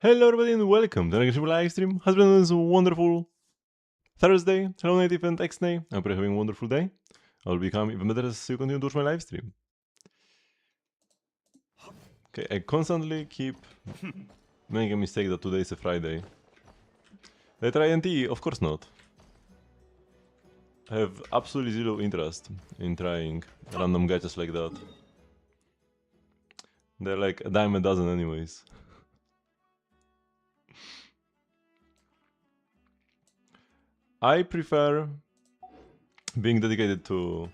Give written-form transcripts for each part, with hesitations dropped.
Hello everybody and welcome to the Genshin live stream. Has been this wonderful Thursday. Hello Native and Xnay. I hope you're having a wonderful day. I will become even better as you continue to watch my live stream. Okay, I constantly keep making a mistake that today is a Friday. Did I try NT? Of course not. I have absolutely zero interest in trying random gachas like that. They're like a dime a dozen anyways. I prefer being dedicated to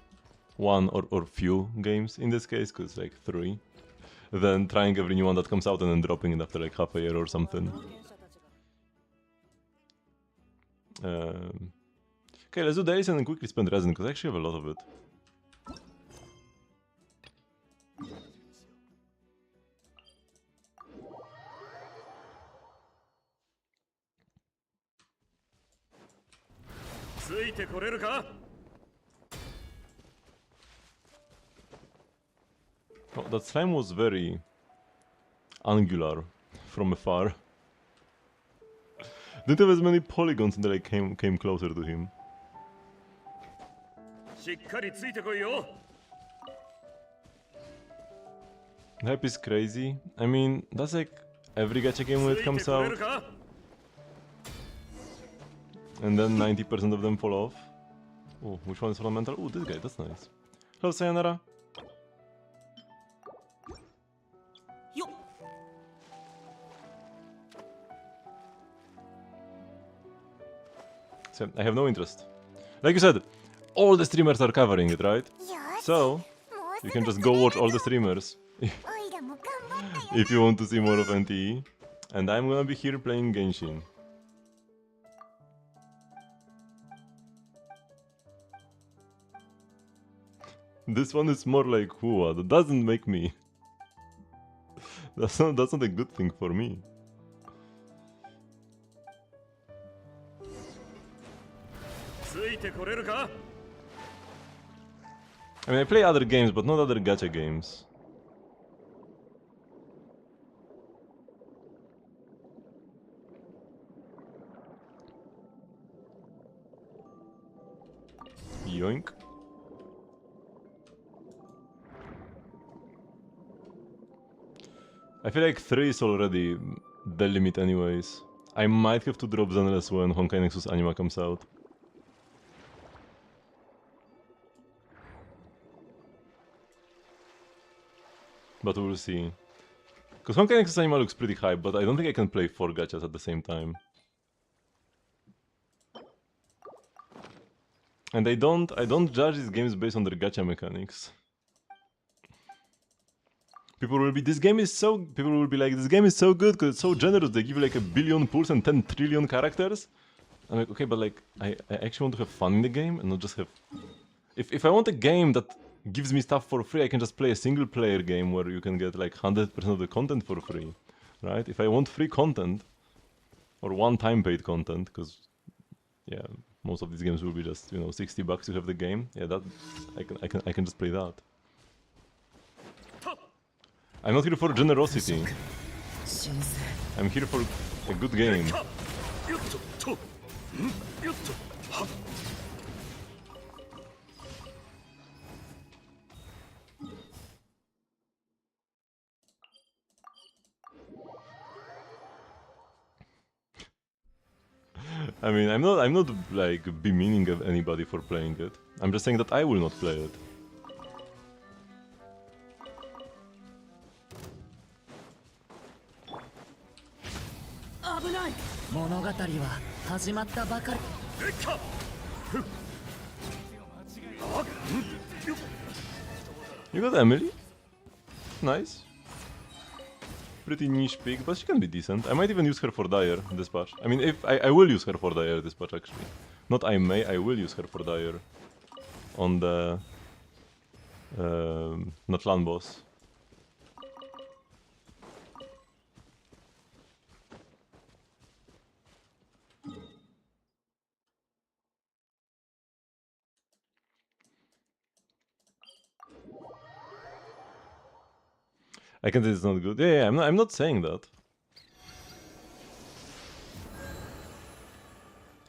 one or few games in this case, because like 3, than trying every new one that comes out and then dropping it after like half a year or something. Okay, let's do days and then quickly spend resin, because I actually have a lot of it. Oh, that slime was very angular from afar. Didn't have as many polygons until I came closer to him. Hype is crazy. I mean, that's like every gacha game when it comes out. And then 90% of them fall off. Oh, which one is fundamental? Oh, this guy, that's nice. Hello, Sayonara. So, I have no interest. Like you said, all the streamers are covering it, right? So, you can just go watch all the streamers if you want to see more of NTE. And I'm gonna be here playing Genshin. This one is more like Hua, that doesn't make me. That's not a good thing for me. I mean, I play other games, but not other gacha games. Yoink. I feel like 3 is already the limit anyways. I might have to drop Zenless when Honkai Nexus Anima comes out. But we'll see. Because Honkai Nexus Anima looks pretty high, but I don't think I can play 4 gachas at the same time. And I don't judge these games based on their gacha mechanics. People will be like, this game is so good because it's so generous, they give you like 1 billion pulls and 10 trillion characters. I'm like, okay, but like, I actually want to have fun in the game and not just have... If I want a game that gives me stuff for free, I can just play a single player game where you can get like 100% of the content for free, right? If I want free content, or one-time paid content, because, yeah, most of these games will be just, you know, $60 to have the game, yeah, that, I can just play that. I'm not here for generosity. I'm here for a good game. I mean, I'm not like bemeaning anybody for playing it. I'm just saying that I will not play it. You got Emily? Nice. Pretty niche pick, but she can be decent. I might even use her for Dire this patch. I mean, if I will use her for Dire this patch actually. Not I may, I will use her for Dire. On the... Natlan boss. I can say it's not good. Yeah, I'm not saying that.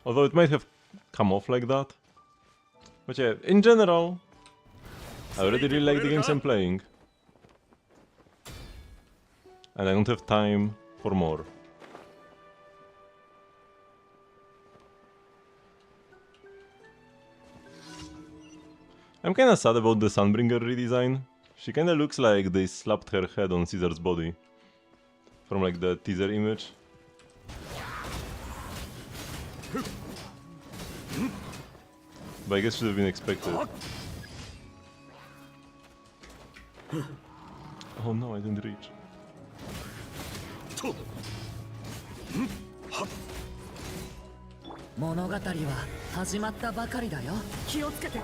Although it might have come off like that. But yeah, in general, I already really like the games I'm playing. And I don't have time for more. I'm kinda sad about the Sunbringer redesign. She kinda looks like they slapped her head on Caesar's body. From like the teaser image. But I guess should have been expected. Oh no, I didn't reach. 物語は始まったばかりだよ。気をつけて。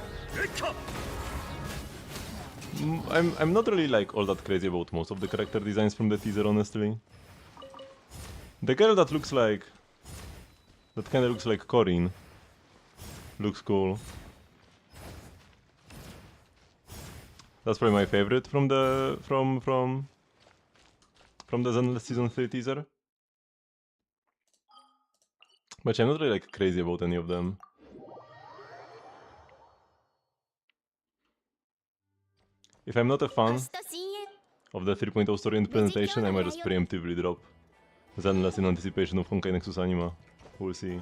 I'm not really like all that crazy about most of the character designs from the teaser, honestly. The girl that looks like... that kinda looks like Corinne. Looks cool. That's probably my favorite from the... from the Zenless Season 3 teaser. But I'm not really like crazy about any of them. If I'm not a fan of the 3.0 story and presentation, I might just preemptively drop Zenless in anticipation of Honkai Nexus Anima. We'll see.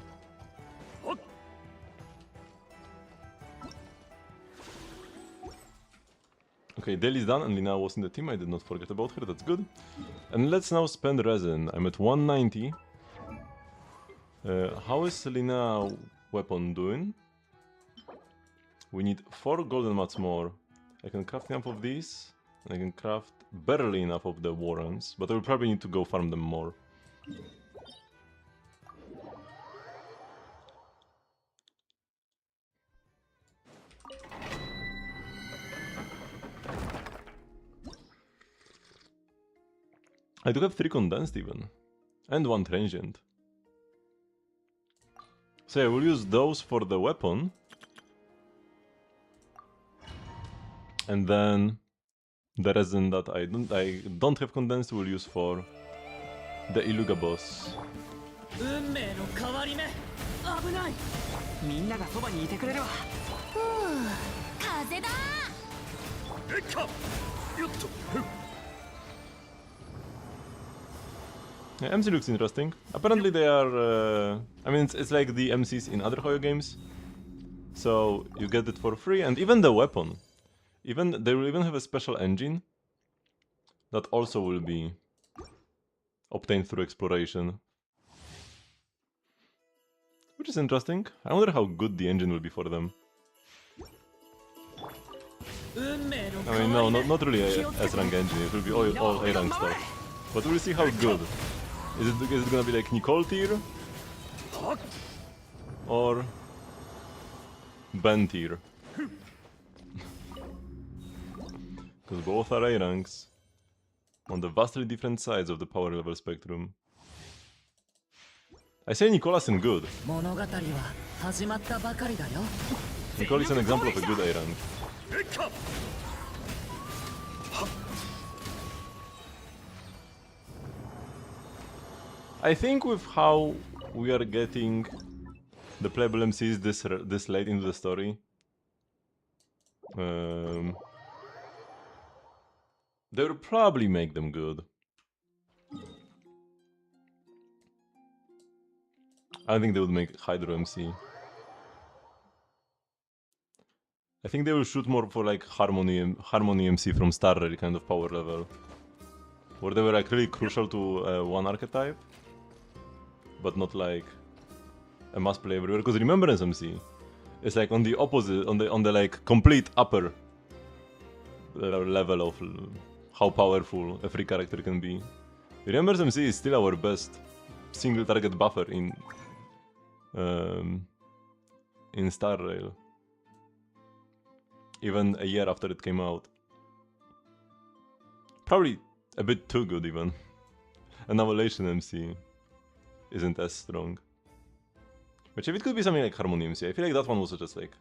Okay, Daily's done and Lina was in the team, I did not forget about her, that's good. And let's now spend resin. I'm at 190. How is Lina weapon doing? We need 4 golden mats more. I can craft enough of these, and I can craft barely enough of the warrants, but I will probably need to go farm them more. I do have 3 condensed even, and 1 transient. So I will use those for the weapon. And then the resin that I don't have condensed will use for the Iluga boss. 運命の変わり目。危ない。みんながそばにいてくれるわ。ふう、風だ。えっか。よっと。Yeah, MC looks interesting. Apparently they are... I mean, it's like the MCs in other Hoyo games. So you get it for free, and even the weapon. They will even have a special engine that also will be obtained through exploration. Which is interesting. I wonder how good the engine will be for them. I mean, no, not really a S-rank engine, it will be all A-rank stuff. But we'll see how good. Is it gonna be like Nicole tier? Or Ben tier? Because both are A ranks on the vastly different sides of the power level spectrum. I say Nicola's in good. Nicole is an example of a good A rank. I think with how we are getting the playable MCs this late into the story, they will probably make them good. I think they would make Hydro MC. I think they will shoot more for like Harmony MC from Star Rail kind of power level. Where they were like really crucial to one archetype, but not like a must play everywhere. Because Remembrance MC is like on the opposite, on the like complete upper level of how powerful a free character can be. Remembrance MC is still our best single target buffer in Star Rail. Even a year after it came out. Probably a bit too good even. Annihilation MC isn't as strong. But if it could be something like Harmony MC, I feel like that one was just like...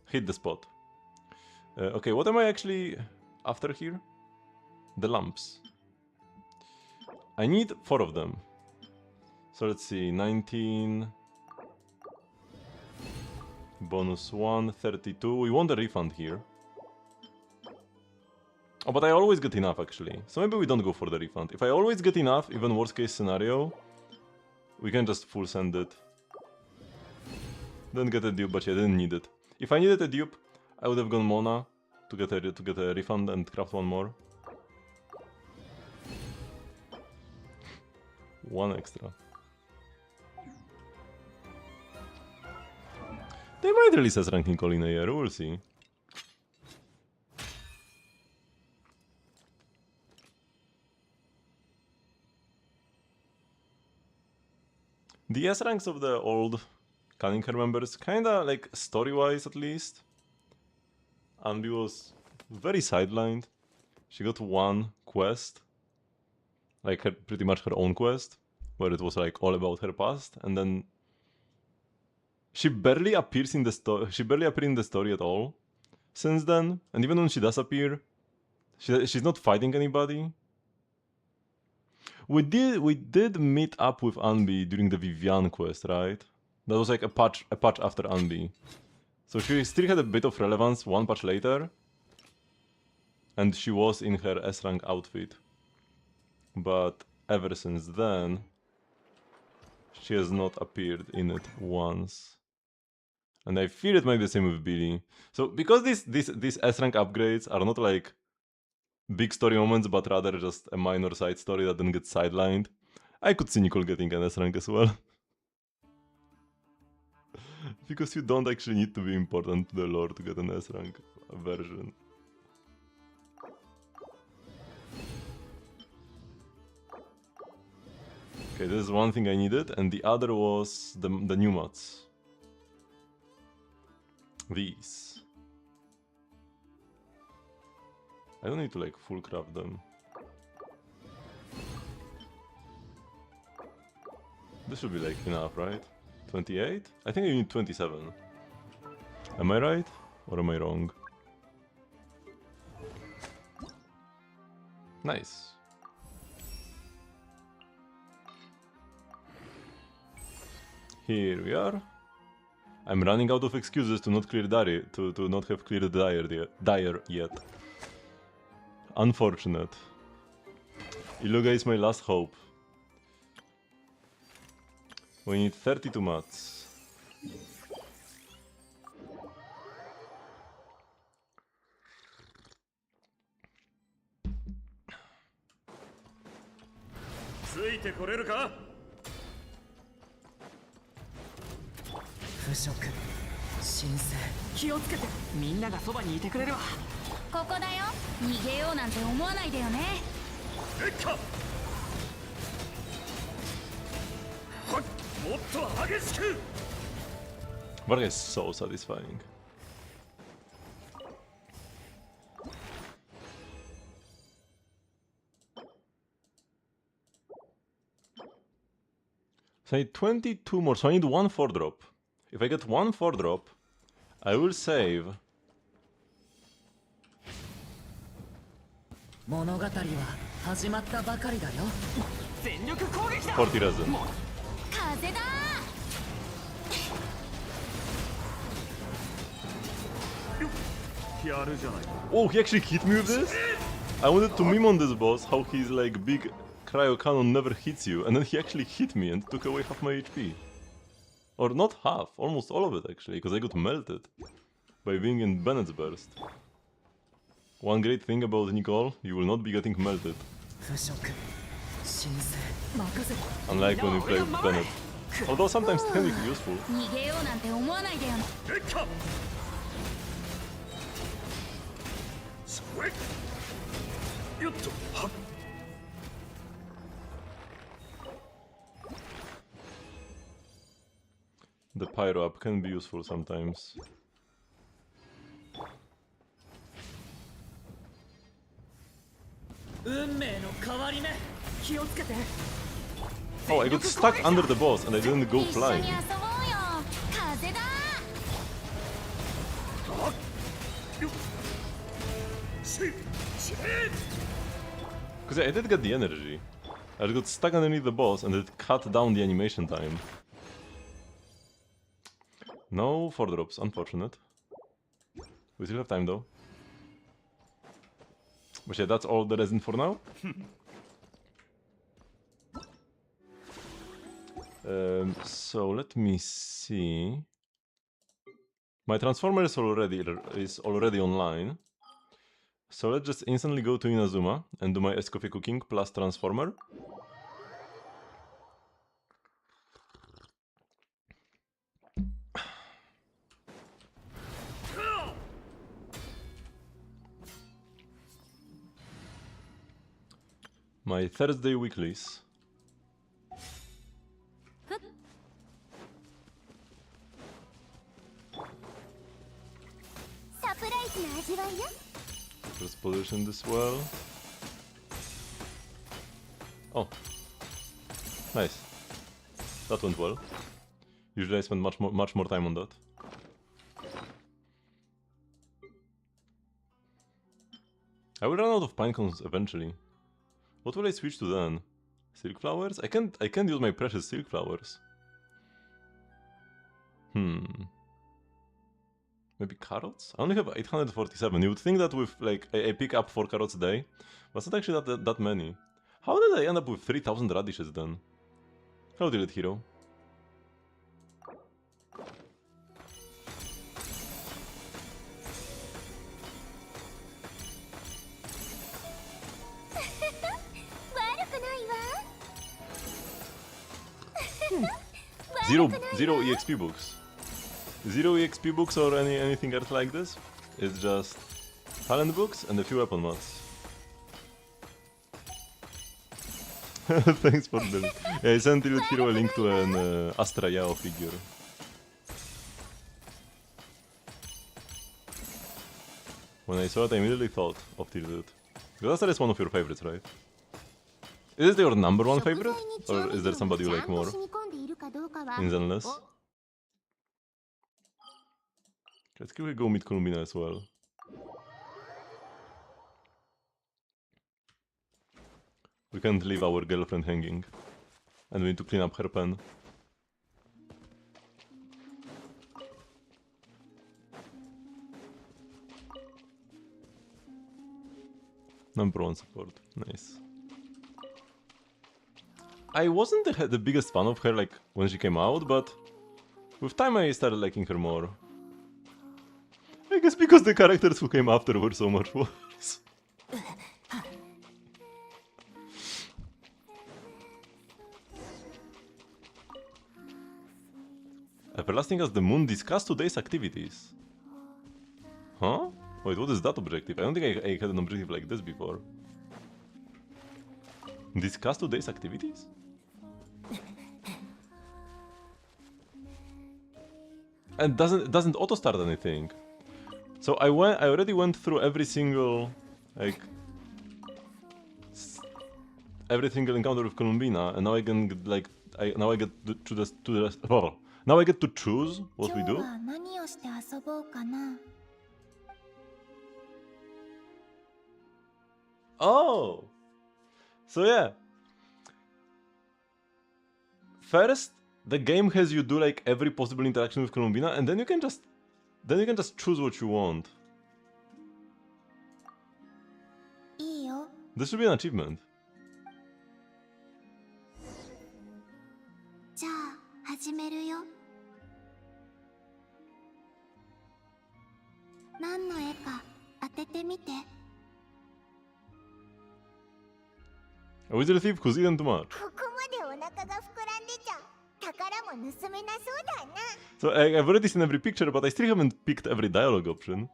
hit the spot. Okay, what am I actually after here? The lamps. I need 4 of them. So let's see, 19... Bonus 1, 32. We want a refund here. Oh, but I always get enough actually. So maybe we don't go for the refund. If I always get enough, even worst case scenario, we can just full send it. Didn't get a dupe, but yeah, didn't need it. If I needed a dupe, I would have gone Mona to get a refund and craft one more. One extra. They might release as ranking call in a year, we'll see. The S ranks of the old Cunningham members, kinda like story-wise at least. Anbi was very sidelined. She got one quest, like pretty much her own quest, where it was like all about her past, and then she barely appears in the story. She barely appeared in the story at all since then. And even when she does appear, she's not fighting anybody. We did meet up with Anbi during the Vivian quest, right? That was like a patch after Anbi. So she still had a bit of relevance one patch later. And she was in her S rank outfit. But ever since then, she has not appeared in it once. And I feel it might be the same with Billy. So because these S rank upgrades are not like big story moments, but rather just a minor side story that then gets sidelined, I could see Nicole getting an S rank as well. Because you don't actually need to be important to the lore to get an S rank version. Okay, this is one thing I needed, and the other was the new mods. These. I don't need to like full craft them. This should be like enough, right? 28? I think I need 27. Am I right? Or am I wrong? Nice. Here we are. I'm running out of excuses to not clear Dyer, to not have cleared Dyer yet. Unfortunate. Iluga is my last hope. We need 32 mats. Varga is so satisfying. So I need 22 more, so I need one 4-drop. If I get one 4-drop, I will save 40 resin. Oh, he actually hit me with this? I wanted to meme on this boss how his like big cryo cannon never hits you, and then he actually hit me and took away half my HP. Or not half, almost all of it actually, because I got melted by being in Bennett's burst. One great thing about Nicole, you will not be getting melted. Unlike when you play Bennett. Although sometimes it can be useful. The pyro up can be useful sometimes. Oh, I got stuck under the boss and I didn't go flying. Because I did get the energy. I just got stuck underneath the boss and it cut down the animation time. No 4 drops, unfortunate. We still have time though. But yeah, that's all there isn't for now. So let me see. My transformer is already online. So let's just instantly go to Inazuma and do my Ice Coffee Cooking plus transformer. My Thursday weeklies. Just position this well. Oh, nice. That went well. Usually I spend much more time on that. I will run out of pine cones eventually. What will I switch to then? Silk flowers? I can't use my precious silk flowers. Maybe carrots? I only have 847. You would think that with like I pick up 4 carrots a day, but it's not actually that many. How did I end up with 3000 radishes then? How did it, hero? Zero EXP books. Zero EXP books or anything else like this. It's just talent books and a few weapon mods. Thanks for that. Yeah, I sent Elite Hero a link to an Astra Yao figure. When I saw it, I immediately thought of Tilted. Because Astra is one of your favorites, right? Is it your number 1 favorite? Or is there somebody you like more? In Zenless? Let's go meet Columbina as well. We can't leave our girlfriend hanging. And we need to clean up her pen. Number 1 support. Nice. I wasn't the biggest fan of her like when she came out, but with time I started liking her more. I guess because the characters who came after were so much worse. Everlasting as the moon, discuss today's activities. Huh? Wait, what is that objective? I don't think I had an objective like this before. Discuss today's activities? And doesn't auto start anything. So I already went through every single every single encounter with Columbina, and now I can now I get now I get to choose what we do. Oh, so yeah. First, the game has you do like every possible interaction with Columbina, and then you can just choose what you want. This should be an achievement. A wizard thief who's eaten too much. So I've already seen every picture, but I still haven't picked every dialogue option.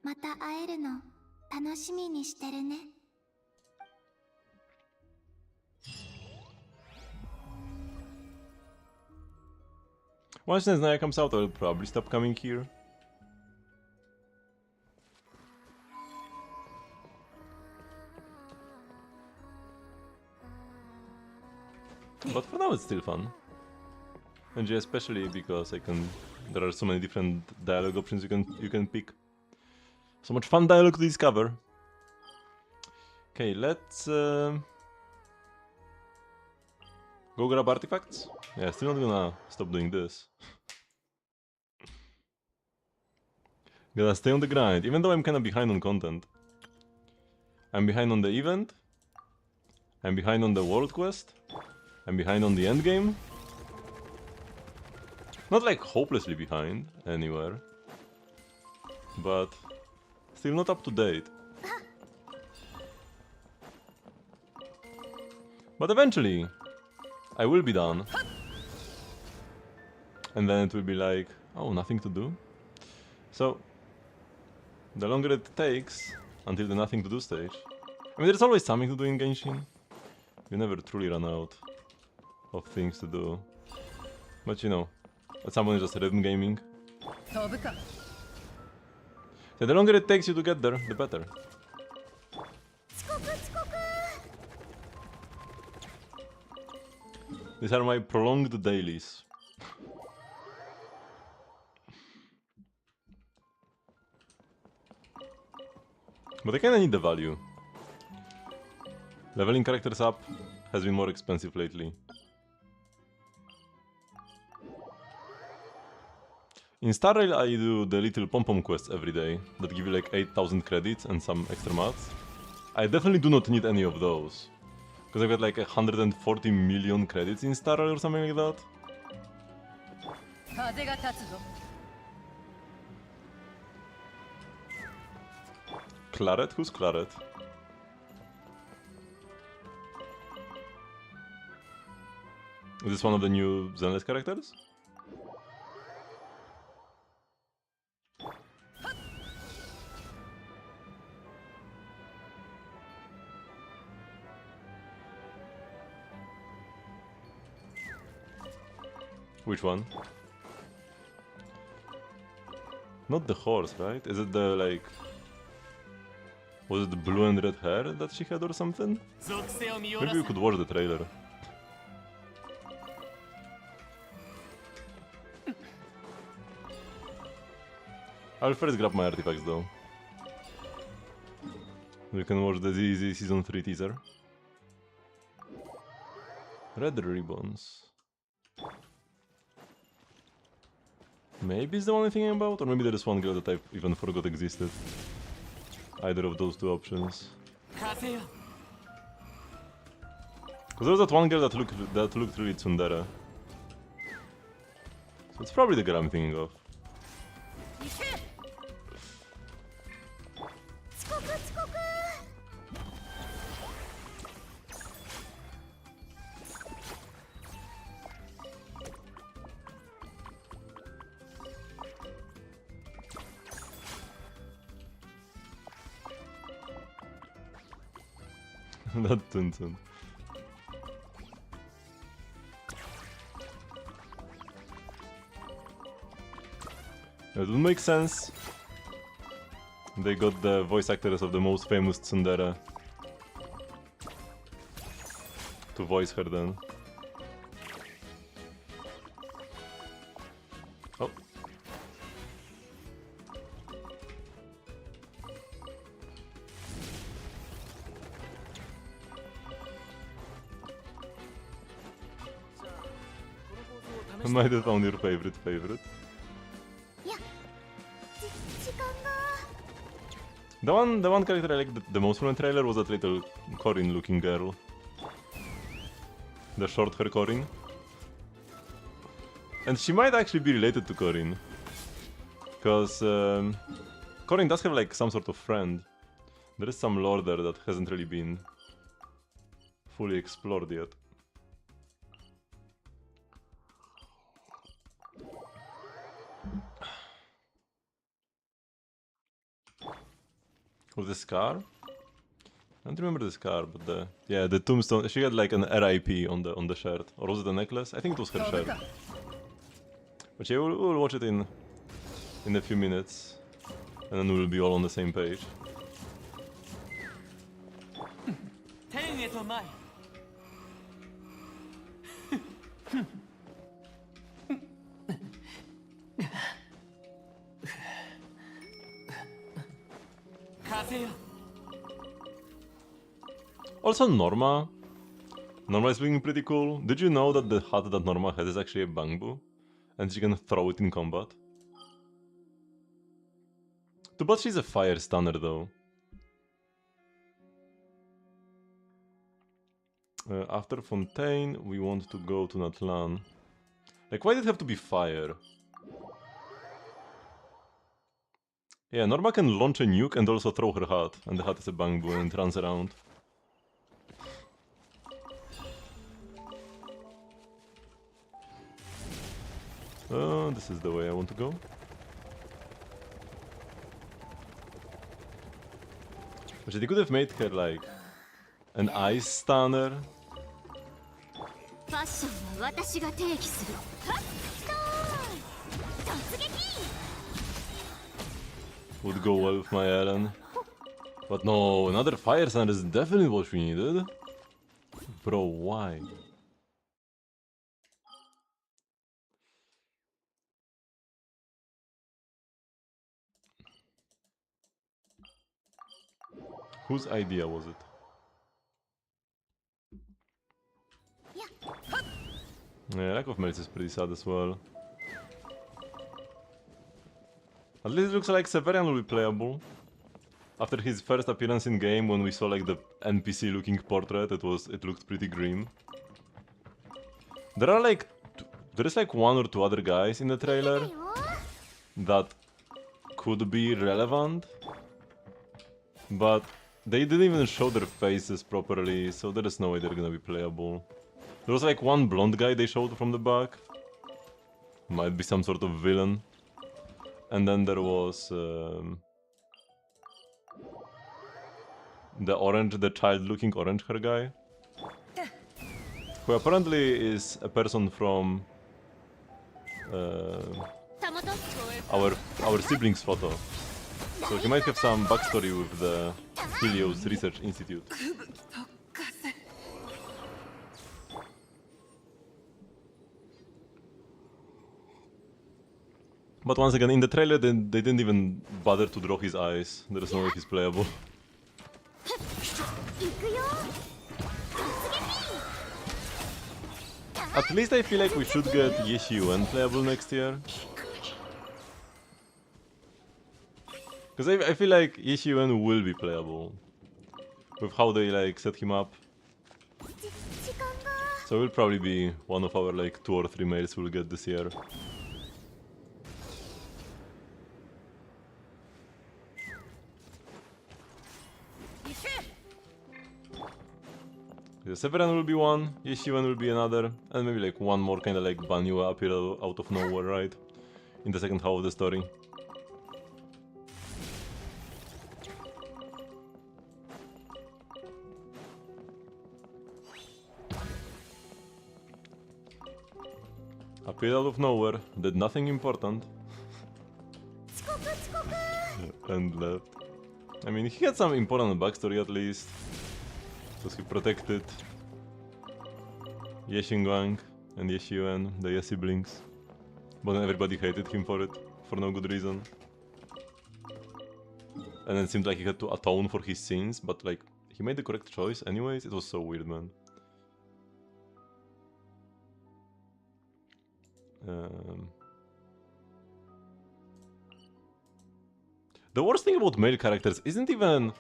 また会えるの楽しみにしてるね。Once Naya comes out, I'll probably stop coming here. But for now it's still fun. And especially because there are so many different dialogue options you can pick. So much fun dialogue to discover. Okay, let's go grab artifacts. Yeah, still not gonna stop doing this. Gotta stay on the grind, even though I'm kinda behind on content. I'm behind on the event. I'm behind on the world quest. I'm behind on the endgame. Not like hopelessly behind anywhere, but still not up to date. But eventually, I will be done. And then it will be like, oh, nothing to do. So, the longer it takes until the nothing to do stage. I mean, there's always something to do in Genshin. You never truly run out of things to do. But you know, at some point it's just rhythm gaming. So the longer it takes you to get there, the better. These are my prolonged dailies. But I kinda need the value. Leveling characters up has been more expensive lately. In Star Rail I do the little pom-pom quests every day that give you like 8,000 credits and some extra mats. I definitely do not need any of those. Because I've got like 140 million credits in Star Rail or something like that. Claret? Who's Claret? Is this one of the new Zenless characters? Which one? Not the horse, right? Is it the like... Was it the blue and red hair that she had or something? Maybe we could watch the trailer. I'll first grab my artifacts though. We can watch the ZZ Season 3 teaser. Red ribbons. Maybe it's the only thing about, or maybe there is one girl that I even forgot existed. Either of those two options. Because there was that one girl that looked really tsundere. So it's probably the girl I'm thinking of. Not Tuntun. It would make sense. They got the voice actors of the most famous tsundere to voice her then. Oh. I might have found your favorite. The one character I liked the most from the trailer was that little Corin looking girl. The short hair Corin. And she might actually be related to Corin. Because Corin does have like some sort of friend. There is some lore there that hasn't really been fully explored yet. With the scar? I don't remember the scar, but the tombstone. She had like an RIP on the shirt, or was it a necklace? I think it was her shirt. But yeah, we'll watch it in a few minutes, and then we'll be all on the same page. 天へと前 風よ Also, Norma. Norma is looking pretty cool. Did you know that the hat that Norma has is actually a bamboo? And she can throw it in combat? Too bad she's a fire stunner though. After Fontaine, we want to go to Natlan. Like, why did it have to be fire? Yeah, Norma can launch a nuke and also throw her hat. And the hat is a bamboo and it runs around. This is the way I want to go. But they could have made her like an ice stunner. ファッションは私が提起する。はっと突撃 Would go well with my Ellen. But no, another fire stunner is definitely what we needed. Bro, why? Whose idea was it? Yeah, lack of melts is pretty sad as well. At least it looks like Severian will be playable. After his first appearance in game, when we saw like the NPC looking portrait, it looked pretty grim. There are like there's like one or two other guys in the trailer that could be relevant, but they didn't even show their faces properly, so there is no way they're gonna be playable. There was like one blonde guy they showed from the back. Might be some sort of villain. And then there was the child-looking orange hair guy, who apparently is a person from our siblings' photo. So he might have some backstory with the Helios Research Institute. But once again, in the trailer, they didn't even bother to draw his eyes. There is no way he's playable. At least I feel like we should get Yeshiyuan playable next year. Because I feel like Yeshiyuan will be playable. With how they like set him up. So it will probably be one of our like 2 or 3 males we'll get this year. Severan will be one, Yeshivan will be another, and maybe like one more kinda like Banyua appear out of nowhere, right? In the second half of the story. Appeared out of nowhere, did nothing important. And left. I mean, he had some important backstory at least. Because he protected Yeshingwang and Yeshiyuan, their siblings. But then everybody hated him for it, for no good reason. And then it seemed like he had to atone for his sins, but like, he made the correct choice anyways. It was so weird, man. The worst thing about male characters isn't even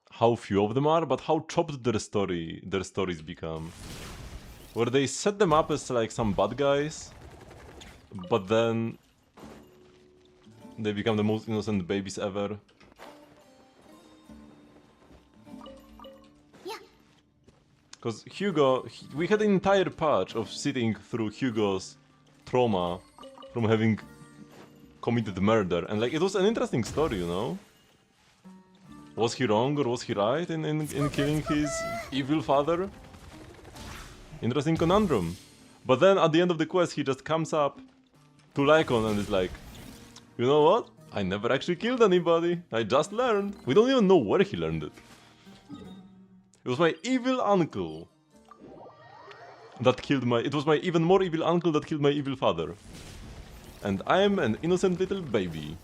how few of them are, but how chopped their stories become. Where they set them up as like some bad guys, but then they become the most innocent babies ever. Because Hugo, we had an entire patch of sitting through Hugo's trauma from having committed murder, and like it was an interesting story, you know? Was he wrong or was he right in killing his evil father? Interesting conundrum. But then at the end of the quest he just comes up to Lycon and is like, you know what? I never actually killed anybody. I just learned. We don't even know where he learned it. It was my evil uncle that killed my... It was my even more evil uncle that killed my evil father. And I am an innocent little baby.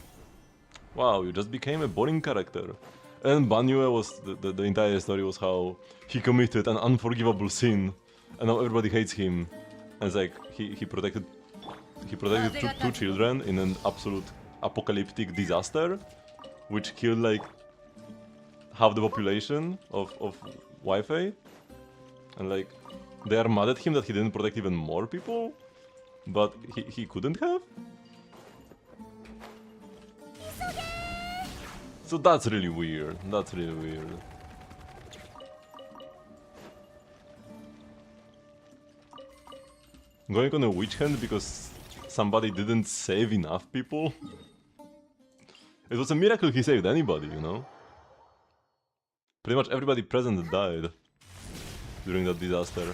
Wow, you just became a boring character. And Banyue was... The entire story was how he committed an unforgivable sin. And now everybody hates him. And it's like, he protected two children in an absolute apocalyptic disaster. Which killed like half the population of Wi-Fi. And like, they are mad at him that he didn't protect even more people. But he couldn't have? So that's really weird. That's really weird. Going on a witch hunt because somebody didn't save enough people? It was a miracle he saved anybody, you know? Pretty much everybody present died during that disaster.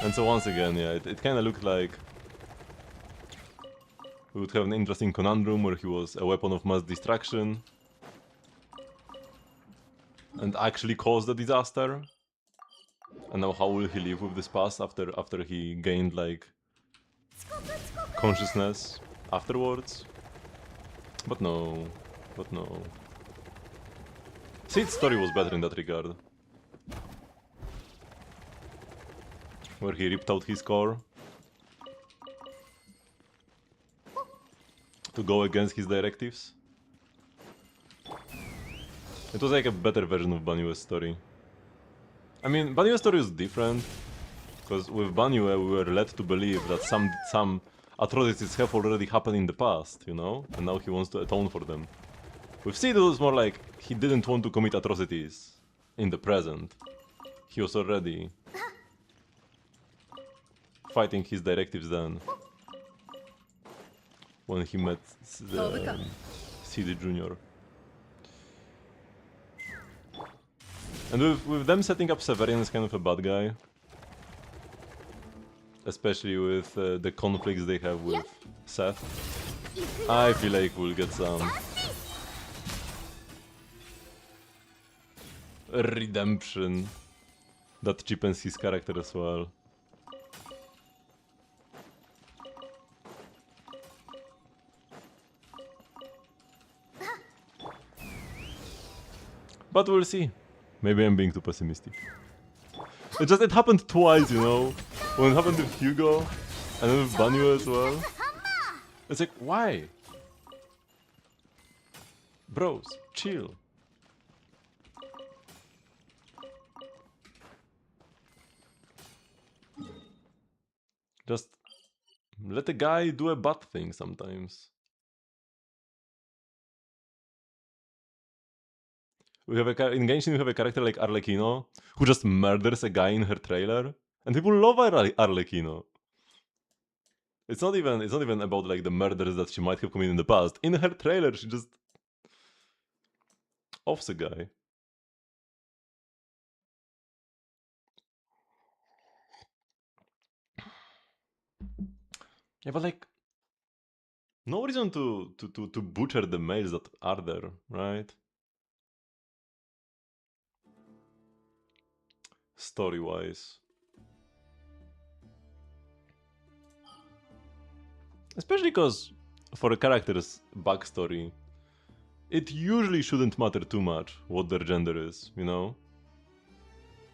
And so once again, yeah, it kinda looked like we would have an interesting conundrum where he was a weapon of mass destruction and actually caused the disaster. And now how will he live with this past after he gained like consciousness afterwards? But no. But no. Seed's story was better in that regard. Where he ripped out his core to go against his directives. It was like a better version of Banyue's story. I mean, Banyue's story was different, because with Banyue we were led to believe that some atrocities have already happened in the past, you know? And now he wants to atone for them. With Seed it was more like he didn't want to commit atrocities in the present. He was already fighting his directives then. When he met CD Jr. And with them setting up Severian as kind of a bad guy. Especially with the conflicts they have with Seth. I feel like we'll get some redemption that cheapens his character as well. But we'll see. Maybe I'm being too pessimistic. It happened twice, you know? When it happened with Hugo, and then with Banyue as well. It's like, why? Bros, chill. Just let a guy do a bad thing sometimes. We have in Genshin we have a character like Arlecchino, who just murders a guy in her trailer, and people love Arlecchino. It's not even about like the murders that she might have committed in the past. In her trailer, she just offs a guy. Yeah, but like, no reason to butcher the males that are there, right? Story-wise. Especially because for a character's backstory, it usually shouldn't matter too much what their gender is, you know?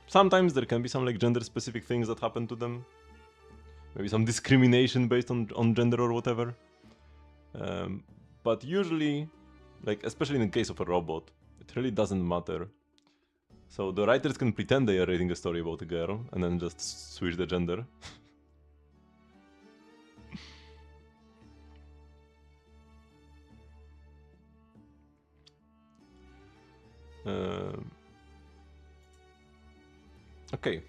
Sometimes there can be some like gender-specific things that happen to them. Maybe some discrimination based on gender or whatever. But usually, like especially in the case of a robot, it really doesn't matter. So the writers can pretend they are writing a story about a girl and then just switch the gender. Okay,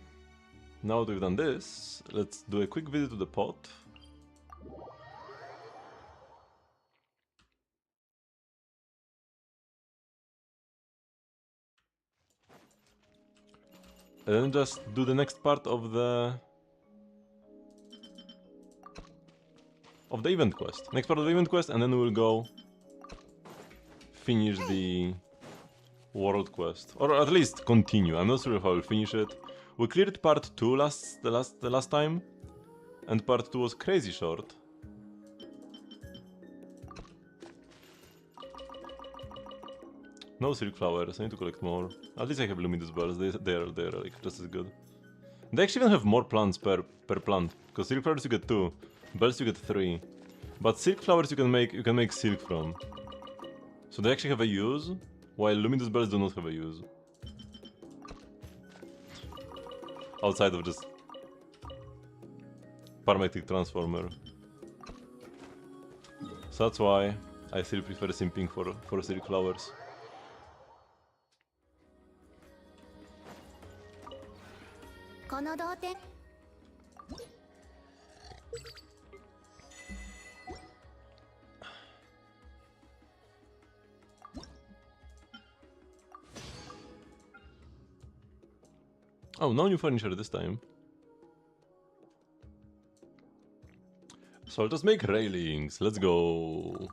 now that we've done this, let's do a quick visit to the pot. And then just do the next part of the event quest. Next part of the event quest, and then we'll go finish the world quest, or at least continue. I'm not sure how I'll finish it. We cleared part 2 the last time, and part 2 was crazy short. No silk flowers, I need to collect more. At least I have luminous bells, they're like just as good. They actually even have more plants per plant, because silk flowers you get 2, bells you get 3. But silk flowers you can make silk from. So they actually have a use, while luminous bells do not have a use. Outside of just parametric transformer. So that's why I still prefer simping for silk flowers. Oh, no new furniture this time. So I'll just make railings. Let's go.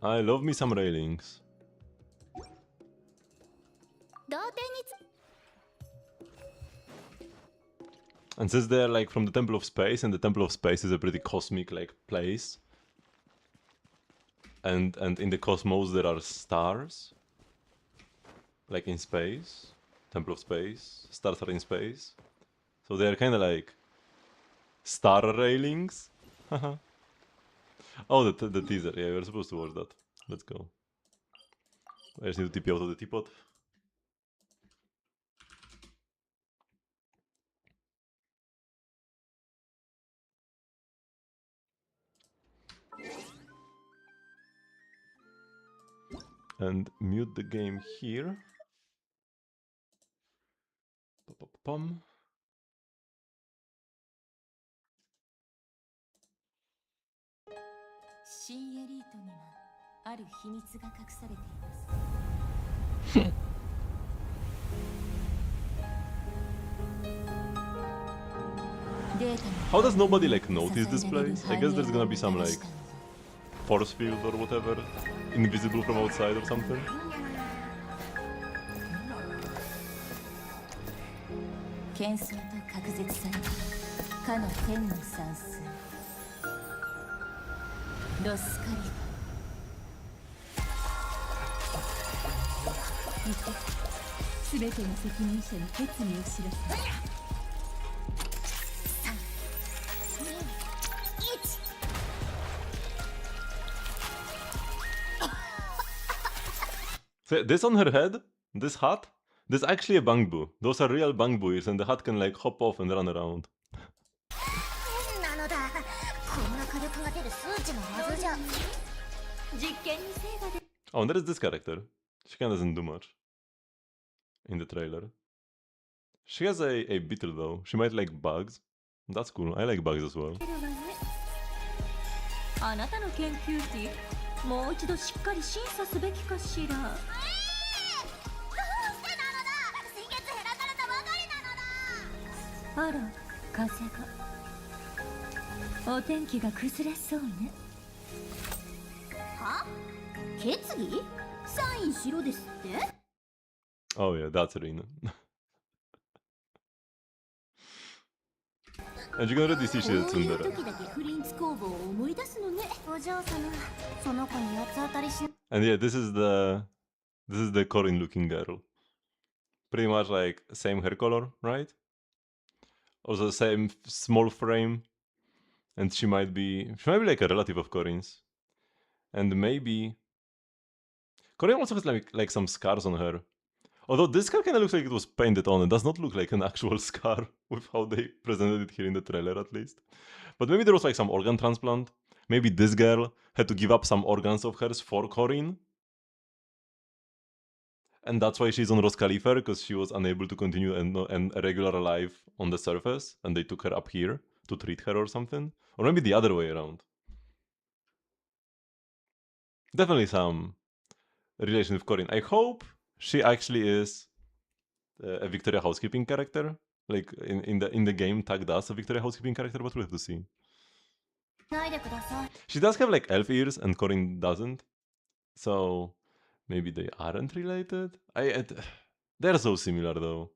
I love me some railings. And since they're like from the Temple of Space, and the Temple of Space is a pretty cosmic like place, and in the cosmos there are stars, like in space, Temple of Space, stars are in space, so they're kind of like star railings. Oh, the teaser, yeah, we're supposed to watch that. Let's go. I just need to TP out of the teapot. And mute the game here. Pum. How does nobody like notice this place? I guess there's gonna be some like force field or whatever, invisible from outside or something. So this on her head, this hat, this is actually a bangbu. Those are real bangbu ears, and the hat can like hop off and run around. Oh, and there is this character. She kinda doesn't do much in the trailer. She has a beetle though. She might like bugs. That's cool. I like bugs as well. あなたの研究費もう一度しっかり審査すべきかしら。どうしてなのだ。先月減らされたばかりなのだ。あら、風が。お天気が崩れそうね。は？決議？サインしろですって？ Oh yeah, that's Aino. And you can already see she's a tsundere. And yeah, this is the Corin looking girl. Pretty much like same hair color, right? Also same small frame. And she might be like a relative of Corin's. And maybe Corin also has like some scars on her. Although this scar kinda looks like it was painted on, it does not look like an actual scar with how they presented it here in the trailer at least. But maybe there was like some organ transplant. Maybe this girl had to give up some organs of hers for Corin. And that's why she's on Roskalifer, because she was unable to continue a regular life on the surface, and they took her up here to treat her or something. Or maybe the other way around. Definitely some relation with Corin. I hope she actually is a Victoria housekeeping character. Like in the game, tagged as a Victoria housekeeping character, but we'll have to see. She does have like elf ears, and Corin doesn't. So maybe they aren't related. They're so similar though.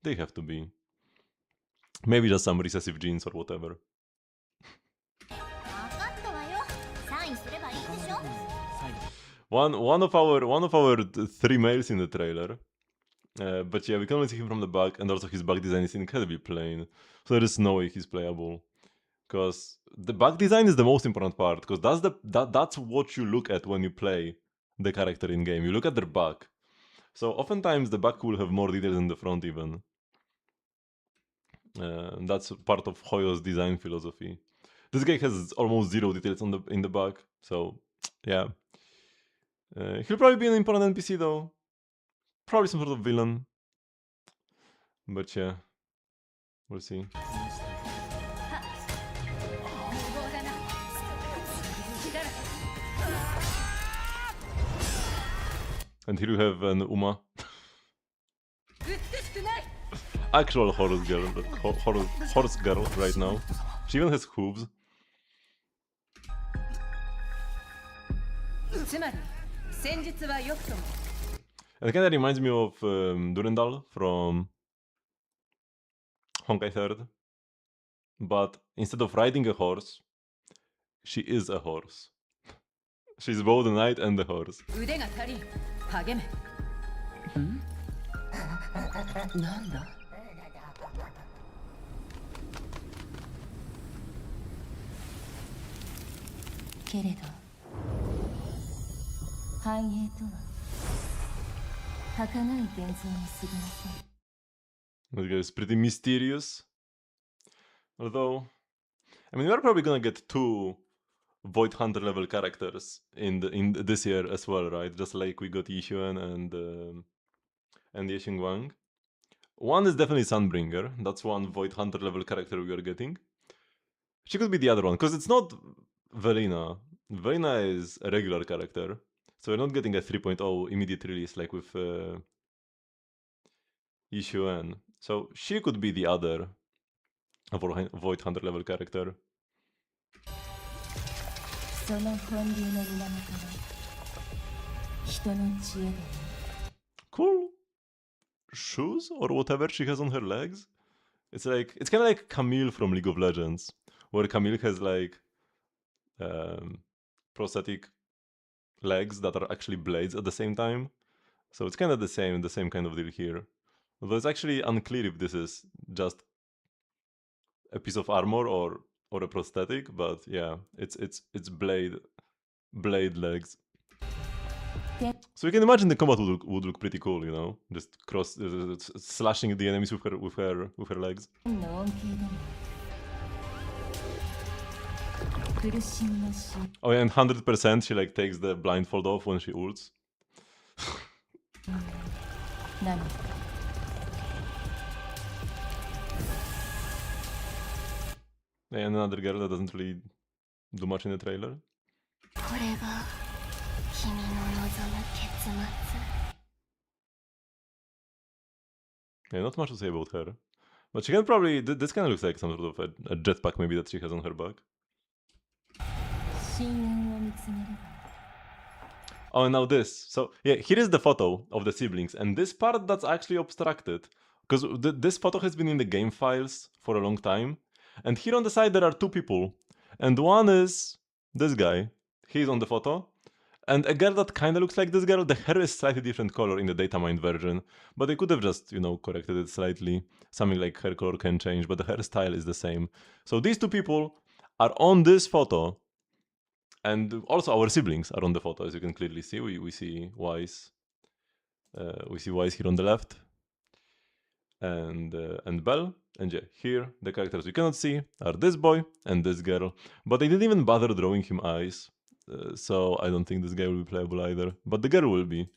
They have to be. Maybe just some recessive genes or whatever. One of our three males in the trailer. But yeah, we can only see him from the back, and also his back design is incredibly plain. So there is no way he's playable. Because the back design is the most important part, because that's what you look at when you play the character in game. You look at their back. So oftentimes the back will have more details than the front even. That's part of Hoyo's design philosophy. This guy has almost zero details in the back, so yeah. He'll probably be an important NPC though. Probably some sort of villain. But yeah, we'll see. And here you have an Uma. Actual horse girl, horse girl right now. She even has hooves. And it kind of reminds me of Durandal from Honkai 3rd. But instead of riding a horse, she is a horse. She's both the knight and the horse. なんだけれど繁栄とは儚い現像に過ぎません That guy is pretty mysterious. Although, I mean, we're probably gonna get 2 Void Hunter level characters in this year as well, right? Just like we got Yixuan and Ye Xingguang. One is definitely Sunbringer. That's one Void Hunter level character we are getting. She could be the other one, because it's not Velina. Velina is a regular character. So we're not getting a 3.0 immediate release like with Yixuan. So she could be the other Void Hunter level character. その本流の源は人の知恵で Cool shoes or whatever she has on her legs. It's kind of like Camille from League of Legends, where Camille has like prosthetic legs that are actually blades at the same time. So it's kind of the same kind of deal here. Although it's actually unclear if this is just a piece of armor or a prosthetic, but yeah, it's blade legs. So you can imagine the combat would look pretty cool, you know, just slashing the enemies with her legs. の恩恵でも苦しみのし Oh yeah, and 100% she like takes the blindfold off when she ults. 何 And another girl that doesn't really do much in the trailer. これが君の望む結末 Yeah, not much to say about her. But she can probably... This kind of looks like some sort of a jetpack maybe that she has on her back. 深淵を見つめれば Oh, and now this. So, yeah, here is the photo of the siblings. And this part that's actually abstracted. Because this photo has been in the game files for a long time. And here on the side there are 2 people. And one is this guy. He's on the photo. And a girl that kind of looks like this girl. The hair is slightly different color in the data mined version. But they could have just, you know, corrected it slightly. Something like hair color can change, but the hairstyle is the same. So these 2 people are on this photo. And also our siblings are on the photo, as you can clearly see. We see Wise. We see Wise here on the left. And Belle. And yeah, here the characters you cannot see are this boy and this girl. But they didn't even bother drawing him eyes. So I don't think this guy will be playable either. But the girl will be.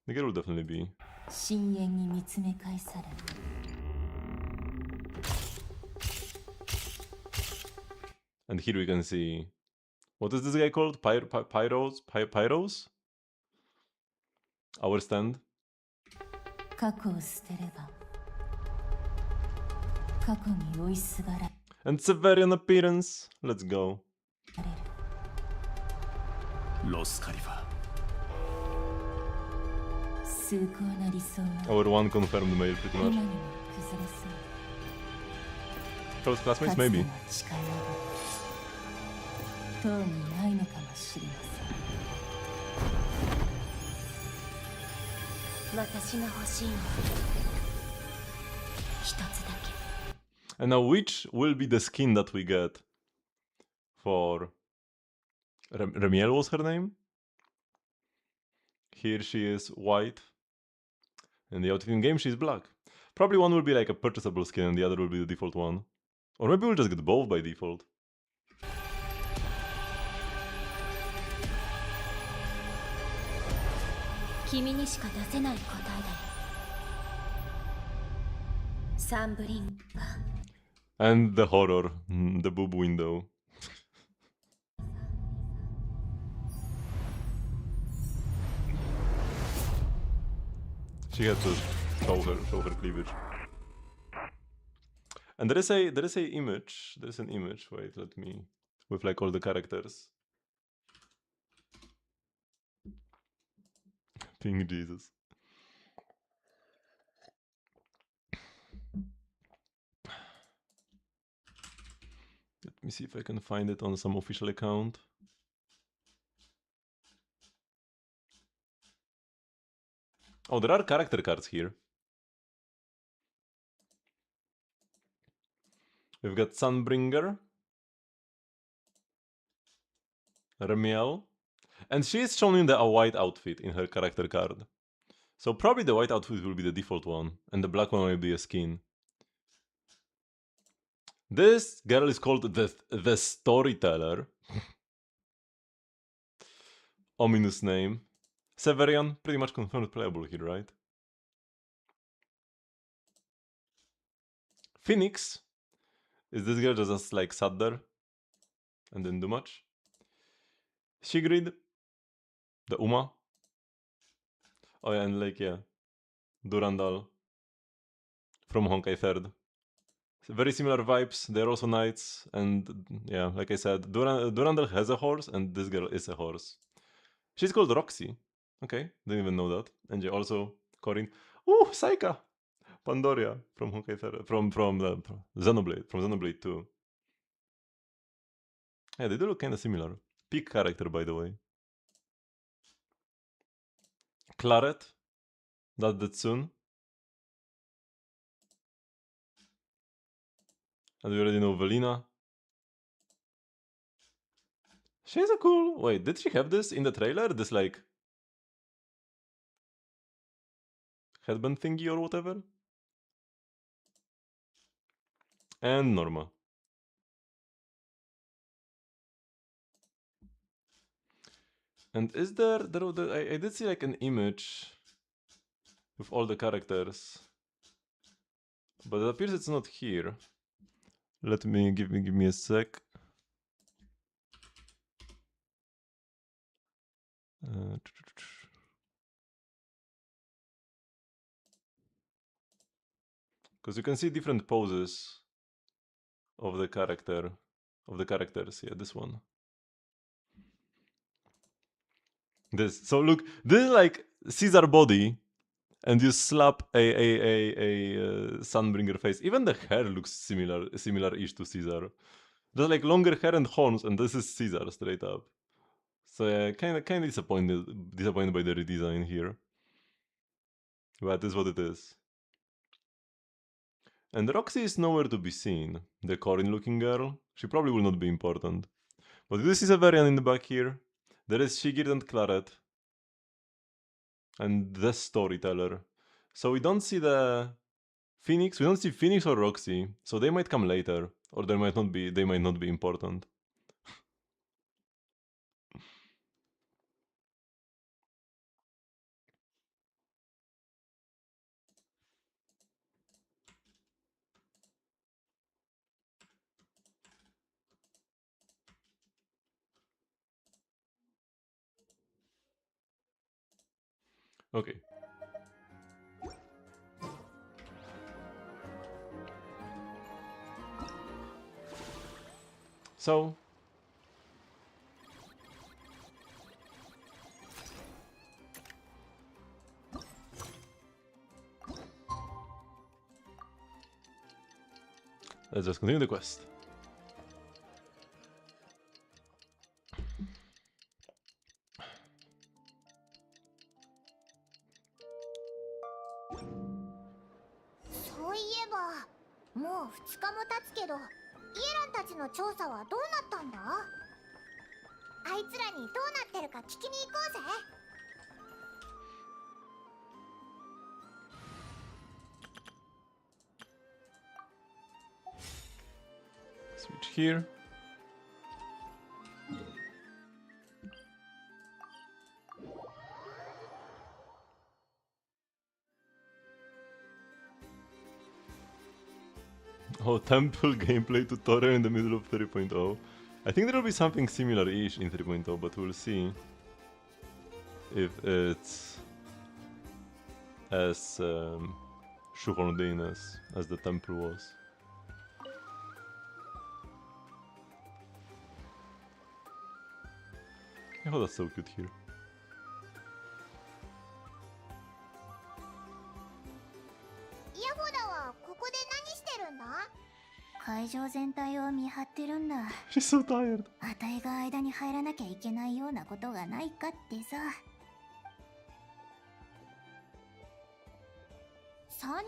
The girl will definitely be. 深淵に見つめ返され And here we can see... What is this guy called? Pyros? Our stand. 過去を捨てれば過去に追いすがられる And Severian appearance. Let's go. ロスカリファ崇高な理想は Our one confirmed male, pretty 今 much. にも崩れそう Close classmates, かつて maybe. の誓いなどとうにないのかもしれません私が欲しいのは一つだけ And now, which will be the skin that we get for Remiel? Was her name? Here she is white. In the outfit in game, she's black. Probably one will be like a purchasable skin, and the other will be the default one. Or maybe we'll just get both by default. 君にしか出せない答えだよサンブリンガー And the horror, the boob window. She had to show her cleavage. And there is an image. There is an image. Wait, let me with like all the characters. Pink Jesus. Let me see if I can find it on some official account. Oh, there are character cards here. We've got Sunbringer, Remiel, and she is shown in a white outfit in her character card. So probably the white outfit will be the default one, and the black one will be a skin. This girl is called the Storyteller. Ominous name. Severian, pretty much confirmed playable here, right? Phoenix. Is this girl just like sat there and didn't do much? Sigrid. The Uma. Oh yeah, and like, yeah. Durandal. From Honkai 3rd. Very similar vibes, they're also knights, and yeah, like I said, Durandal has a horse, and this girl is a horse. She's called Roxy. Okay, didn't even know that. And also Corin. Ooh, Saika! Pandoria from Honkai 3rd, from Xenoblade 2. Yeah, they do look kinda similar. Peak character, by the way. Claret. That's the Tsun. And we already know Velina. She's a cool... Wait, did she have this in the trailer? This, like... headband thingy or whatever? And Norma. And is there I did see like an image with all the characters, but it appears it's not here. Let me give me a sec. Because you can see different poses of the characters. Yeah, this one. This. So look, this is like Caesar body, and you slap a Sunbringer face. Even the hair looks similar-ish to Caesar. There's like longer hair and horns, and this is Caesar straight up. So yeah, kind of disappointed by the redesign here. But it is what it is. And Roxy is nowhere to be seen. The Corin-looking girl. She probably will not be important. But this is a variant in the back here. There is Sigurd and Claret. And the Storyteller. So we don't see the Phoenix. We don't see Phoenix or Roxy. So they might come later. Or they might not be important. Okay. So let's just continue the quest. So, もう2日も経つけど、イエランたちの調査はどうなったんだ？あいつらにどうなってるか聞きに行こうぜ。Switch here. Oh, temple gameplay tutorial in the middle of 3.0. I think there will be something similar-ish in 3.0, but we'll see if it's as shoehorned in as the temple was. Oh, that's so cute here. イヤホダはここで何してるんだ？会場全体を見張ってるんだ。She's so tired. あたいが間に入らなきゃいけないようなことがないかってさ。3人とも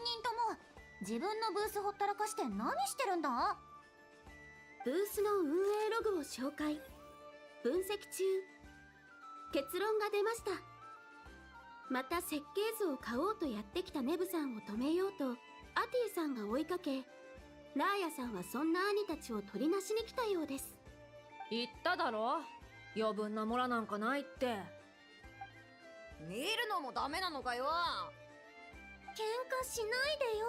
自分のブースほったらかして何してるんだ？ブースの運営ログを紹介。分析中。結論が出ました。また設計図を買おうとやってきたネブさんを止めようとアティさんが追いかけ、ラーヤさんはそんな兄たちを取りなしに来たようです。言っただろ、余分なモラなんかないって。見るのもダメなのかよ。喧嘩しないでよ。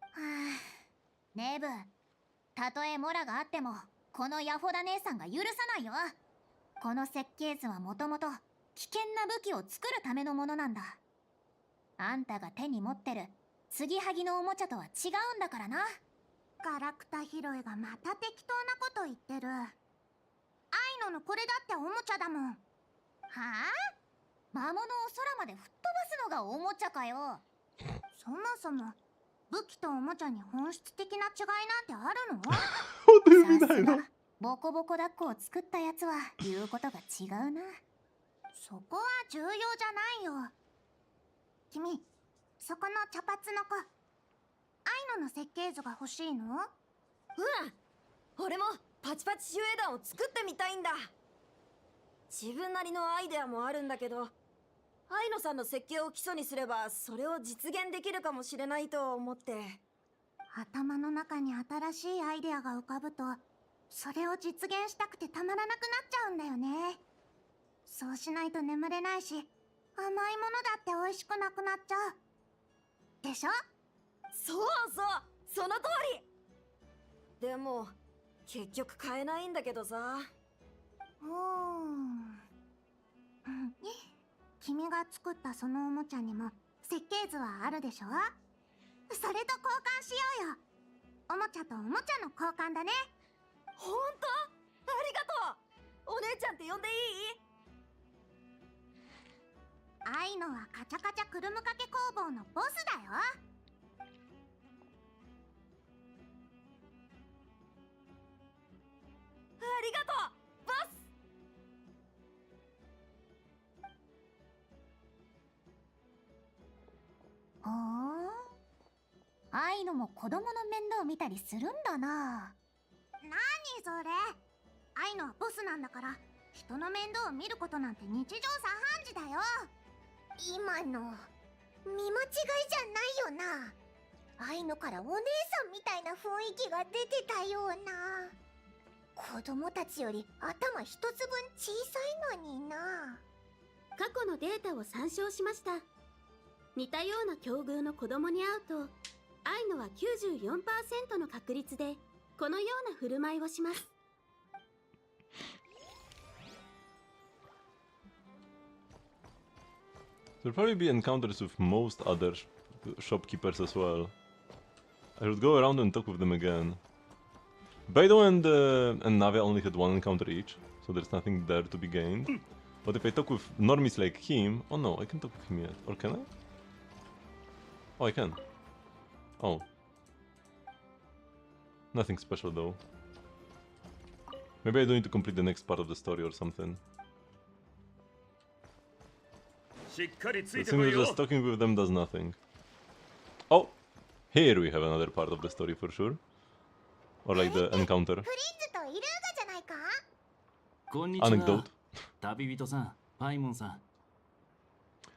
はあ、ネブ、たとえモラがあってもこのヤホダ姉さんが許さないよ。この設計図はもともと危険な武器を作るためのものなんだ。あんたが手に持ってる継ぎはぎのおもちゃとは違うんだからな。ガラクタ拾いがまた適当なこと言ってる。アイノのこれだっておもちゃだもん。はあ？魔物を空まで吹っ飛ばすのがおもちゃかよ。そもそも武器とおもちゃに本質的な違いなんてあるの？さすがボコボコ抱っこを作ったやつは言うことが違うな。そこは重要じゃないよ。君、そこの茶髪の子、アイノの設計図が欲しいの？俺もパチパチ守衛団を作ってみたいんだ。自分なりのアイデアもあるんだけど、アイノさんの設計を基礎にすればそれを実現できるかもしれないと思って。頭の中に新しいアイデアが浮かぶと、それを実現したくてたまらなくなっちゃうんだよね。そうしないと眠れないし、甘いものだって美味しくなくなっちゃうでしょ？そうそう、その通り。でも結局買えないんだけどさ。君が作ったそのおもちゃにも設計図はあるでしょ？それと交換しようよ。おもちゃとおもちゃの交換だね。ほんと？ありがとう。お姉ちゃんって呼んでいい？アイノはカチャカチャくるむかけ工房のボスだよ。ありがとう、ボス。ほーん、アイノも子供の面倒見たりするんだな。なにそれ。アイノはボスなんだから、人の面倒を見ることなんて日常茶飯事だよ。今の見間違いじゃないよな。アイノからお姉さんみたいな雰囲気が出てたような。子供たちより頭一つ分小さいのにな。過去のデータを参照しました。似たような境遇の子供に会うと、アイノは 94% の確率でこのような振る舞いをします。There'll probably be encounters with most other shopkeepers as well. I should go around and talk with them again. Beidou and Nave only had one encounter each, so there's nothing there to be gained. But if I talk with normies like him... Oh no, I can't talk with him yet. Or can I? Oh, I can. Oh. Nothing special though. Maybe I don't need to complete the next part of the story or something. It seems that just talking with them does nothing. Oh! Here we have another part of the story for sure. Or like the encounter. フリンズとイルーガじゃないか。こんにちは。 Anecdote. 旅人さん、パイモンさん。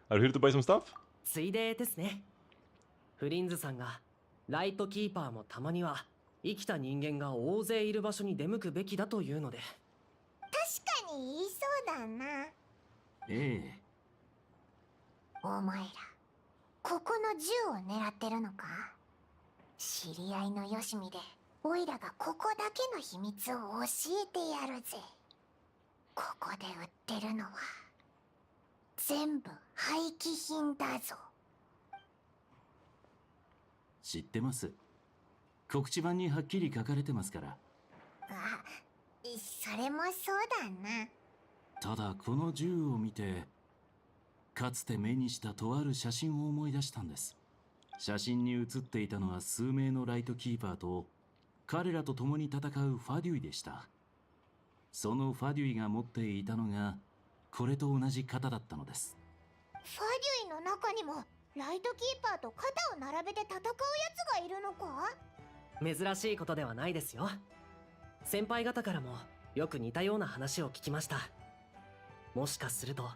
Are you here to buy some stuff? ついでですね。フリンズさんがライトキーパーもたまには生きた人間が大勢いる場所に出向くべきだというので。確かに言いそうだな。ええ。お前ら、ここの銃を狙ってるのか？知り合いのよしみで、おいらがここだけの秘密を教えてやるぜ。ここで売ってるのは、全部廃棄品だぞ。知ってます。告知板にはっきり書かれてますから。あ、それもそうだな。ただこの銃を見て、かつて目にしたとある写真を思い出したんです。写真に写っていたのは数名のライトキーパーと、彼らと共に戦うファデュイでした。そのファデュイが持っていたのが、これと同じ型だったのです。ファデュイの中にもライトキーパーと肩を並べて戦うやつがいるのか？珍しいことではないですよ。先輩方からもよく似たような話を聞きました。もしかすると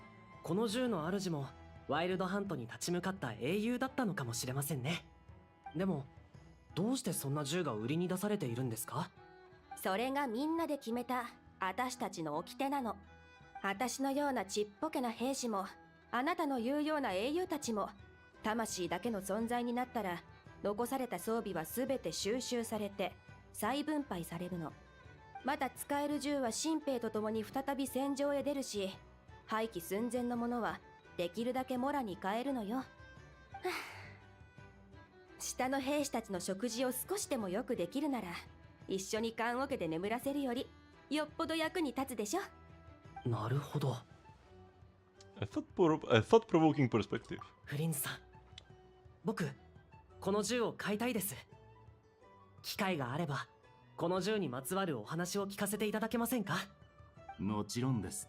この銃の主もワイルドハントに立ち向かった英雄だったのかもしれませんね。でもどうしてそんな銃が売りに出されているんですか？それがみんなで決めた私たちの掟なの。私のようなちっぽけな兵士もあなたの言うような英雄たちも魂だけの存在になったら残された装備は全て収集されて再分配されるの。まだ使える銃は新兵と共に再び戦場へ出るし、廃棄寸前のものはできるだけモラに変えるのよ。下の兵士たちの食事を少しでもよくできるなら一緒に棺桶で眠らせるよりよっぽど役に立つでしょ。なるほど。A thought-provoking perspective. フリンズさん、僕この銃を買いたいです。機会があればこの銃にまつわるお話を聞かせていただけませんか？もちろんです。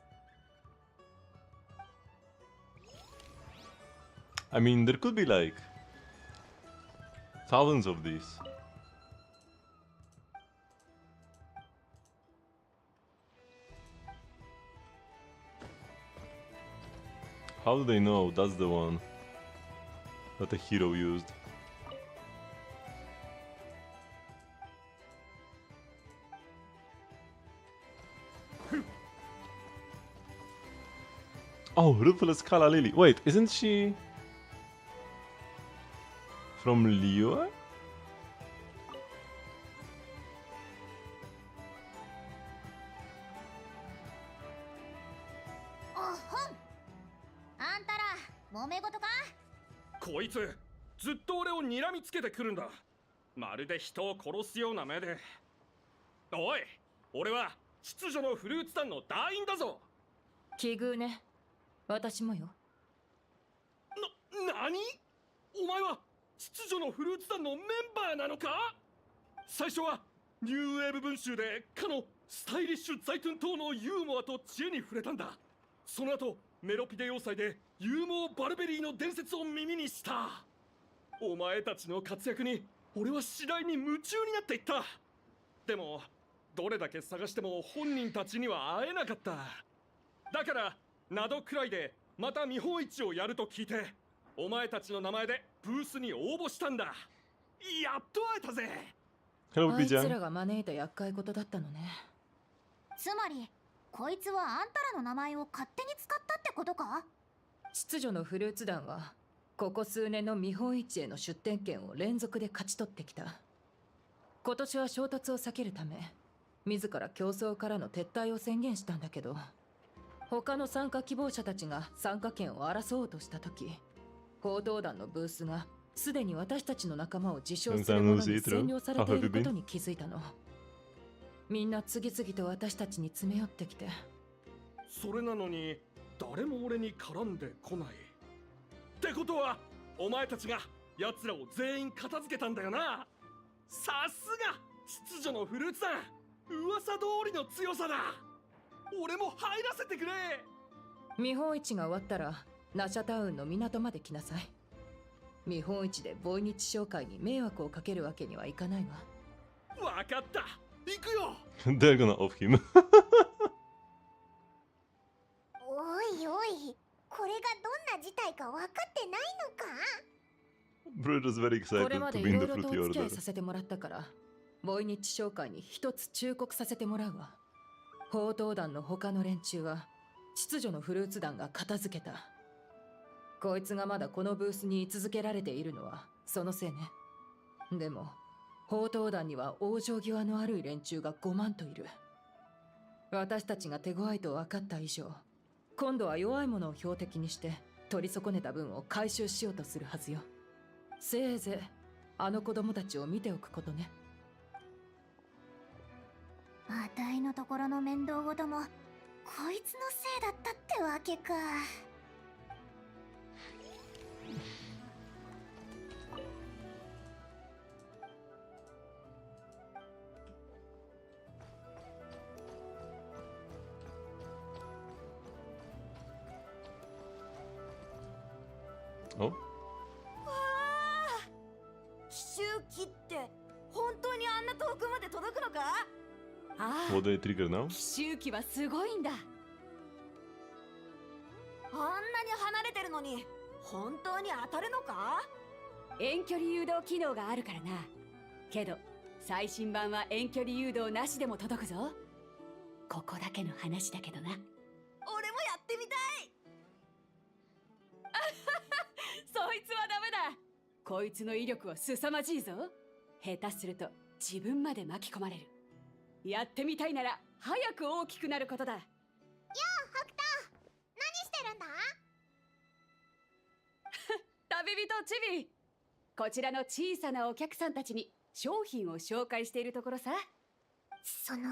I mean, there could be like thousands of these. How do they know that's the one that a hero used? Oh, Ruthless Kala Lily. Wait, isn't she from Liyue?おほん。あんたら揉め事か？こいつずっと俺を睨みつけてくるんだ。まるで人を殺すような目で。おい、俺は秩序のフルーツ団の団員だぞ。奇遇ね。私もよ。何？お前は秩序のフルーツ団のメンバーなのか？最初はニューウェーブ文集でかのスタイリッシュザイトゥン島のユーモアと知恵に触れたんだ。その後メロピデ要塞でユーモア・バルベリーの伝説を耳にした。お前たちの活躍に俺は次第に夢中になっていった。でもどれだけ探しても本人たちには会えなかった。だからなどくらいでまた見本市をやると聞いて、お前たちの名前でブースに応募したんだ。やっと会えたぜ。Hello, あいつ Bijan. らが招いた厄介事だったのね。つまりこいつはあんたらの名前を勝手に使ったってことか？秩序のフルーツ団はここ数年の見本市への出展権を連続で勝ち取ってきた。今年は衝突を避けるため自ら競争からの撤退を宣言したんだけど、他の参加希望者たちが参加権を争おうとした時、報道団のブースがすでに私たちの仲間を自称する者に占領されていることに気づいたの。みんな次々と私たちに詰め寄ってきて。それなのに誰も俺に絡んでこない。ってことはお前たちが奴らを全員片付けたんだよな。さすが秩序のフルーツ団。噂通りの強さだ。俺も入らせてくれ。見本市が終わったらナシャタウンの港まで来なさい。見本市でボイニチ商会に迷惑をかけるわけにはいかないわ。わかった、行くよ。They're gonna off him. おいおい、これがどんな事態か分かってないのか。 Bro is very こ excited れま to で be い in ろ the いろと fruity お付き合 order. いさせてもらったから、ボイニッチ商会に一つ忠告させてもらうわ。報道団の他の連中は秩序のフルーツ団が片付けた。こいつがまだこのブースに居続けられているのはそのせいね。でも報道団には往生際の悪い連中が5万といる。私たちが手強いと分かった以上、今度は弱い者を標的にして取り損ねた分を回収しようとするはずよ。せいぜいあの子供たちを見ておくことね。あたいのところの面倒ごともこいつのせいだったってわけか。Oh? 奇襲機って本当にあんな遠くまで届くのか。ああ、 What do they trigger now? 奇襲機はすごいんだ。あんなに離れてるのに本当に当たるのか。遠距離誘導機能があるからな。けど最新版は遠距離誘導なしでも届くぞ。ここだけの話だけどな。俺もやってみたい。そいつはダメだ。こいつの威力は凄まじいぞ。下手すると自分まで巻き込まれる。やってみたいなら早く大きくなることだ。よう北斗、何してるんだ。旅人チビ、こちらの小さなお客さんたちに商品を紹介しているところさ。その、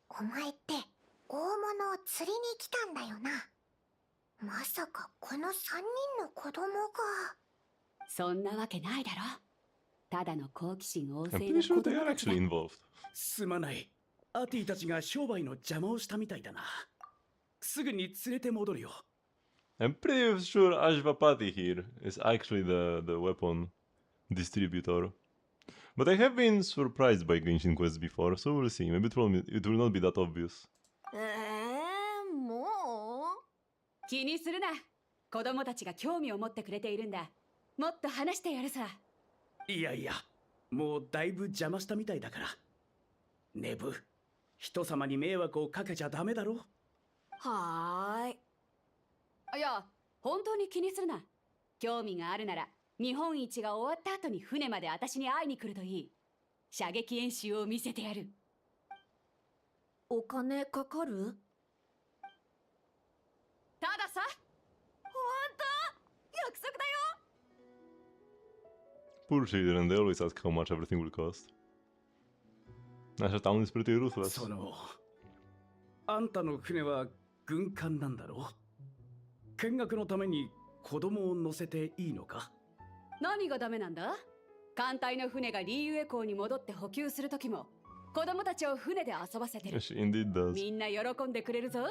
お前って大物を釣りに来たんだよな。まさかこの3人の子供が。そんなわけないだろ。ただの好奇心旺 I'm 盛 pretty な sure 子 they 供 are たちだ。 actually involved. すまない。アティたちが商売の邪魔をしたみたいだな。すぐに連れて戻るよ。I'm pretty sure Ashvapati here is actually the weapon distributor. But I have been surprised by Genshin Quest before, so we'll see. Maybe it will not be that obvious. もう気にするな。子供たちが興味を持ってくれているんだ。もっと話してやるさ。いやいや、もうだいぶ邪魔したみたいだから。ネブ、人様に迷惑をかけちゃダメだろ。はーい。いや、本当に気にするな。興味があるなら見本市が終わった後に船まで私に会いに来るといい。射撃演習を見せてやる。お金かかる。たださ。本当約束だよ。 Poor children, they always ask how much everything will cost. Nasha Town is pretty ruthless. その、あんたの船は軍艦なんだろ。見学のために子供を乗せていいのか。何がダメなんだ。艦隊の船がリーユエ港に戻って補給するときも子供たちを船で遊ばせてる。 She indeed does. みんな喜んでくれるぞ。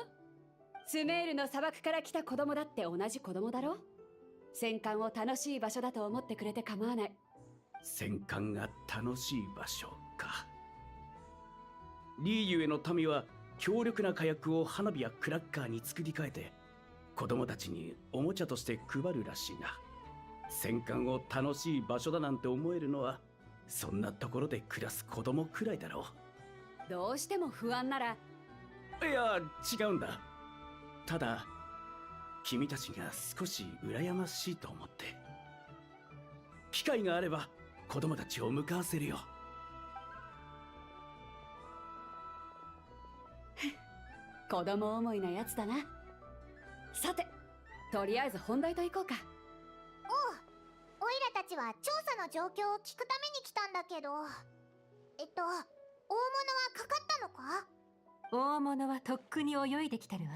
スメールの砂漠から来た子供だって同じ子供だろ。戦艦を楽しい場所だと思ってくれて構わない。戦艦が楽しい場所か。リーユエの民は強力な火薬を花火やクラッカーに作り変えて子供たちにおもちゃとして配るらしいな。戦艦を楽しい場所だなんて思えるのはそんなところで暮らす子供くらいだろう。どうしても不安なら。いや、違うんだ。ただ君たちが少し羨ましいと思って。機会があれば子供たちを向かわせるよ。子供思いなやつだな。とりあえず本題と行こうか。おいらたちは調査の状況を聞くために来たんだけど、大物はかかったのか？大物はとっくに泳いできてるわ。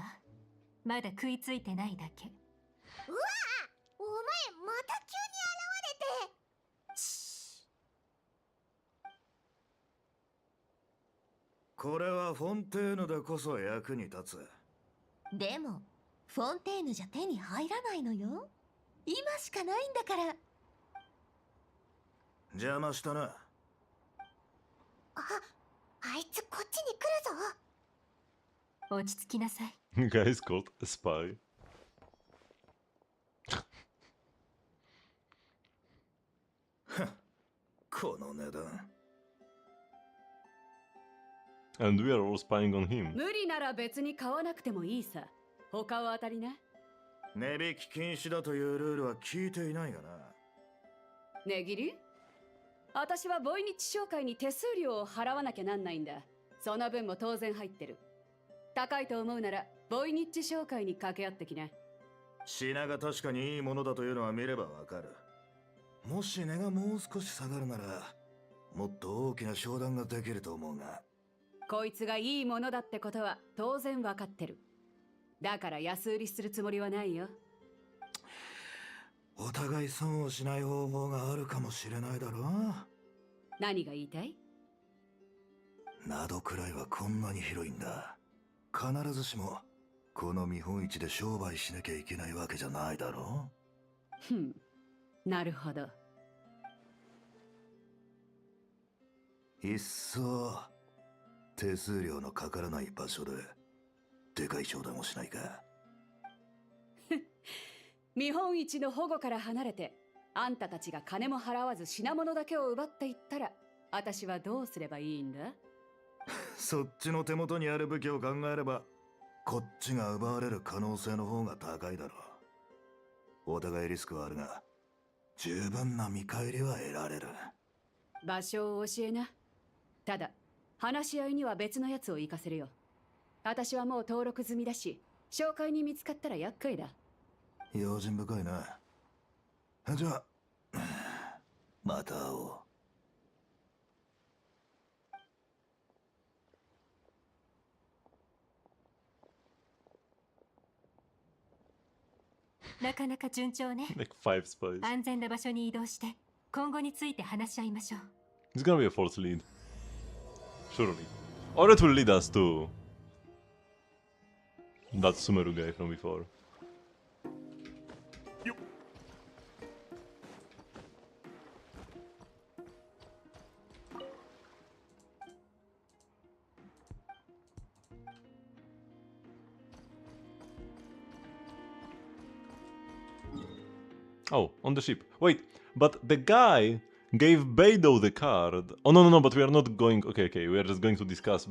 まだ食いついてないだけ。うわお前また急に現れて。これはフォンテーヌでこそ役に立つ。でもフォンテーヌじゃ手に入らないのよ。今しかないんだから。邪魔したな。あいつこっちに来るぞ。落ち着きなさい。Guys called a spy. この値段。And we are all spying on him. 無理なら別に買わなくてもいいさ。他は当たりな。値引き禁止だというルールは聞いていないがな。値切り？私はボイニッチ商会に手数料を払わなきゃなんないんだ。その分も当然入ってる。高いと思うならボイニッチ商会に掛け合ってきな。品が確かにいいものだというのは見ればわかる。もし値がもう少し下がるならもっと大きな商談ができると思うが。こいつがいいものだってことは当然わかってる。だから安売りするつもりはないよ。お互い損をしない方法があるかもしれないだろう。何が言いたい？窓くらいはこんなに広いんだ。必ずしもこの見本市で商売しなきゃいけないわけじゃないだろう。なるほど。いっそ手数料のかからない場所ででかい商談をしないか。見本市の保護から離れてあんたたちが金も払わず品物だけを奪っていったら私はどうすればいいんだ？そっちの手元にある武器を考えればこっちが奪われる可能性の方が高いだろう。お互いリスクはあるが十分な見返りは得られる。場所を教えな。ただ話し合いには別のやつを行かせるよ。私はもう登録済みだし紹介に見つかったら厄介だ。用心深いな。じゃあまた会おう。なかなか順調ね。Like 5 spies. 安全な場所に移動して今後について話し合いましょう。It's gonna be a fourth lead. Surely. Or it will lead us to that Sumeru guy from before. Oh, on the ship. Wait, but the guy gave Beidou the card. Oh no, but we are not going... Okay, we are just going to discuss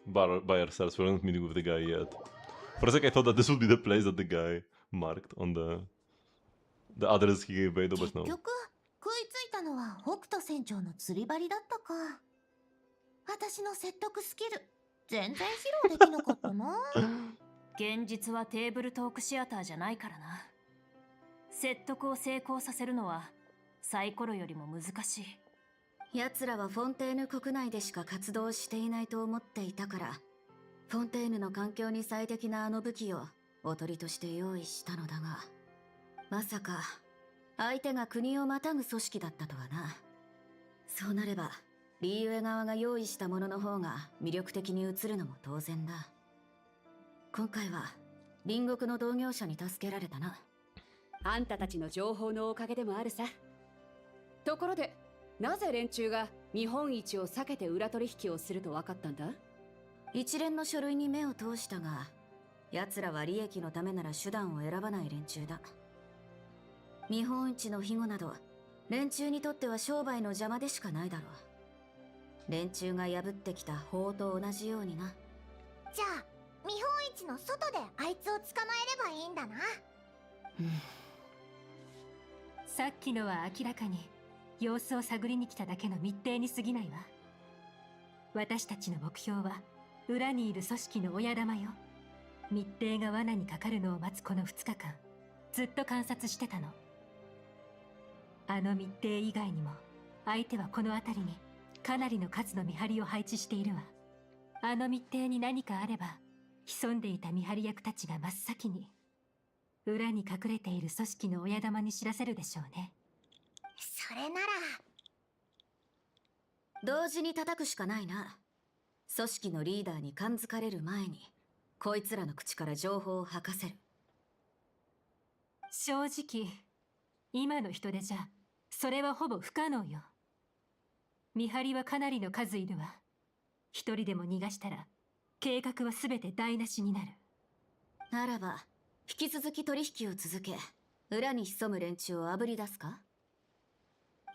by ourselves. We're not meeting with the guy yet. For a sec I thought that this would be the place that the guy marked on the address he gave Beidou, but no. 結局食いついたのは北斗船長の釣り針だったか。私の説得スキル全然披露できなかったな。現実はテーブルトークシアターじゃないからな。説得を成功させるのはサイコロよりも難しい。奴らはフォンテーヌ国内でしか活動していないと思っていたから、フォンテーヌの環境に最適なあの武器をおとりとして用意したのだが、まさか相手が国をまたぐ組織だったとはな。そうなればリーユエ側が用意したものの方が魅力的に映るのも当然だ。今回は隣国の同業者に助けられたな。あんたたちの情報のおかげでもあるさ。ところでなぜ連中が見本市を避けて裏取引をすると分かったんだ？一連の書類に目を通したが、奴らは利益のためなら手段を選ばない連中だ。見本市の庇護など連中にとっては商売の邪魔でしかないだろう。連中が破ってきた法と同じようにな。じゃあ見本市の外であいつを捕まえればいいんだな。さっきのは明らかに様子を探りに来ただけの密偵に過ぎないわ。私たちの目標は裏にいる組織の親玉よ。密偵が罠にかかるのを待つこの2日間、ずっと観察してたの。あの密偵以外にも、相手はこの辺りにかなりの数の見張りを配置しているわ。あの密偵に何かあれば、潜んでいた見張り役たちが真っ先に、裏に隠れている組織の親玉に知らせるでしょうね。それなら同時に叩くしかないな。組織のリーダーに感づかれる前にこいつらの口から情報を吐かせる。正直、今の人手じゃそれはほぼ不可能よ。見張りはかなりの数いるわ。一人でも逃がしたら計画は全て台無しになる。ならば引き続き取引を続け、裏に潜む連中をあぶり出すか。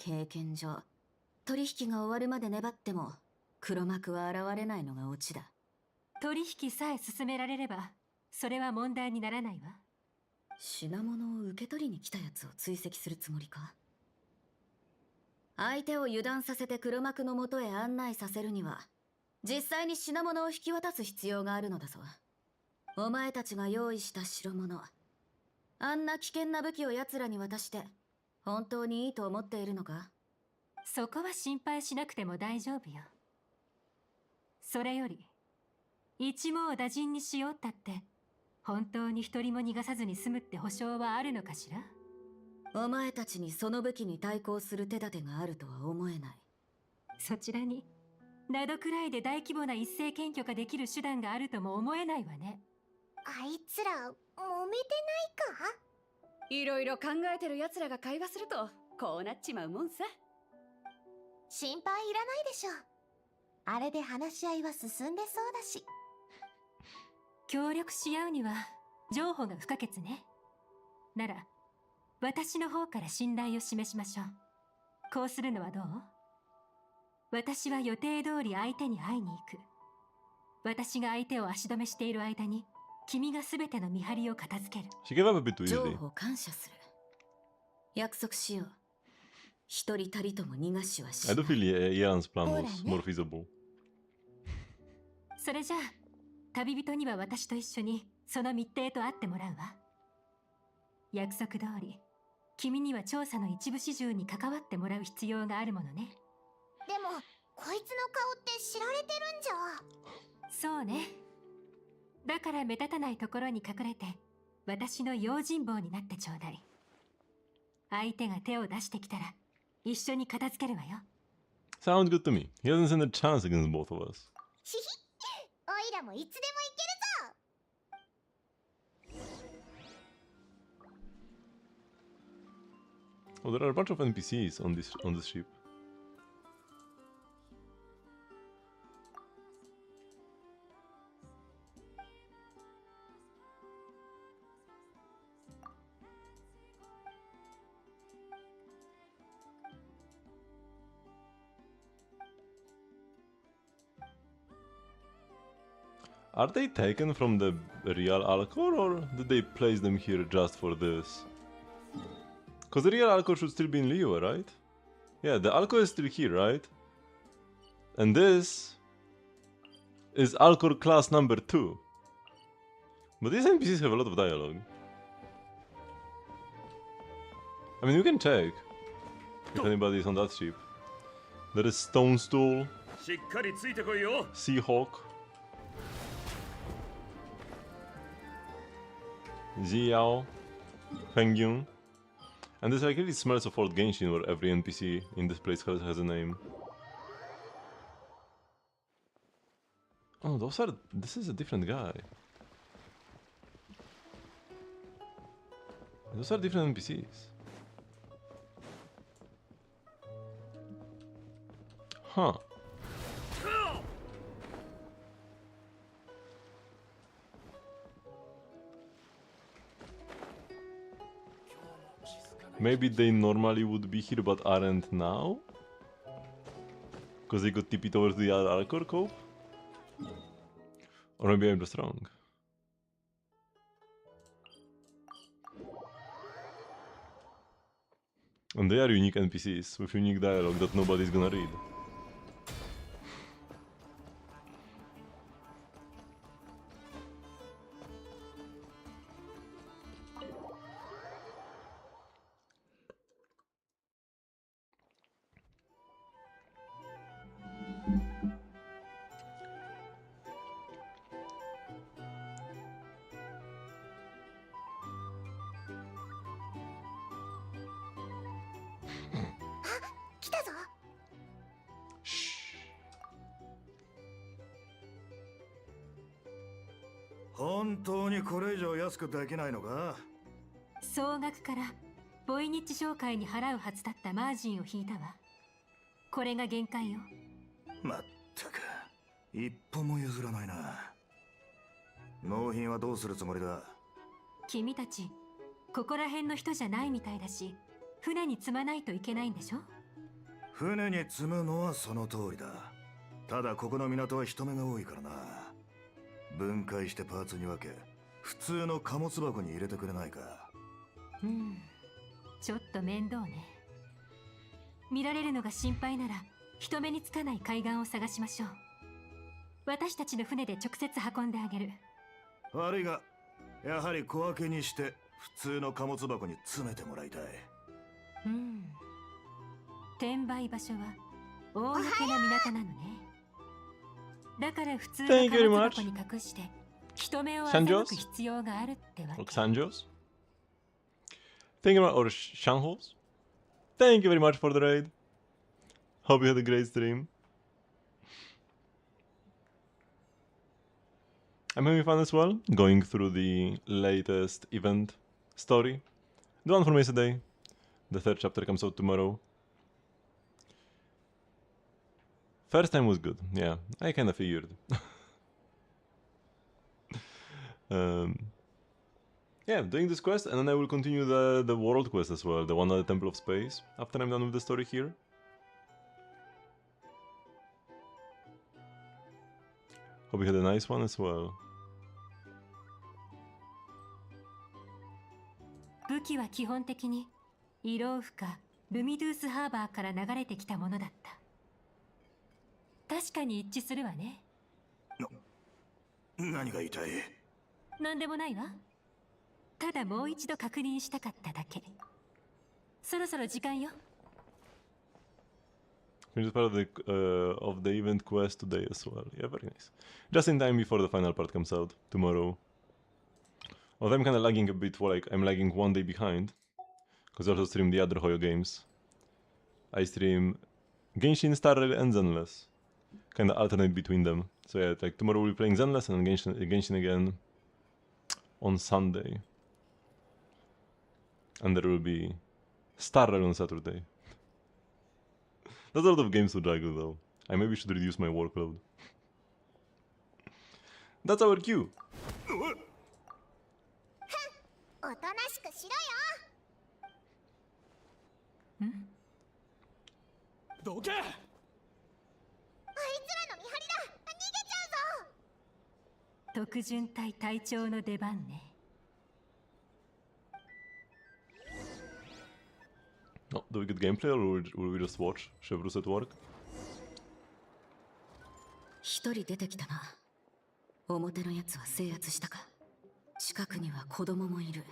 経験上、取引が終わるまで粘っても黒幕は現れないのがオチだ。取引さえ進められればそれは問題にならないわ。品物を受け取りに来たやつを追跡するつもりか。相手を油断させて黒幕の元へ案内させるには実際に品物を引き渡す必要があるのだぞ。お前たちが用意した代物、あんな危険な武器を奴らに渡して本当にいいと思っているのか。そこは心配しなくても大丈夫よ。それより一網打尽にしようったって本当に一人も逃がさずに済むって保証はあるのかしら。お前たちにその武器に対抗する手立てがあるとは思えない。そちらになどくらいで大規模な一斉検挙ができる手段があるとも思えないわね。あいつら揉めてないか？いろいろ考えてる奴らが会話するとこうなっちまうもんさ。心配いらないでしょ。あれで話し合いは進んでそうだし。協力し合うには譲歩が不可欠ね。なら私の方から信頼を示しましょう。こうするのはどう？私は予定通り相手に会いに行く。私が相手を足止めしている間に君が全ての見張りを片付ける。She gave up a bit too 情 easily. 報感謝する。約束しよう。一人たりとも逃がしはし I ない。 do feel Ian's plan was more feasible. それじゃあ旅人には私と一緒にその密偵と会ってもらうわ。約束通り君には調査の一部始終に関わってもらう必要があるものね。でもこいつの顔って知られてるんじゃ。そうね。だから目立たないところに隠れて私の用心棒になってちょうだい。相手が手を出してきたら一緒に片付けるわよ。 Sounds good to me. He hasn't stand a chance against both of us. ひひ、おいらもいつでもいけるぞ。 Oh, there are a bunch of NPCs on this ship. Are they taken from the real Alcor, or did they place them here just for this? Because the real Alcor should still be in Liyue, right? Yeah, the Alcor is still here, right? And this is Alcor class number 2. But these NPCs have a lot of dialogue. I mean, you can check if anybody is on that ship. There is Stonestool, しっかりついてこいよ。 Seahawk, Xiao, Fengyun. And this really smells of old Genshin, where every NPC in this place has a name. Oh, this is a different guy. Those are different NPCs. Huh. Maybe they normally would be here but aren't now? Because they got tipped over to the other Alcor Cove? Or maybe I'm just wrong. And they are unique NPCs with unique dialogue that nobody's gonna read. 本当にこれ以上安くできないのか？総額からボイニッチ商会に払うはずだったマージンを引いたわ。これが限界よ。まったく一歩も譲らないな。納品はどうするつもりだ？君たちここら辺の人じゃないみたいだし、船に積まないといけないんでしょ？船に積むのはその通りだ。ただここの港は人目が多いからな。分解してパーツに分け、普通の貨物箱に入れてくれないか？ちょっと面倒ね。見られるのが心配なら人目につかない海岸を探しましょう。私たちの船で直接運んであげる。悪いがやはり小分けにして普通の貨物箱に詰めてもらいたい。転売場所は公の港なのね。だから普通の Thank you very 貨物 much. 箱に隠して人目を欺く必要があるってわけ。 Sanjos. Thank you very much. Or Shanhos. Thank you very much for the raid. Hope you had a great stream. I'm having fun as well, going through the latest event story. The one from yesterday. The third chapter comes out tomorrow. First time was good, yeah, I kinda figured. Yeah, doing this quest, and then I will continue the world quest as well, the one at the Temple of Space, after I'm done with the story here. Hope you had a nice one as well. 武器は基本的にイローフかルミドゥースハーバーから流れてきたものだった。確かに一致するわね。何が言いたい？なんでもないわ。ただもう一度確認したかっただけ。そろそろ時間よ。Finish part of the event quest today as well. Yeah, very nice. Just in time before the final part comes out tomorrow. Although I'm kind of lagging a bit, like I'm lagging one day behind, because I also stream the other Hoyo games. I stream Genshin, Star Rail, and Zenless. Kind of alternate between them. So yeah, like tomorrow we'll be playing Zenless and then Genshin again on Sunday. And there will be Star Rail on Saturday. That's a lot of games to juggle though. I maybe should reduce my workload. That's our queue. おとなしくしろよ。どけ！あいつらの見張りだ。逃げちゃうぞ。特巡隊隊長の出番ね。Oh, do we get gameplay or will we just watch Chevrus at work? 一人出てきたな。表のやつは制圧したか。近くには子供もいる。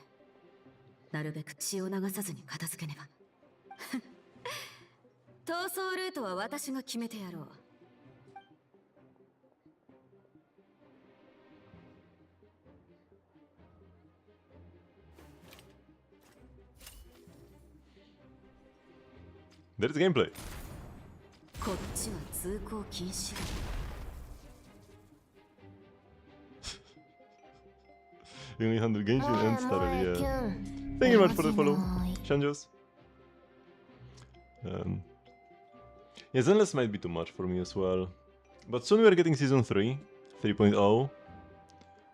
なるべく血を流さずに片付けねば。逃走ルートは私が決めてやろう。There's gameplay. こっちは通行禁止だ。You only handle Genshin and Star Rail, yeah. Thank you very much for the follow, Shanjos. Yeah, Zenless might be too much for me as well. But soon we are getting Season 3, 3.0.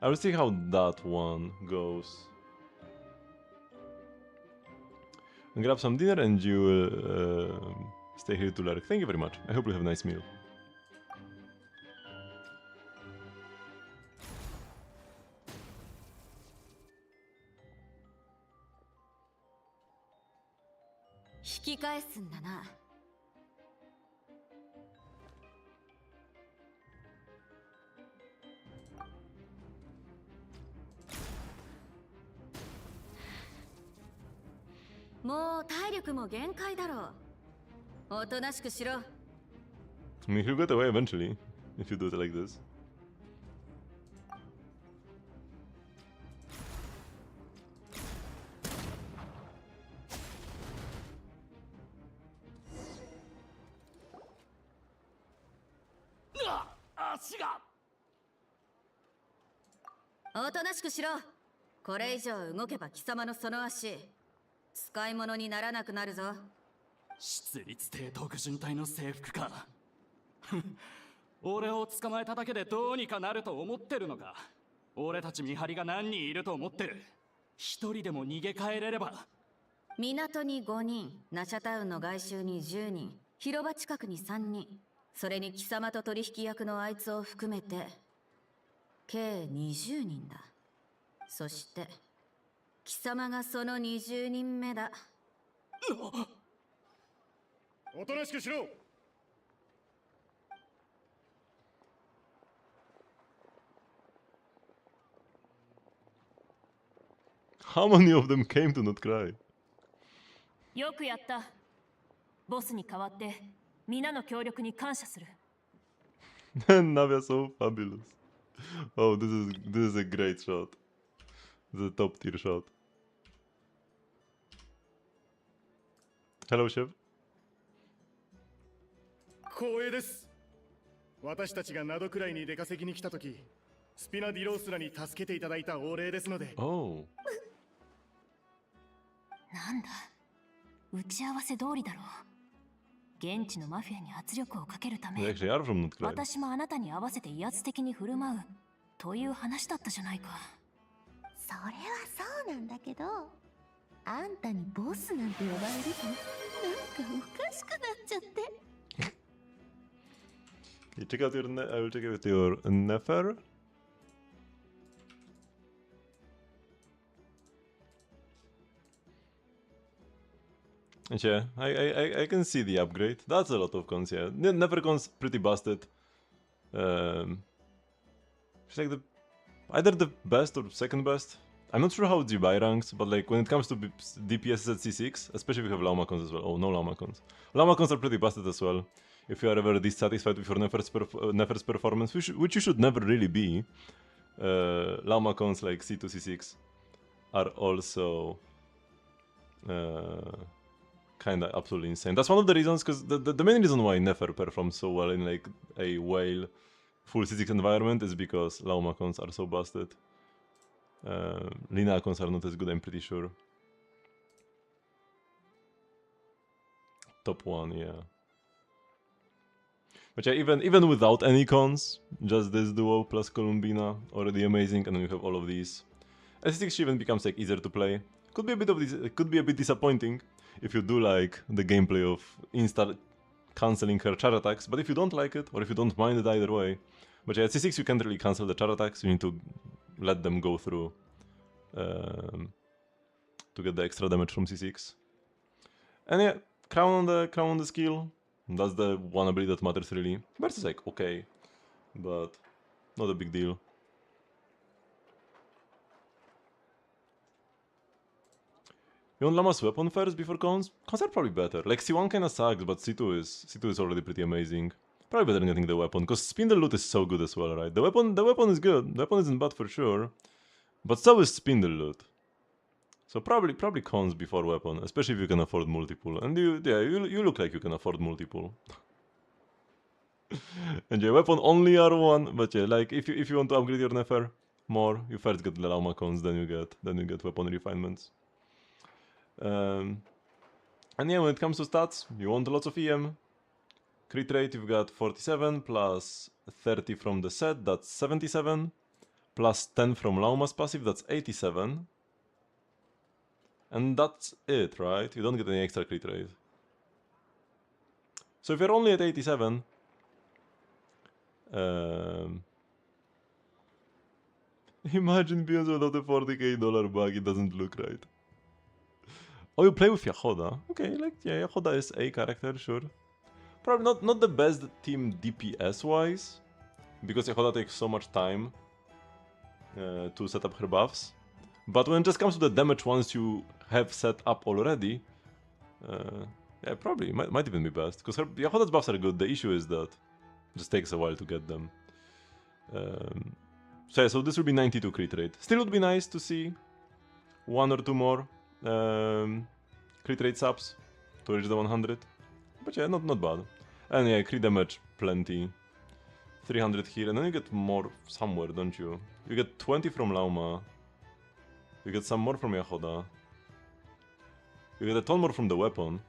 I will see how that one goes. And grab some dinner and you will stay here to lurk. Thank you very much. I hope you have a nice meal.引き返すんだな。もう体力も限界だろう。おとなしくしろ。I mean, he'll get away eventually, if you do it like this. 足が。おおとなしくしろ。これ以上動けば貴様のその足使い物にならなくなるぞ。出立帝特巡隊の制服か。俺を捕まえただけでどうにかなると思ってるのか。俺たち見張りが何人いると思ってる。一人でも逃げ帰れれば。港に5人、ナシャタウンの外周に10人、広場近くに3人、それに貴様と取引役のあいつを含めて計20人だ。そして貴様がその20人目だ。おとなしくしろ。How many of them came to not cry? よくやった。ボスに代わって皆の協力に感謝する。Navia so fabulous. Oh, this is a great shot. This is a top tier shot. Hello, Chef. 光栄です。私たちがナドくらいに出稼ぎに来たとき、スピナディロースらに助けていただいたお礼ですので。Oh. なんだ、打ち合わせ通りだろう。現地のマフィアに圧力をかけるため、 They actually are from Not Cry. 私もあなたに合わせて威圧的に振る舞うという話だったじゃないか。それはそうなんだけど、あんたにボスなんて呼ばれるとなんかおかしくなっちゃって。You check out your I will check out your Nefer. And yeah, I can see the upgrade. That's a lot of cons, yeah. Nefer cons pretty busted. It's like either the best or second best. I'm not sure how Jibai ranks, but like when it comes to DPS at C6, especially if you have Lauma cons as well. Oh, no Lauma cons. Lauma cons are pretty busted as well. If you are ever dissatisfied with your Nefer's performance, which you should never really be, Lauma cons like C2, C6 are also kinda absolutely insane. That's one of the reasons, because the main reason why Nefer performs so well in like a whale full C6 environment is because Lauma cons are so busted. Lina cons are not as good, I'm pretty sure. Top 1, yeah. But yeah, even without any cons, just this duo plus Columbina, already amazing, and then you have all of these. S6 she even becomes like easier to play. Could be a bit of this. It could be a bit disappointing if you do like the gameplay of insta cancelling her charge attacks. But if you don't like it, or if you don't mind it either way, but yeah, at C6 you can't really cancel the charge attacks. You need to let them go through to get the extra damage from C6. And yeah, crown on the skill. That's the one ability that matters really. Burst is like okay, but not a big deal. You want Lama's weapon first before cons? Cons are probably better. Like C1 kinda sucks, but C2 is already pretty amazing. Probably better than getting the weapon, because Spindle loot is so good as well, right? The weapon is good. The weapon isn't bad for sure, but so is Spindle loot. So probably cons before weapon, especially if you can afford multiple. And you look like you can afford multiple. And yeah, weapon only R1, but yeah, like if you want to upgrade your Nefer more, you first get the Lauma cons, then you get weapon refinements. And yeah, when it comes to stats, you want lots of EM. Crit rate, you've got 47 plus 30 from the set, that's 77. Plus 10 from Lauma's passive, that's 87. And that's it, right? You don't get any extra crit rate. So if you're only at 87, imagine Beyond without a $40k bug, it doesn't look right. Oh, you play with Yahoda? Okay, like, yeah, Yahoda is a character, sure. Probably not the best team DPS-wise, because Yahoda takes so much time to set up her buffs. But when it just comes to the damage once you have set up already, yeah, probably might even be best, because Yahoda's buffs are good. The issue is that it just takes a while to get them. So yeah, so this will be 92 crit rate. Still would be nice to see one or two more crit rate subs to reach the 100, but yeah, not bad. And yeah, crit damage plenty 300 here, and then you get more somewhere, don't you? You get 20 from Lauma. You get some more from Yahoda. You get a ton more from the weapon.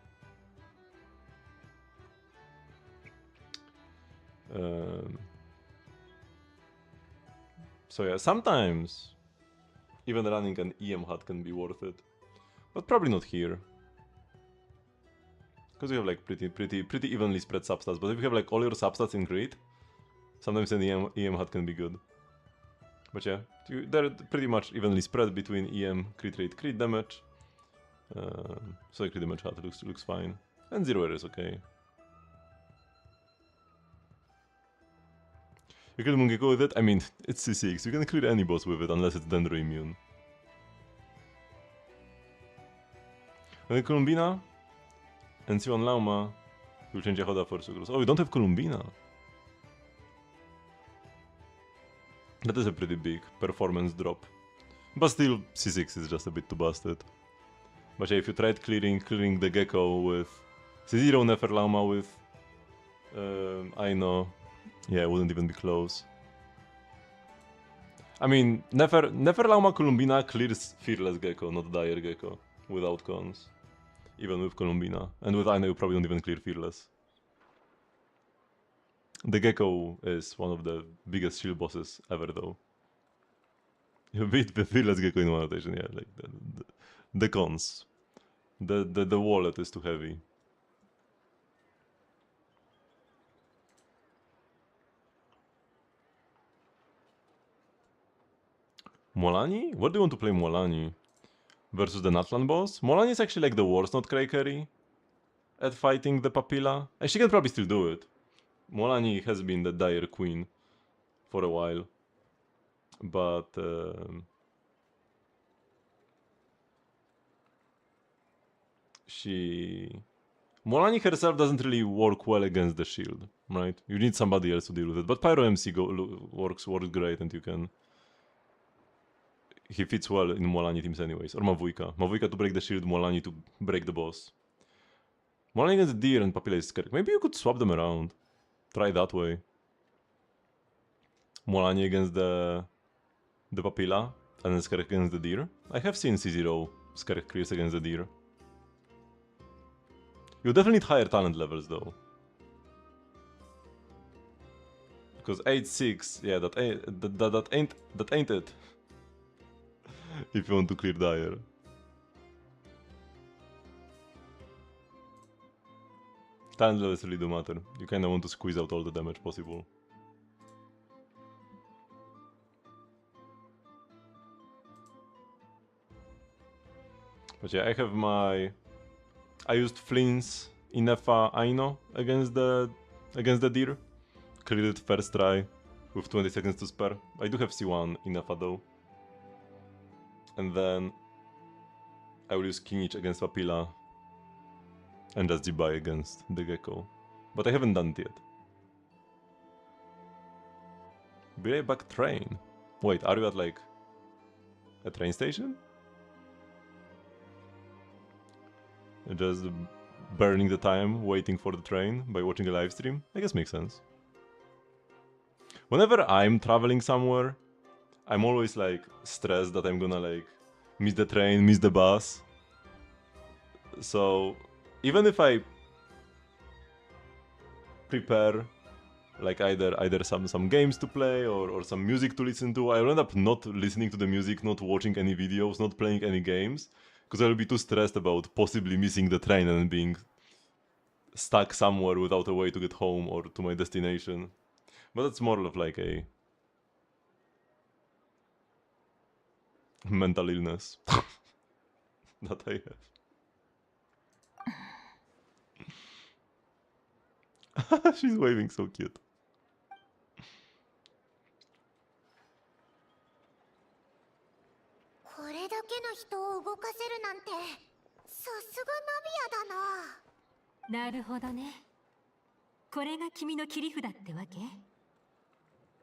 So yeah, sometimes even running an EM hut can be worth it, but probably not here. Because you have like pretty evenly spread substats, but if you have like all your substats in crit, sometimes an EM hut can be good. But yeah, they're pretty much evenly spread between EM, crit rate, crit damage. So the crit damage hut looks fine. And 0 error is okay. You kill Mungeko with it? I mean, it's C6, you can clear any boss with it unless it's Dendro immune. And then Columbina and Sion Lauma will change Yahoda for Sucrose. Oh, we don't have Columbina. That is a pretty big performance drop. But still, C6 is just a bit too busted. But yeah, if you tried clearing the Gecko with C0 Nefer Lauma with Aino, yeah, it wouldn't even be close. I mean, Nefer Lauma Columbina clears Fearless Gecko, not Dire Gecko, without cons. Even with Columbina. And with Aino you probably don't even clear Fearless. The Gecko is one of the biggest shield bosses ever though. You beat the Fearless Gecko in one rotation, yeah, like the cons. The wallet is too heavy. Molani? What do you want to play Molani? Versus the Natlan boss? Molani is actually like the worst Notcray carry at fighting the Papilla. And she can probably still do it. Molani has been the Dire Queen for a while. But Molani herself doesn't really work well against the shield, right? You need somebody else to deal with it. But Pyro MC works great, and you can. He fits well in Molani teams anyways, or Mavuika. Mavuika to break the shield, Molani to break the boss. Molani against Deer and Papilla is Skirk. Maybe you could swap them around. Try that way. Molani against the Papilla, and then Skirk against the Deer. I have seen C0 Skirk clears against the Deer. You definitely need higher talent levels though. Because 8-6, yeah, that ain't it. If you want to clear Dire. Talent levels really do matter. You kinda want to squeeze out all the damage possible. But yeah, I used Flynn's Inefa Aino against the Deer. Cleared it first try with 20 seconds to spare. I do have C1 Inefa though. And then I will use Kinich against Papilla and just debuy against the Gecko. But I haven't done it yet. Be right back train. Wait, are you at like a train station? Just burning the time waiting for the train by watching a live stream? I guess makes sense. Whenever I'm traveling somewhere, I'm always like stressed that I'm gonna like miss the train, miss the bus. So even if I prepare like either some games to play or some music to listen to, I'll end up not listening to the music, not watching any videos, not playing any games, because I'll be too stressed about possibly missing the train and being stuck somewhere without a way to get home or to my destination. But that's more of like a mental illness that I have. She's waving so cute. "なるほどね。これが君の切り札ってわけ？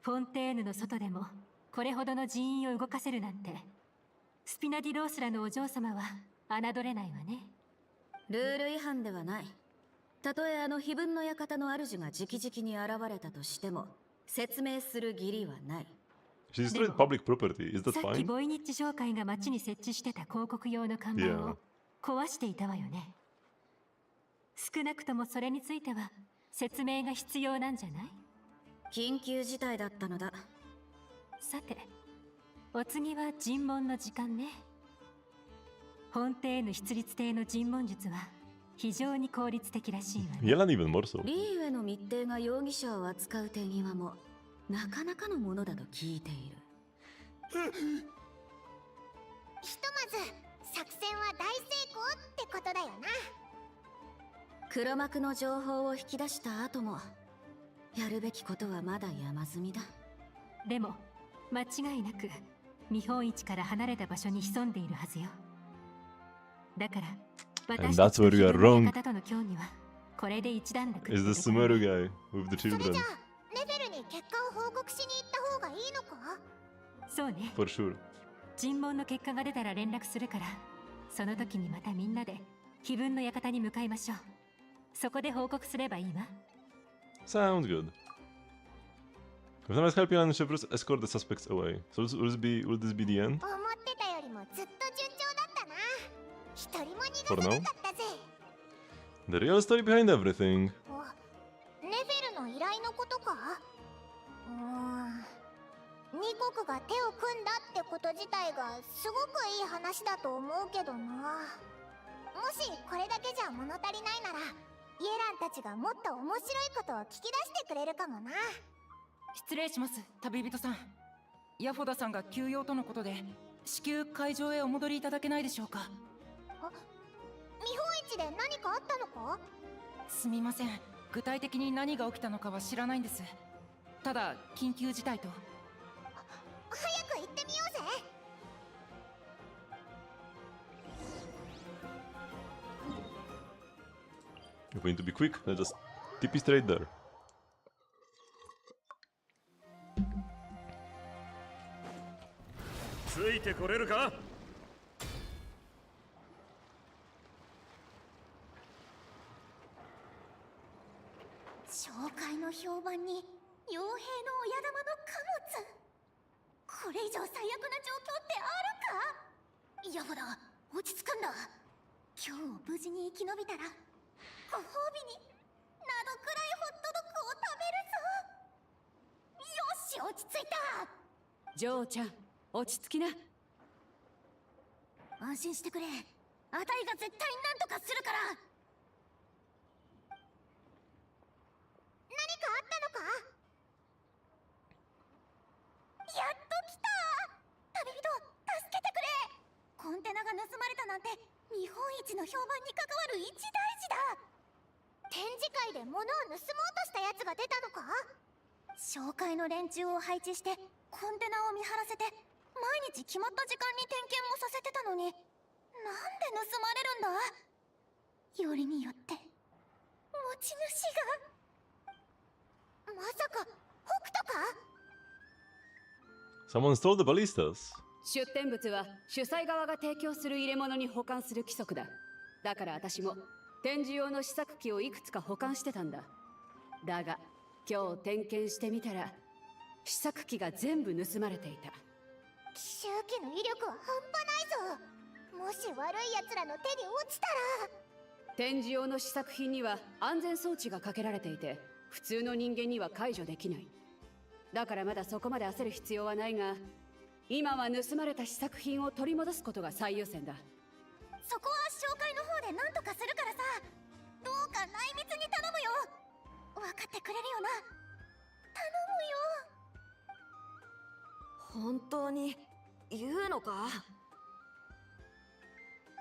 フォンテーヌの外でもこれほどの人員を動かせるなんて、スピナディロースらのお嬢様は侮れないわね。ルール違反ではない。たとえあの非分の館の主が直々に現れたとしても、説明する義理はない。 She destroyed public property. Is that さっき fine? ボイニッチ商会が街に設置してた広告用の看板 Yeah. を壊していたわよね。少なくともそれについては説明が必要なんじゃない？緊急事態だったのだ。さて、お次は尋問の時間ね。本邸の出立邸の尋問術は非常に効率的らしいわね。Yelan even more so. リーウェの密偵が容疑者を扱う手際もなかなかのものだと聞いている。ひとまず作戦は大成功ってことだよな。黒幕の情報を引き出した後もやるべきことはまだ山積みだ。でも間違いなく見本市から離れた場所に潜んでいるはずよ。だから私たちと自分の方との協議はこれで一段落。 Is the Sumeru guy with the それ children? じゃあネベルに結果を報告しに行った方がいいのか？そうね。 For sure. 尋問の結果が出たら連絡するから、その時にまたみんなで碑文の館に向かいましょう。そこで報告すればいいわ。 Sounds good. If help you and Chevrolet escort the suspects away. So will this be the end? 思ってたよりもずっと順調だったな。一人も逃 For がさ now? なかったぜ。 The real story behind everything. ネベルの依頼のことか？二国が手を組んだってこと自体がすごくいい話だと思うけどな。もしこれだけじゃ物足りないなら、イエランたちがもっと面白いことを聞き出してくれるかもな。失礼します、旅人さん。ヤフォダさんが休養とのことで、至急会場へお戻りいただけないでしょうか。見本市で何かあったのか？すみません、具体的に何が起きたのかは知らないんです。ただ緊急事態と。早く行ってみようぜ。If we need to be quick, then just TP straight there. ついてこれるか？紹介の評判に傭兵の親玉の貨物。これ以上最悪な状況ってあるか？ヤホだ、落ち着くんだ。今日を無事に生き延びたらご褒美になどくらいホットドッグを食べるぞ。よし、落ち着いた。ジョーちゃん、落ち着きな。安心してくれ。あたいが絶対何とかするから。何かあったのか？やっと来た。旅人、助けてくれ。コンテナが盗まれたなんて見本市の評判に関わる一大事だ。展示会で物を盗もうとしたやつが出たのか？紹介の連中を配置してコンテナを見張らせて毎日決まった時間に点検もさせてたのに、なんで盗まれるんだ？よりによって持ち主がまさか北斗か？ Someone stole the ballistas. 出展物は主催側が提供する入れ物に保管する規則だ。だから私も展示用の試作機をいくつか保管してたんだ。だが今日点検してみたら試作機が全部盗まれていた。奇襲機の威力は半端ないぞ。もし悪い奴らの手に落ちたら。展示用の試作品には安全装置がかけられていて、普通の人間には解除できない。だからまだそこまで焦る必要はないが、今は盗まれた試作品を取り戻すことが最優先だ。そこは紹介の方で何とかするからさ、どうか内密に頼むよ。分かってくれるよな？頼むよ。本当に言うのか？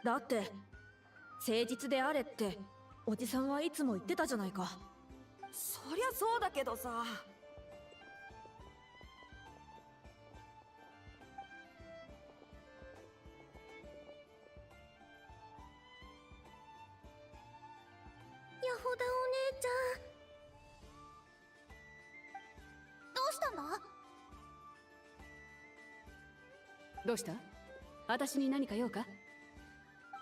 だって誠実であれっておじさんはいつも言ってたじゃないか。そりゃそうだけどさ。ヤホダお姉ちゃん、どうしたんだ？どうした？私に何か用か？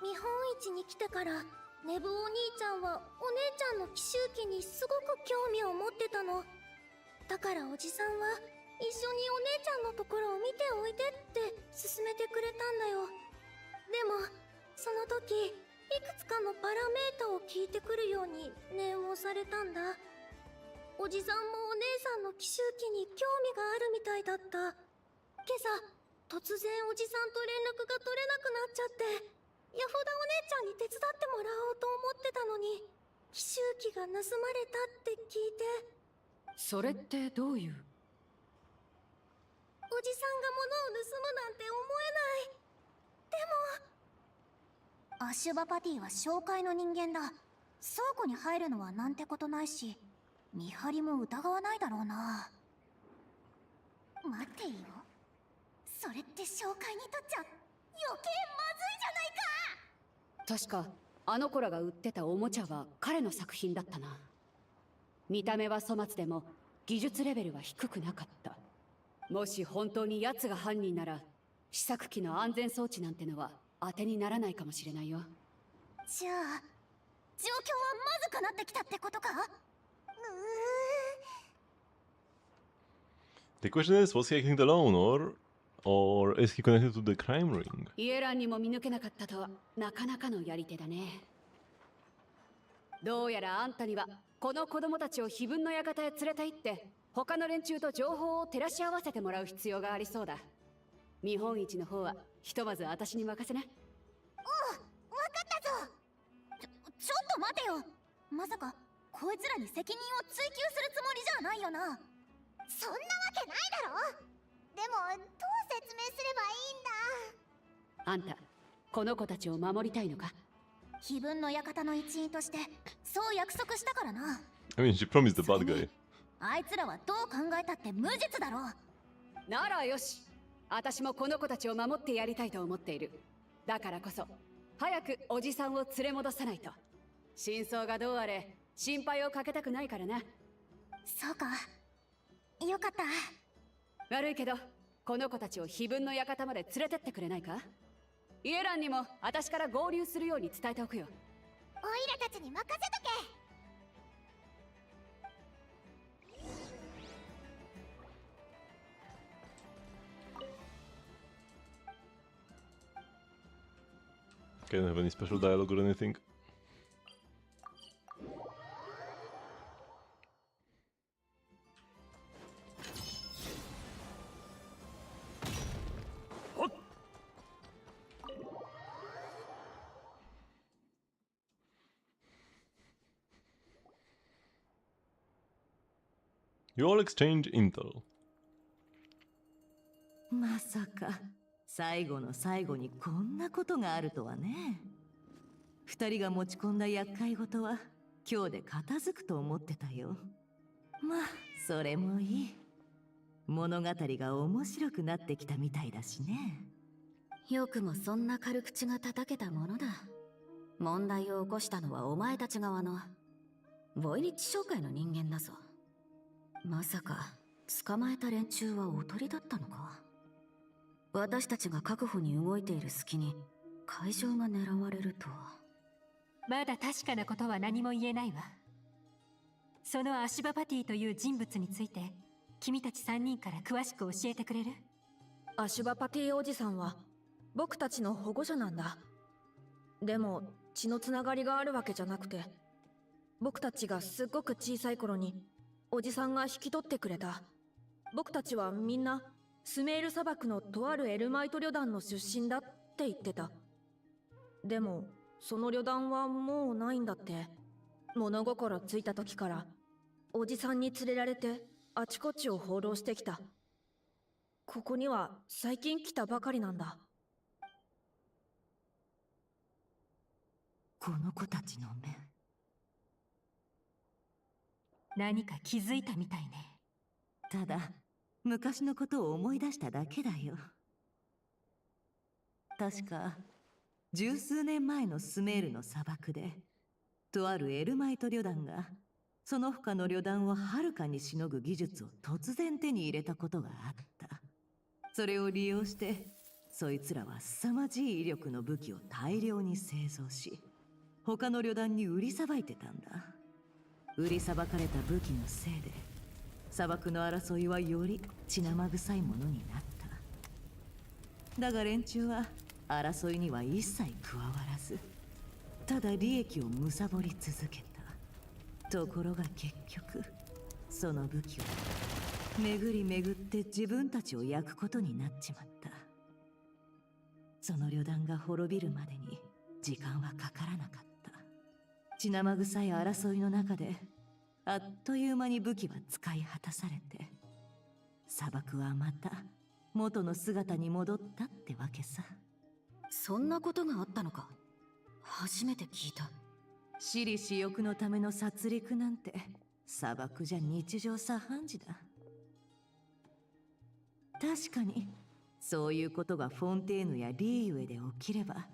見本市に来てからネブお兄ちゃんはお姉ちゃんの奇襲機にすごく興味を持ってたの。だからおじさんは一緒にお姉ちゃんのところを見ておいでって勧めてくれたんだよ。でもその時いくつかのパラメータを聞いてくるように念を押されたんだ。おじさんもお姉さんの奇襲記に興味があるみたいだった。今朝突然おじさんと連絡が取れなくなっちゃって、ヤホダお姉ちゃんに手伝ってもらおうと思ってたのに、奇襲記が盗まれたって聞いて。それってどういう？おじさんが物を盗むなんて思えない。でもアシュバパティは紹介の人間だ。倉庫に入るのはなんてことないし、見張りも疑わないだろうな。待っていいよ、それって紹介にとっちゃ余計まずいじゃないか。確かあの子らが売ってたおもちゃは彼の作品だったな。見た目は粗末でも技術レベルは低くなかった。もし本当に奴が犯人なら試作機の安全装置なんてのは当てにならないかもしれないよ。じゃあ状況はまずくなってきたってことか。The question is, was he acting alone, or is he connected to the crime ring? イエランにも見抜けなかったとはなかなかのやり手だね。どうやらあんたにはこの子供たちを碑文の館へ連れて行って他の連中と情報を照らし合わせてもらう必要がありそうだ。見本市の方はひとまず私に任せな。おう、わかったぞ。ちょっと待てよ。まさかこいつらに責任を追及するつもりじゃないよな。そんなわけないだろ。でもどう説明すればいいんだ。あんたこの子たちを守りたいのか？碑文の館の一員としてそう約束したからな。I mean, she promised the bad guy. あいつらはどう考えたって無実だろう。ならよし、私もこの子たちを守ってやりたいと思っている。だからこそ早くおじさんを連れ戻さないと。真相がどうあれ心配をかけたくないからな。そうか、よかった。悪いけどこの子たちを碑文の館まで連れてってくれないか？イエランにも私から合流するように伝えておくよ。オイラたちに任せとけ。Okay, don't have any special dialogue or anything. You all exchange intel. まさか最後の最後にこんなことがあるとはね。二人が持ち込んだ厄介事は今日で片付くと思ってたよ。まあそれもいい。物語が面白くなってきたみたいだしね。よくもそんな軽口が叩けたものだ。問題を起こしたのはお前たち側のボイリッチ商会の人間だぞ。まさか捕まえた連中はおとりだったのか。私たちが確保に動いている隙に会場が狙われるとは。まだ確かなことは何も言えないわ。そのアシュバパティという人物について君たち3人から詳しく教えてくれる？アシュバパティおじさんは僕たちの保護者なんだ。でも血のつながりがあるわけじゃなくて、僕たちがすっごく小さい頃におじさんが引き取ってくれた。僕たちはみんなスメール砂漠のとあるエルマイト旅団の出身だって言ってた。でもその旅団はもうないんだって。物心ついた時からおじさんに連れられてあちこちを放浪してきた。ここには最近来たばかりなんだ。この子たちの目、何か気づいたみたいね。ただ昔のことを思い出しただけだよ。確か十数年前のスメールの砂漠でとあるエルマイト旅団がその他の旅団をはるかにしのぐ技術を突然手に入れたことがあった。それを利用してそいつらは凄まじい威力の武器を大量に製造し、他の旅団に売りさばいてたんだ。売りさばかれた武器のせいで砂漠の争いはより血生臭いものになった。だが連中は争いには一切加わらず、ただ利益を貪り続けた。ところが結局その武器を巡り巡って自分たちを焼くことになっちまった。その旅団が滅びるまでに時間はかからなかった。血生臭い争いの中であっという間に武器は使い果たされて、砂漠はまた元の姿に戻ったってわけさ。そんなことがあったのか。初めて聞いた。私利私欲のための殺戮なんて砂漠じゃ日常茶飯事だ。確かにそういうことがフォンテーヌやリーユエで起きれば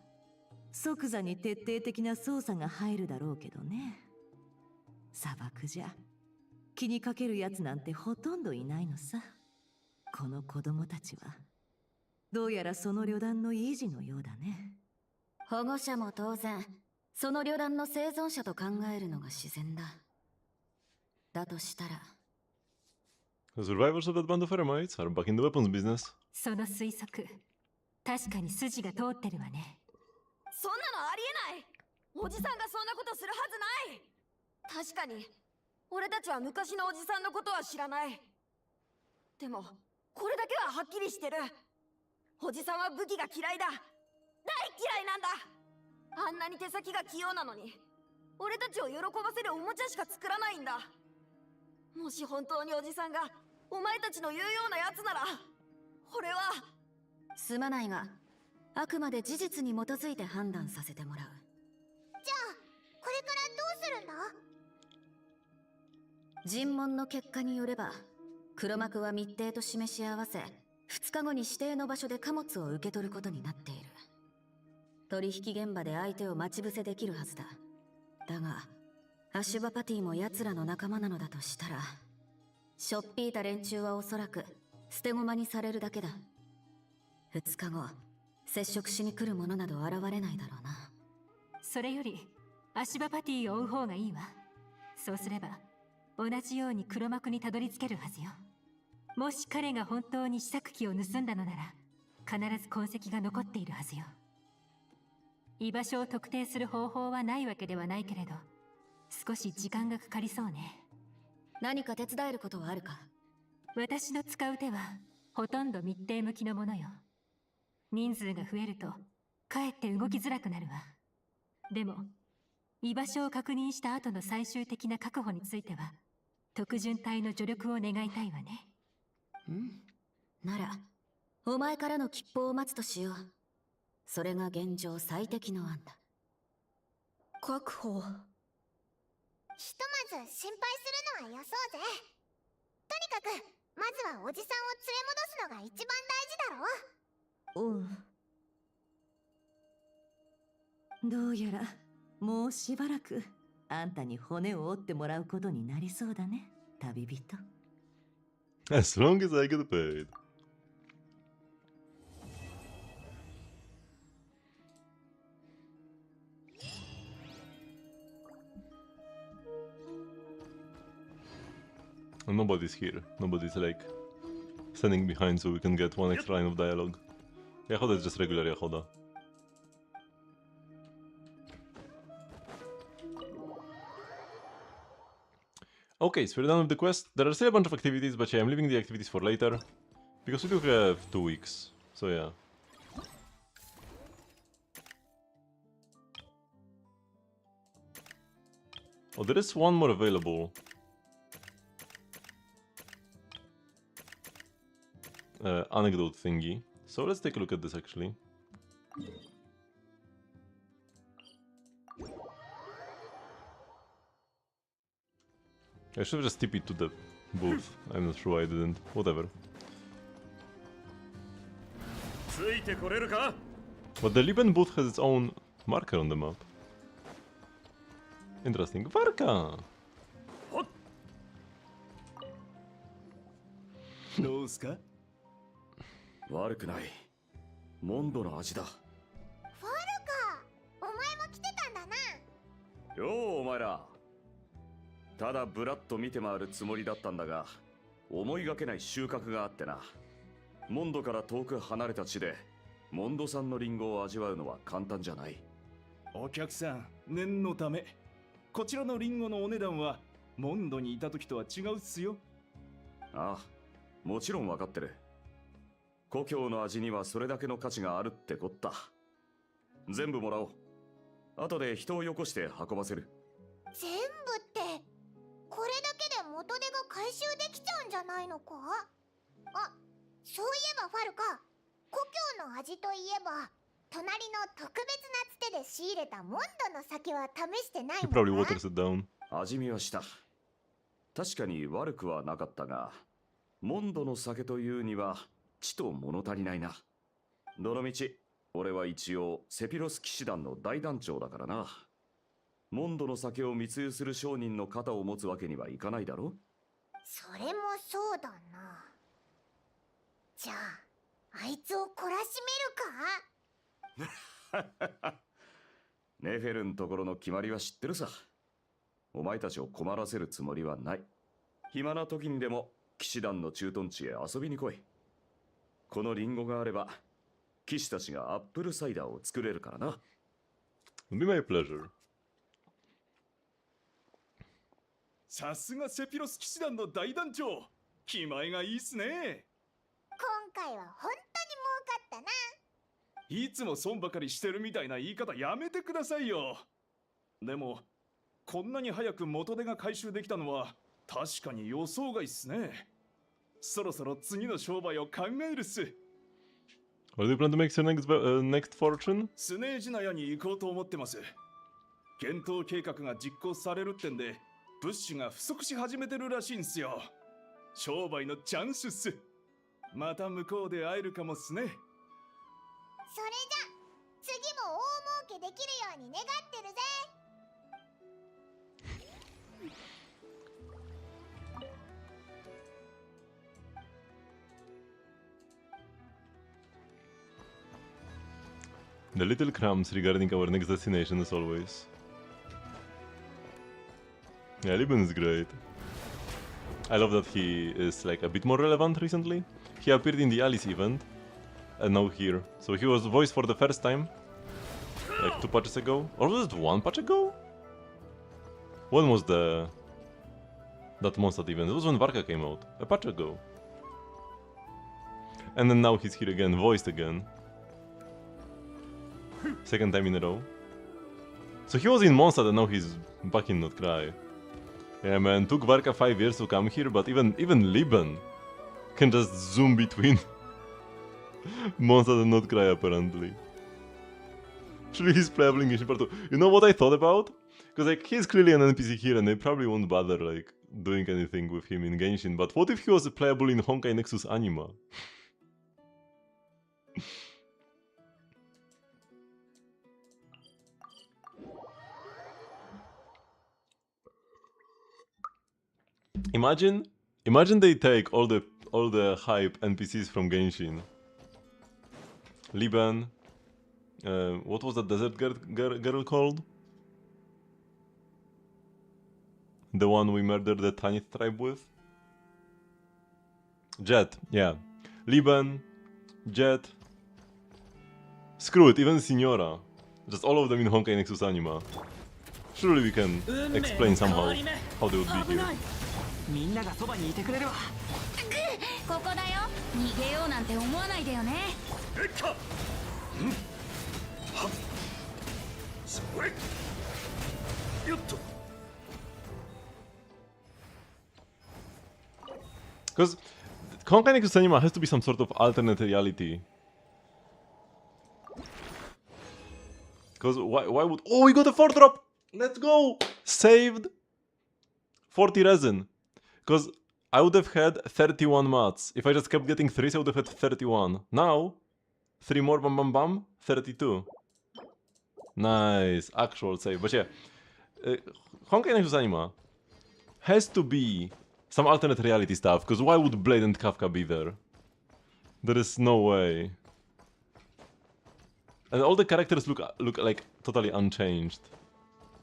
即座に徹底的な捜査が入るだろうけどね。砂漠じゃ気にかけるやつなんてほとんどいないのさ。この子供たちはどうやらその旅団の維持のようだね。保護者も当然その旅団の生存者と考えるのが自然だ。だとしたら The survivors of that band of eremites are back in the weapons business. その推測、確かに筋が通ってるわね。そんなのありえない。おじさんがそんなことするはずない。確かに俺たちは昔のおじさんのことは知らない。でもこれだけははっきりしてる。おじさんは武器が嫌いだ。大嫌いなんだ。あんなに手先が器用なのに俺たちを喜ばせるおもちゃしか作らないんだ。もし本当におじさんがお前たちの言うようなやつなら俺は。すまないがあくまで事実に基づいて判断させてもらう。じゃあこれからどうするんだ？尋問の結果によれば黒幕は密偵と示し合わせ2日後に指定の場所で貨物を受け取ることになっている。取引現場で相手を待ち伏せできるはずだ。だがアシュバパティも奴らの仲間なのだとしたら、しょっぴいた連中はおそらく捨て駒にされるだけだ。2日後接触しに来る者など現れないだろうな。それよりアシュバパティを追う方がいいわ。そうすれば同じように黒幕にたどり着けるはずよ。もし彼が本当に試作機を盗んだのなら必ず痕跡が残っているはずよ。居場所を特定する方法はないわけではないけれど、少し時間がかかりそうね。何か手伝えることはあるか？私の使う手はほとんど密偵向きのものよ。人数が増えるとかえって動きづらくなるわ。でも居場所を確認した後の最終的な確保については特巡隊の助力を願いたいわね。ならお前からの吉報を待つとしよう。それが現状最適の案だ。確保。ひとまず心配するのはよそうぜ。とにかくまずはおじさんを連れ戻すのが一番大事だろ。どうやらもうしばらくあんたに骨を折ってもらうことになりそうだね、旅人。As long as I get paid. And nobody's here. Nobody's like standing behind so we can get one extra line of dialogue. Yahoda is just regular Yahoda. Okay, so we're done with the quest. There are still a bunch of activities, but yeah, I'm leaving the activities for later. Because we do have 2 weeks, so yeah. Oh, there is one more available. Anecdote thingy. So let's take a look at this actually. I should have just TP'd to the booth. I'm not sure why I didn't. Whatever. But the Liban booth has its own marker on the map. Interesting. Varka! どうすか？悪くない。モンドの味だ。フォルカ、お前も来てたんだな。ようお前ら。ただブラッと見て回るつもりだったんだが、思いがけない収穫があってな。モンドから遠く離れた地でモンド産のリンゴを味わうのは簡単じゃない。お客さん、念のため、こちらのリンゴのお値段はモンドにいた時とは違うっすよ。ああ、もちろん分かってる。故郷の味にはそれだけの価値があるってこった。全部もらおう。後で人をよこして運ばせる。全部ってこれだけで元手が回収できちゃうんじゃないのか？あ、そういえばファルカ、故郷の味といえば隣の特別なつてで仕入れたモンドの酒は試してないの He probably か？ waters it down. 味見はした。確かに悪くはなかったが、モンドの酒というにはちと物足りないな。どのみち俺は一応セピロス騎士団の大団長だからな。モンドの酒を密輸する商人の肩を持つわけにはいかないだろ。それもそうだな。じゃああいつを懲らしめるか？ネフェルンところの決まりは知ってるさ。お前たちを困らせるつもりはない。暇な時にでも騎士団の駐屯地へ遊びに来い。このリンゴがあれば騎士たちがアップルサイダーを作れるからな。It'll be my pleasure. さすがセピロス騎士団の大団長、気前がいいっすね。今回は本当に儲かったな。いつも損ばかりしてるみたいな言い方やめてくださいよ。でもこんなに早く元手が回収できたのは確かに予想外っすね。そろそろ次の商売を考えるっす。What do you plan to make your next fortune? スネージナヤに行こうと思ってます。検討計画が実行されるってんで物資が不足し始めてるらしいんすよ。商売のチャンスっす。また向こうで会えるかもっすね。それじゃ次も大儲けできるように願ってるぜ。The little crumbs regarding our next destination as always. Yeah, Liban is great. I love that he is like a bit more relevant recently. He appeared in the Alice event and now here. So he was voiced for the first time like 2 patches ago. Or was it 1 patch ago? When was that Mondstadt event? It was when Varka came out. A patch ago. And then now he's here again, voiced again. Second time in a row. So he was in Mondstadt and now he's back in Not Cry. Yeah man, took Varka 5 years to come here, but even Liban can just zoom between Mondstadt and Not Cry apparently. Actually he's playable in Genshin Part 2. You know what I thought about? Because like he's clearly an NPC here and they probably won't bother like doing anything with him in Genshin, but what if he was playable in Honkai Nexus Anima? Imagine they take all the hype NPCs from Genshin. Liban, what was that desert girl called? The one we murdered the Tanith tribe with? Jet, yeah. Liban, Jet. Screw it, even Signora. Just all of them in Honkai Nexus Anima. Surely we can explain somehow how they would be here. みんながそばにいてくれるわ。ここだよ。逃げようなんて思わないでよね。えっか。はっ。それ。よっと。Because Honkai Nexus Anima has to be some sort of alternate reality. Because why would... Oh, we got a 4-drop! Let's go! Saved! 40 resin. Because I would have had 31 mats. If I just kept getting 3s, I would have had 31. Now, 3 more, bam bam bam, 32. Nice, actual save. But yeah, Honkai Nexus Anima has to be some alternate reality stuff, because why would Blade and Kafka be there? There is no way. And all the characters look like totally unchanged.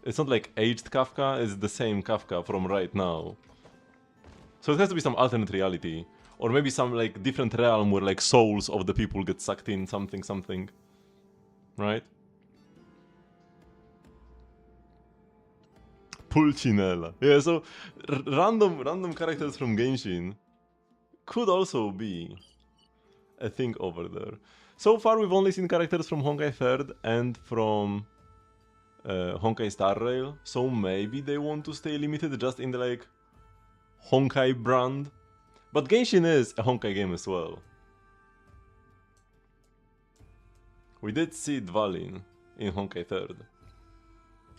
It's not like aged Kafka, it's the same Kafka from right now. So it has to be some alternate reality. Or maybe some like different realm where like souls of the people get sucked in, something. Right? Pulcinella. Yeah, so random characters from Genshin could also be a thing over there. So far we've only seen characters from Honkai 3rd and from Honkai Star Rail, so maybe they want to stay limited just in the like Honkai brand. But Genshin is a Honkai game as well. We did see Dvalin in Honkai 3rd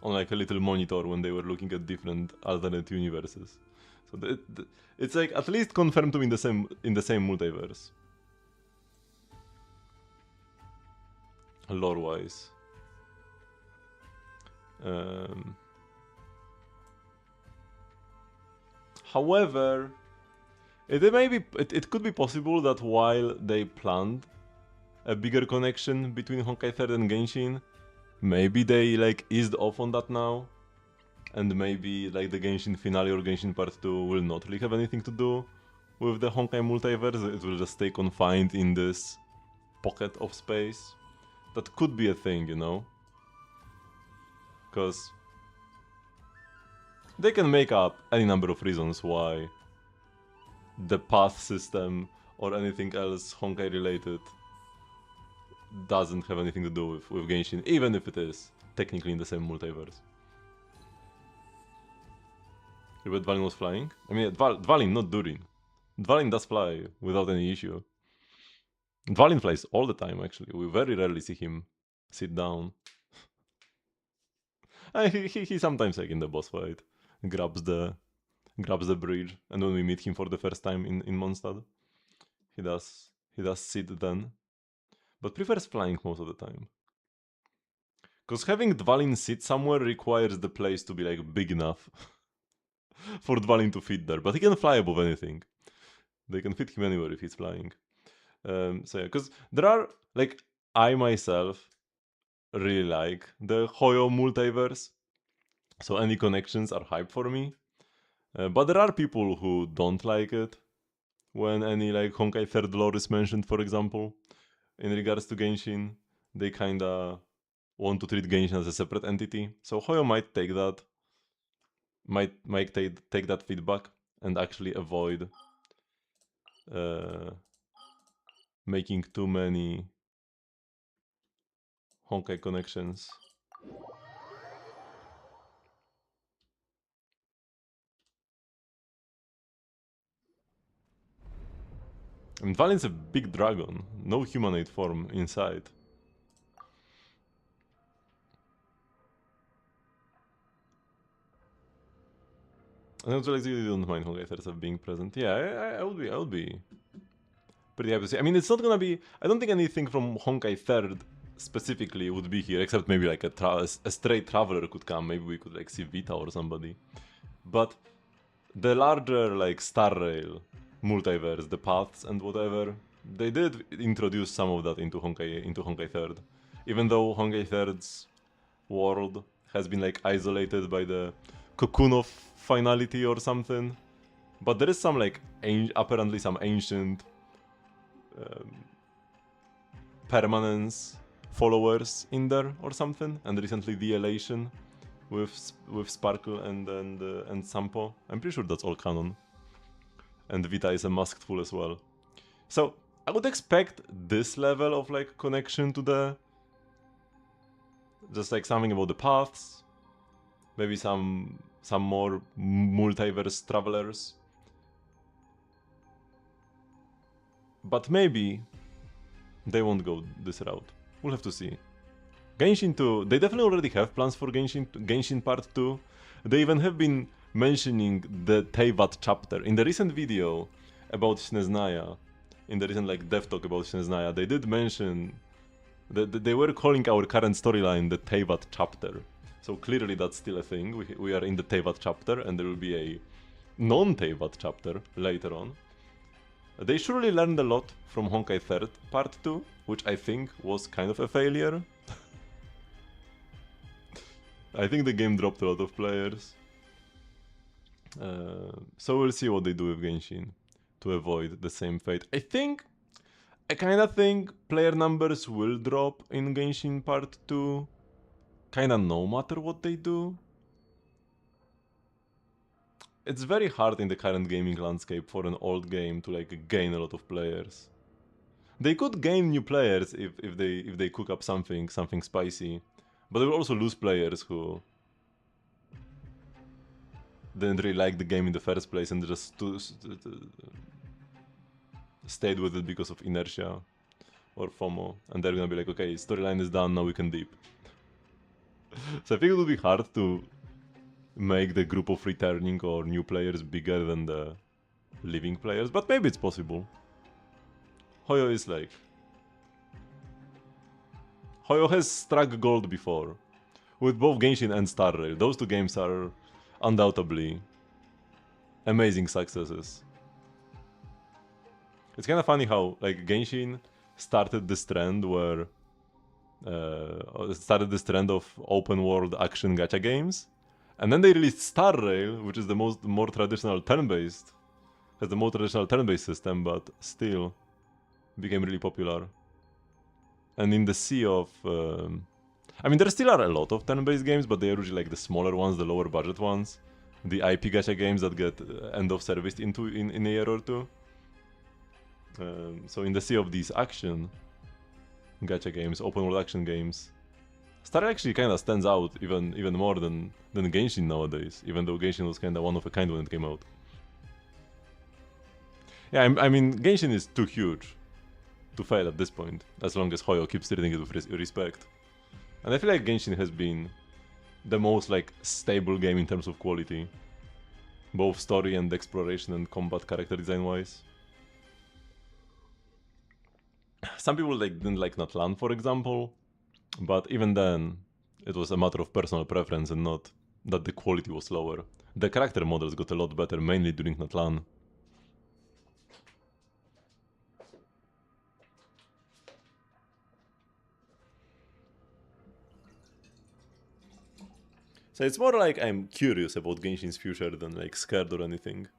on like a little monitor when they were looking at different alternate universes. So it's like at least confirmed to be in the same multiverse. Lore wise. However, it could be possible that while they planned a bigger connection between Honkai 3rd and Genshin, maybe they like eased off on that now, and maybe like the Genshin finale or Genshin Part 2 will not really have anything to do with the Honkai multiverse. It will just stay confined in this pocket of space. That could be a thing, you know? Because they can make up any number of reasons why the path system or anything else Honkai related doesn't have anything to do with Genshin, even if it is technically in the same multiverse. But Dvalin was flying? I mean, Dvalin, not Durin. Dvalin does fly without any issue. Dvalin flies all the time, actually. We very rarely see him sit down. He sometimes, like in the boss fight, grabs the bridge, and when we meet him for the first time in Mondstadt, he does sit then, but prefers flying most of the time. Because having Dvalin sit somewhere requires the place to be like big enough for Dvalin to fit there, but he can fly above anything. They can fit him anywhere if he's flying. So yeah, because there are like I myself really like the Hoyo multiverse, so any connections are hype for me. But there are people who don't like it when any like Honkai 3rd lore is mentioned, for example. In regards to Genshin, they kinda want to treat Genshin as a separate entity. So Hoyo might take that, might take that feedback and actually avoid making too many Honkai connections. I mean, Valin's a big dragon, no humanoid form inside. I don't really don't mind Honkai 3rd being present. Yeah, I would be pretty happy to see. I mean, it's not gonna be. I don't think anything from Honkai 3rd specifically would be here, except maybe like a straight traveler could come. Maybe we could like see Vita or somebody. But the larger like Star Rail multiverse, the paths and whatever, they did introduce some of that into Honkai 3rd. Even though Honkai 3rd's world has been like isolated by the cocoon of finality or something, but there is some like apparently some ancient permanence followers in there or something, and recently the Elation with Sparkle and Sampo. I'm pretty sure that's all canon. And Vita is a masked fool as well. So I would expect this level of like connection to the, just like something about the paths, maybe some more multiverse travelers. But maybe they won't go this route. We'll have to see. Genshin 2, they definitely already have plans for Genshin Part 2. They even have been mentioning the Teyvat chapter. In the recent video about Sneznaya, in the recent like dev talk about Sneznaya, they did mention that they were calling our current storyline the Teyvat chapter. So clearly that's still a thing. We are in the Teyvat chapter, and there will be a non-Teyvat chapter later on. They surely learned a lot from Honkai 3rd Part 2, which I think was kind of a failure. I think the game dropped a lot of players. So we'll see what they do with Genshin to avoid the same fate. I kinda think player numbers will drop in Genshin Part 2, kinda no matter what they do. It's very hard in the current gaming landscape for an old game to like gain a lot of players. They could gain new players if they cook up something spicy, but they will also lose players who didn't really like the game in the first place and just stayed with it because of inertia or FOMO, and they're gonna be like, okay, storyline is done, now we can dip. So I think it will be hard to make the group of returning or new players bigger than the living players, but maybe it's possible. Hoyo is like... Hoyo has struck gold before, with both Genshin and Star Rail. Those two games are undoubtedly amazing successes. It's kind of funny how like Genshin started this trend where of open world action gacha games, and then they released Star Rail, which is the more traditional turn-based, has the more traditional turn-based system, but still became really popular. And in the sea of I mean, there still are a lot of turn-based games, but they are usually like the smaller ones, the lower budget ones, the IP gacha games that get end of service in a year or two. So in the sea of these action gacha games, open world action games, Star actually kind of stands out even more than Genshin nowadays, even though Genshin was kind of one of a kind when it came out. Yeah, I mean, Genshin is too huge to fail at this point, as long as Hoyo keeps treating it with respect. And I feel like Genshin has been the most like stable game in terms of quality, both story and exploration and combat character design wise. Some people like didn't like Natlan, for example, but even then, it was a matter of personal preference and not that the quality was lower. The character models got a lot better, mainly during Natlan. So it's more like I'm curious about Genshin's future than like scared or anything.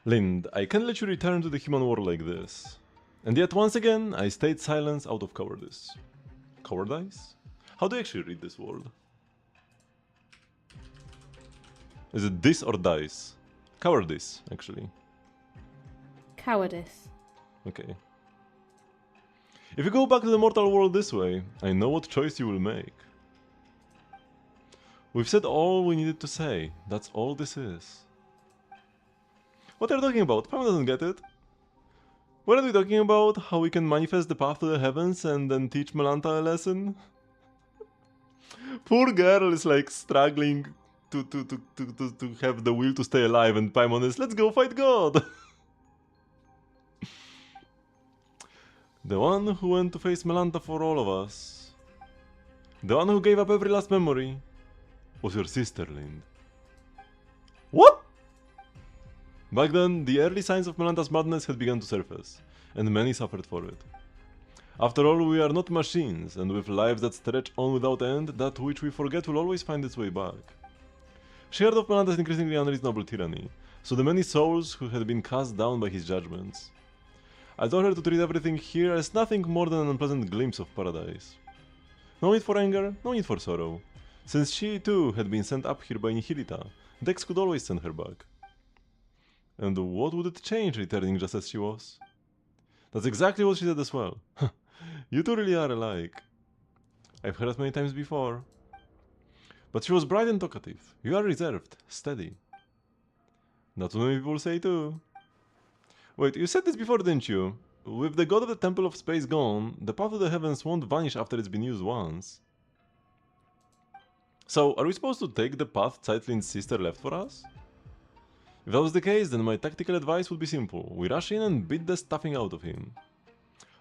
Lind, I can't let you return to the human world like this. And yet once again, I stayed silent out of cowardice. Cowardice? How do you actually read this word? Is it this or dice? Cowardice, actually. Cowardice. Okay. If you go back to the mortal world this way, I know what choice you will make. We've said all we needed to say. That's all this is. What are you talking about? Pam doesn't get it. What are we talking about? How we can manifest the path to the heavens and then teach Melanta a lesson? Poor girl is like struggling to have the will to stay alive, and Paimon is, let's go fight God! The one who went to face Melanta for all of us, the one who gave up every last memory, was your sister, Lind. What? Back then, the early signs of Melanta's madness had begun to surface, and many suffered for it. After all, we are not machines, and with lives that stretch on without end, that which we forget will always find its way back. She heard of Melanta's increasingly unreasonable tyranny, so the many souls who had been cast down by his judgments. I told her to treat everything here as nothing more than an unpleasant glimpse of paradise. No need for anger, no need for sorrow. Since she too had been sent up here by Nihilita, Dex could always send her back. And what would it change returning just as she was? That's exactly what she said as well. You two really are alike. I've heard it many times before. But she was bright and talkative. You are reserved, steady. That's what many people say too. Wait, you said this before, didn't you? With the god of the Temple of Space gone, the path to the heavens won't vanish after it's been used once. So, are we supposed to take the path Zeitlin's sister left for us? If that was the case, then my tactical advice would be simple. We rush in and beat the stuffing out of him.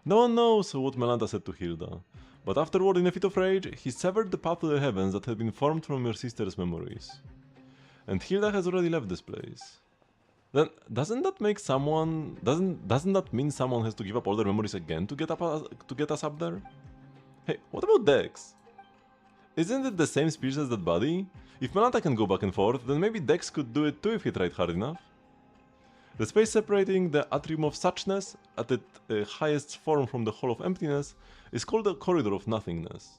No one knows what Melanta said to Hilda, but afterward, in a fit of rage, he severed the path to the heavens that had been formed from your sister's memories. And Hilda has already left this place. Then doesn't that make someone doesn't that mean someone has to give up all their memories again to get us up there? Hey, what about Dex? Isn't it the same species as that body? If Manata can go back and forth, then maybe Dex could do it too if he tried hard enough. The space separating the atrium of suchness at its highest form from the hall of emptiness is called the corridor of nothingness.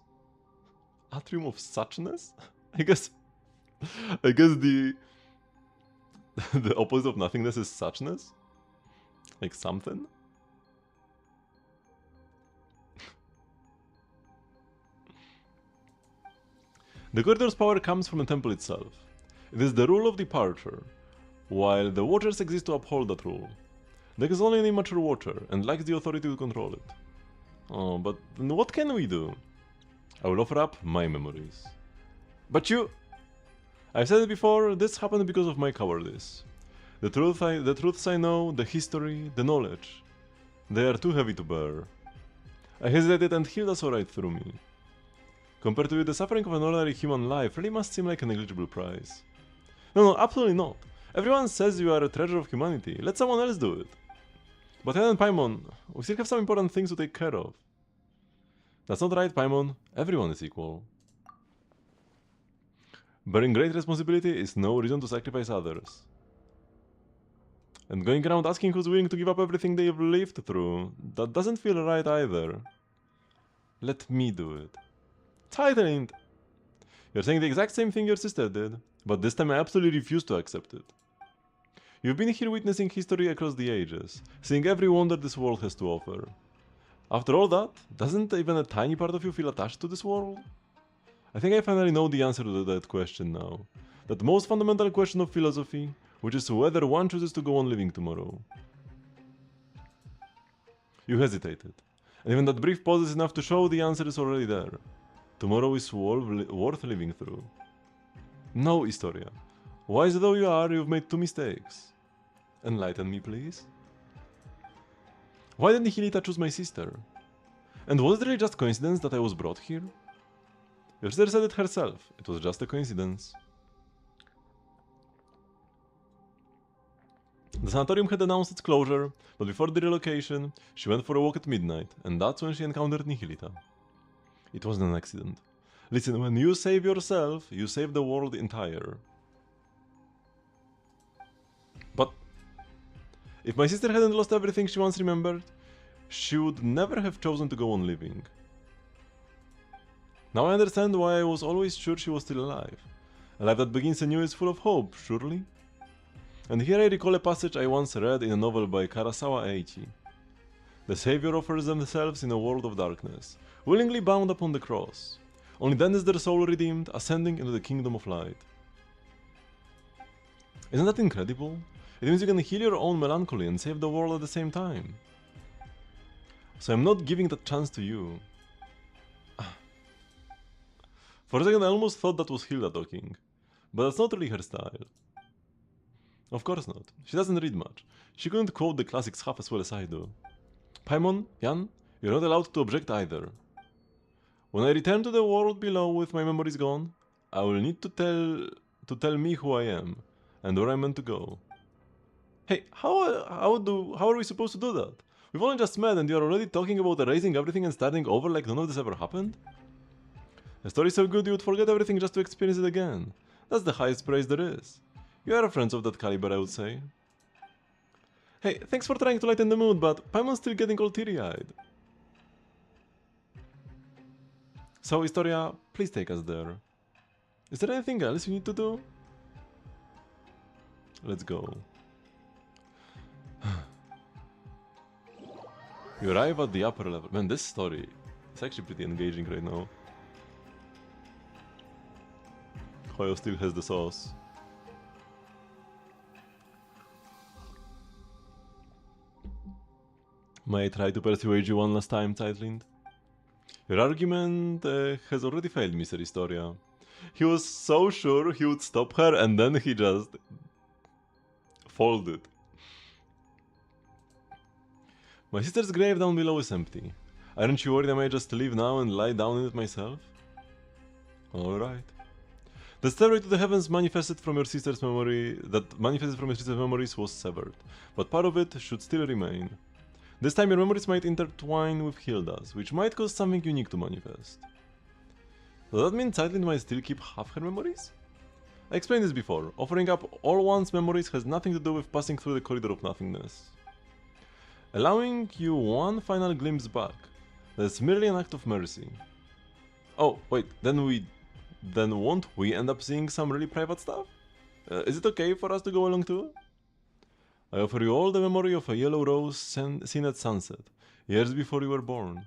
Atrium of suchness? I guess the the opposite of nothingness is suchness? Like something? The corridor's power comes from the temple itself. It is the rule of departure, while the watchers exist to uphold that rule. Dex is only an immature watcher and lacks the authority to control it. Oh, but then what can we do? I will offer up my memories. But you... I've said it before, this happened because of my cowardice. The truths I know, the history, the knowledge, they are too heavy to bear. I hesitated and Hilda saw right through me. Compared to it, the suffering of an ordinary human life really must seem like a negligible price. No, absolutely not. Everyone says you are a treasure of humanity. Let someone else do it. But Hen and Paimon, we still have some important things to take care of. That's not right, Paimon. Everyone is equal. Bearing great responsibility is no reason to sacrifice others. And going around asking who's willing to give up everything they've lived through, that doesn't feel right either. Let me do it. Tightened! You're saying the exact same thing your sister did, but this time I absolutely refuse to accept it. You've been here witnessing history across the ages, seeing every wonder this world has to offer. After all that, doesn't even a tiny part of you feel attached to this world? I think I finally know the answer to that question now. That most fundamental question of philosophy, which is whether one chooses to go on living tomorrow. You hesitated, and even that brief pause is enough to show the answer is already there. Tomorrow is worth living through. No, Historia. Wise though you are, you've made 2 mistakes. Enlighten me, please. Why didn't Hilita choose my sister? And was it really just coincidence that I was brought here? Your sister said it herself. It was just a coincidence. The sanatorium had announced its closure, but before the relocation, she went for a walk at midnight, and that's when she encountered Nihilita. It wasn't an accident. Listen, when you save yourself, you save the world entire. But if my sister hadn't lost everything she once remembered, she would never have chosen to go on living. Now I understand why I was always sure she was still alive. A life that begins anew is full of hope, surely? And here I recall a passage I once read in a novel by Karasawa Eiichi. The Savior offers themselves in a world of darkness, willingly bound upon the cross. Only then is their soul redeemed, ascending into the kingdom of light. Isn't that incredible? It means you can heal your own melancholy and save the world at the same time. So I'm not giving that chance to you. For a second I almost thought that was Hilda talking, but that's not really her style. Of course not. She doesn't read much. She couldn't quote the classics half as well as I do. Paimon, Jan, you're not allowed to object either. When I return to the world below with my memories gone, I will need to tell me who I am, and where I'm meant to go. Hey, how are we supposed to do that? We've only just met and you're already talking about erasing everything and starting over like none of this ever happened? A story so good you would forget everything just to experience it again. That's the highest praise there is. You are friends of that caliber, I would say. Hey, thanks for trying to lighten the mood, but Paimon's still getting all teary-eyed. So, Historia, please take us there. Is there anything else you need to do? Let's go. You arrive at the upper level. Man, this story is actually pretty engaging right now. Hoyo still has the sauce. May I try to persuade you one last time, Zeitlind? Your argument has already failed, Mr. Historia. He was so sure he would stop her and then he just folded. My sister's grave down below is empty. Aren't you worried I might just leave now and lie down in it myself? Alright. The stairway to the heavens manifested from your sister's memories was severed, but part of it should still remain. This time your memories might intertwine with Hilda's, which might cause something unique to manifest. Does that mean Zeitlin might still keep half her memories? I explained this before. Offering up all one's memories has nothing to do with passing through the corridor of nothingness. Allowing you one final glimpse back, that's merely an act of mercy. Oh, wait, then won't we end up seeing some really private stuff? Is it okay for us to go along too? I offer you all the memory of a yellow rose seen at sunset, years before you were born.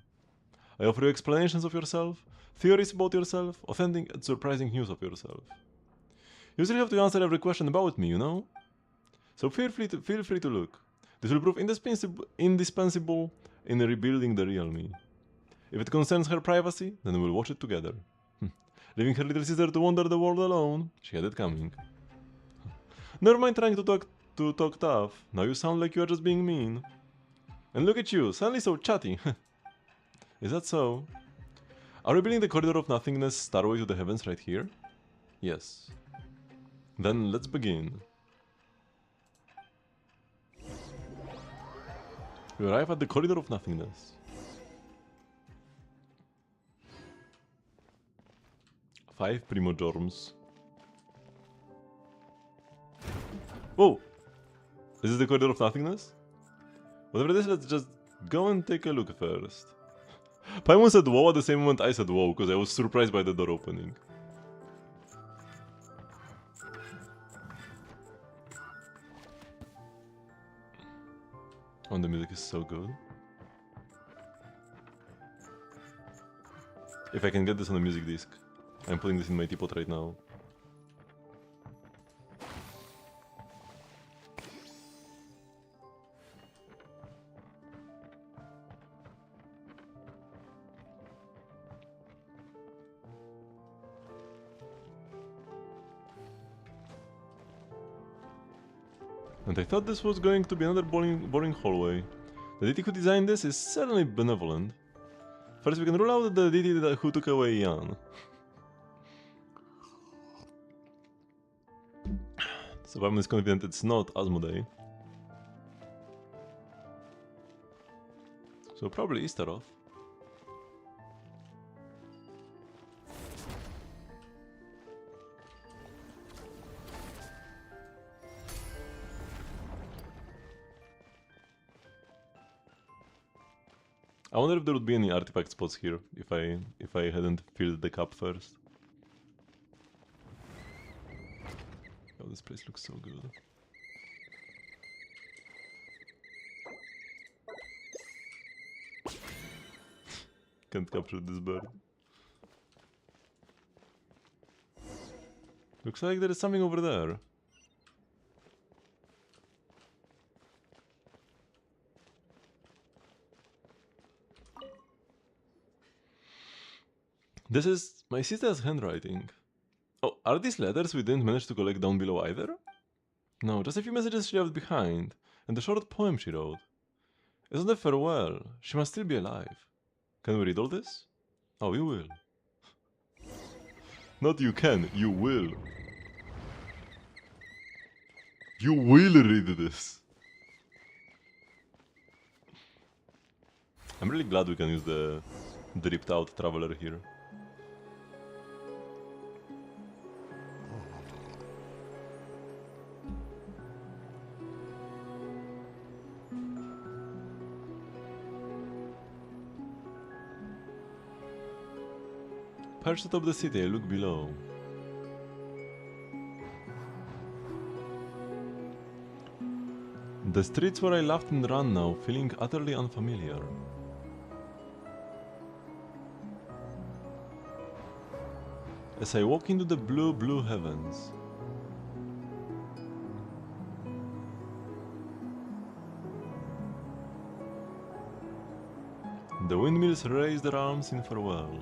I offer you explanations of yourself, theories about yourself, authentic and surprising news of yourself. You still have to answer every question about me, you know? So feel free to look. This will prove indispensable in rebuilding the real me. If it concerns her privacy, then we'll watch it together. Leaving her little sister to wander the world alone, she had it coming. Never mind trying to talk tough, now you sound like you are just being mean. And look at you, suddenly so chatty. Is that so? Are we building the corridor of nothingness starway to the heavens right here? Yes. Then let's begin. We arrive at the corridor of nothingness. 5 Primojorms. Whoa! Is this the corridor of nothingness? Whatever it is, let's just go and take a look first. Paimon said whoa at the same moment I said whoa, because I was surprised by the door opening. Oh, the music is so good. If I can get this on a music disc. I'm putting this in my teapot right now. And I thought this was going to be another boring hallway. The deity who designed this is certainly benevolent. First we can rule out the deity who took away Yan. So I'm confident it's not Asmodee. So probably Istaroth. I wonder if there would be any artifact spots here if I hadn't filled the cup first. Oh, this place looks so good. Can't capture this bird. Looks like there is something over there. This is my sister's handwriting. Oh, are these letters we didn't manage to collect down below either? No, just a few messages she left behind, and the short poem she wrote. It's not a farewell. She must still be alive. Can we read all this? Oh, you will. Not you can, you will. You will read this. I'm really glad we can use the dripped out traveler here. Perched atop the city, I look below. The streets where I laughed and ran now, feeling utterly unfamiliar. As I walk into the blue, blue heavens. The windmills raise their arms in farewell.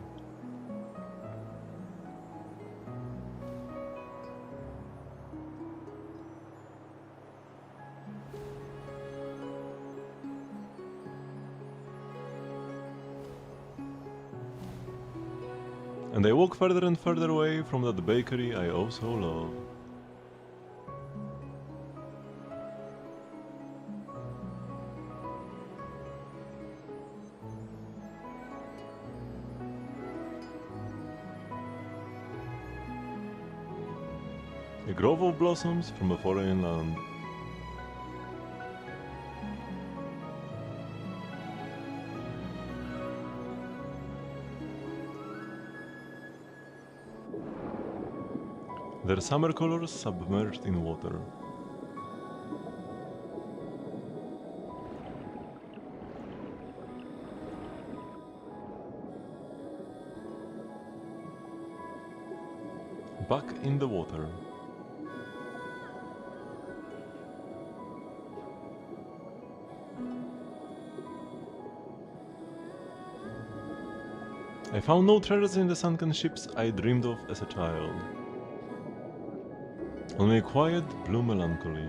And I walk further and further away from that bakery I oh so love. A grove of blossoms from a foreign land. Their summer colors submerged in water. Back in the water. I found no treasures in the sunken ships I dreamed of as a child. Only a quiet blue melancholy.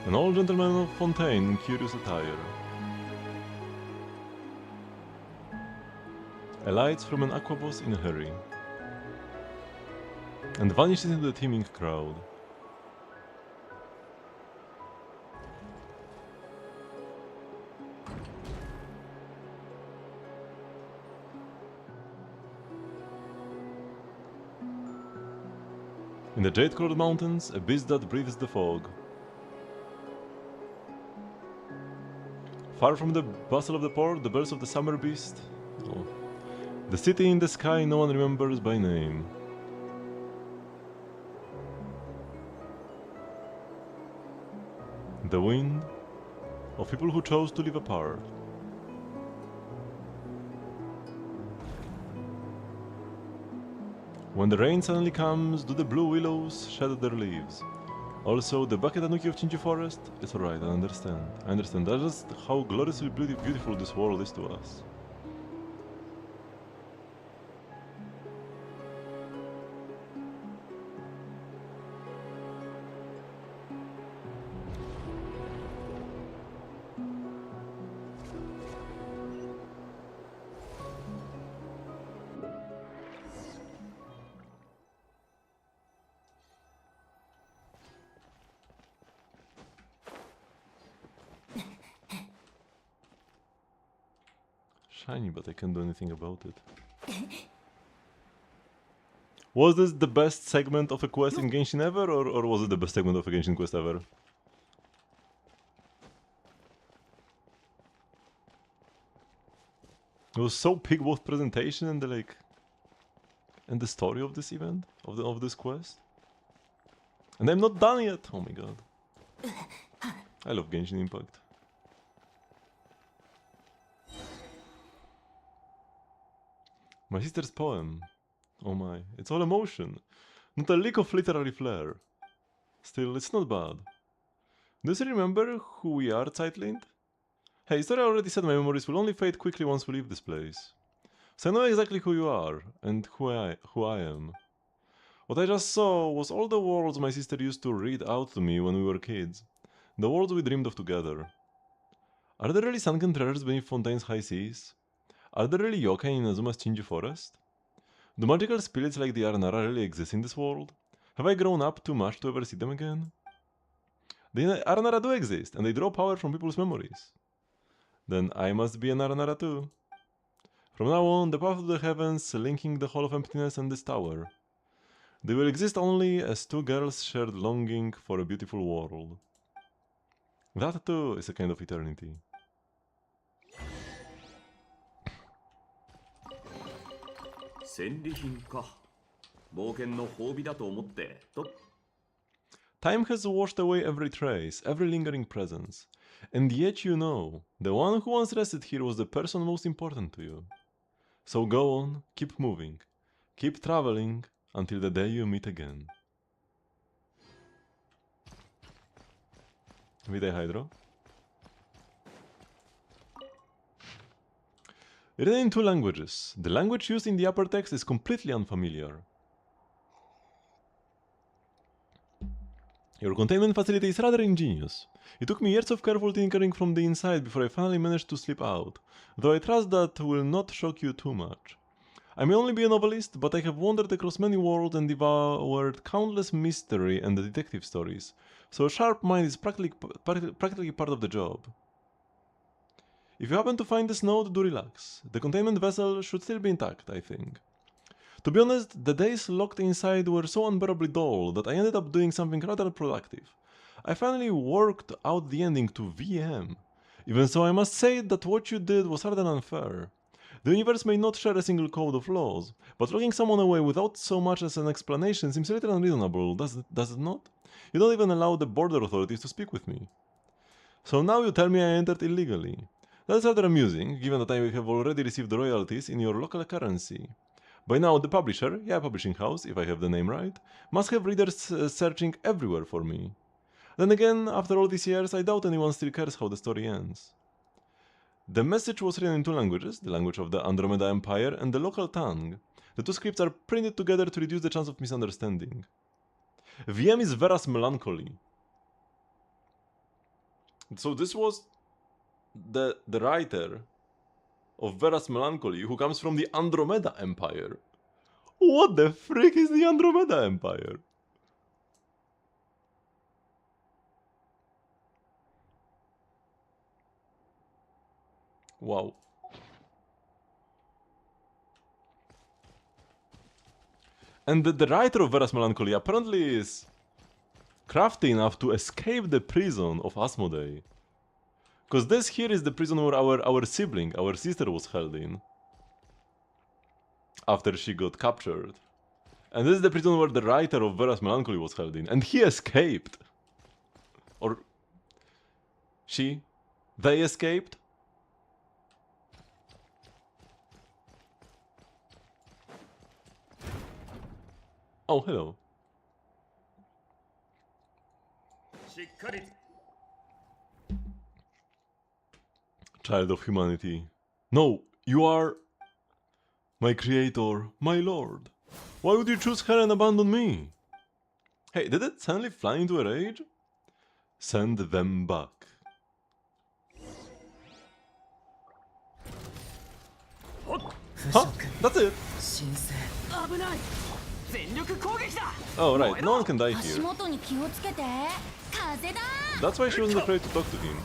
An old gentleman of Fontaine in curious attire. Alights from an aquabus in a hurry. And vanishes into the teeming crowd. In the jade-colored mountains, a beast that breathes the fog. Far from the bustle of the port, the bells of the summer beast. Oh. The city in the sky no one remembers by name. The wind of people who chose to live apart. When the rain suddenly comes, do the blue willows shed their leaves? Also, the Bucket Tanuki of Chinji Forest? It's alright, I understand. That's just how gloriously beautiful this world is to us. Shiny, but I can't do anything about it. Was this the best segment of a quest in Genshin ever, or was it the best segment of a Genshin quest ever? It was so big both presentation and the story of this event, of this quest. And I'm not done yet. Oh my god. I love Genshin Impact. My sister's poem. Oh my, it's all emotion. Not a lick of literary flair. Still, it's not bad. Do you remember who we are, Zeitlind? Hey, sorry I already said my memories will only fade quickly once we leave this place. So I know exactly who you are, and who I am. What I just saw was all the worlds my sister used to read out to me when we were kids. The worlds we dreamed of together. Are there really sunken treasures beneath Fontaine's high seas? Are there really yokai in Azuma's Chinji forest? Do magical spirits like the Aranara really exist in this world? Have I grown up too much to ever see them again? The Aranara do exist, and they draw power from people's memories. Then I must be an Aranara too. From now on, the path to the heavens linking the Hall of Emptiness and this tower. They will exist only as two girls shared longing for a beautiful world. That too is a kind of eternity. Time has washed away every trace, every lingering presence. And yet you know, the one who once rested here was the person most important to you. So go on, keep moving, keep traveling until the day you meet again. Witaj, Hydro. Written in 2 languages. The language used in the upper text is completely unfamiliar. Your containment facility is rather ingenious. It took me years of careful tinkering from the inside before I finally managed to slip out, though I trust that will not shock you too much. I may only be a novelist, but I have wandered across many worlds and devoured countless mystery and detective stories, so a sharp mind is practically part of the job. If you happen to find this node, do relax. The containment vessel should still be intact, I think. To be honest, the days locked inside were so unbearably dull that I ended up doing something rather productive. I finally worked out the ending to VM. Even so, I must say that what you did was rather unfair. The universe may not share a single code of laws, but locking someone away without so much as an explanation seems a little unreasonable, does it not? You don't even allow the border authorities to speak with me. So now you tell me I entered illegally. That's rather amusing, given that I have already received royalties in your local currency. By now, the publisher, publishing house, if I have the name right, must have readers searching everywhere for me. Then again, after all these years, I doubt anyone still cares how the story ends. The message was written in 2 languages, the language of the Andromeda Empire and the local tongue. The 2 scripts are printed together to reduce the chance of misunderstanding. VM is Vera's Melancholy. So this was the writer of Vera's Melancholy, who comes from the Andromeda Empire. What the frick is the Andromeda Empire? Wow. And the writer of Vera's Melancholy apparently is crafty enough to escape the prison of Asmodee. Because this here is the prison where our sibling, our sister, was held in. After she got captured. And this is the prison where the writer of Vera's Melancholy was held in. And he escaped. Or... she? They escaped? Oh, hello. Child of humanity. No, you are... my creator, my lord. Why would you choose her and abandon me? Hey, did it suddenly fly into a rage? Send them back. Huh? That's it. Oh right, no one can die here. That's why she wasn't afraid to talk to him.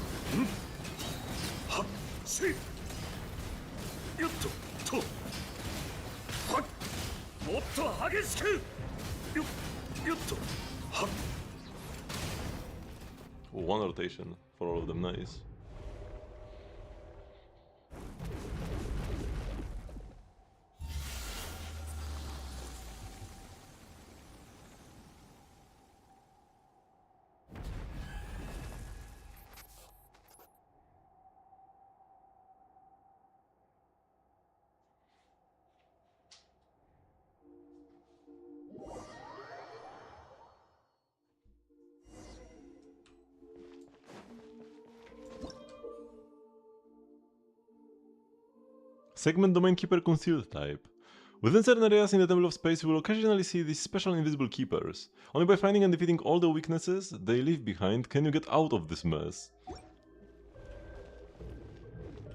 One rotation for all of them, nice. Segment Domain Keeper Concealed type. Within certain areas in the Temple of Space, you will occasionally see these special invisible keepers. Only by finding and defeating all the weaknesses they leave behind can you get out of this mess.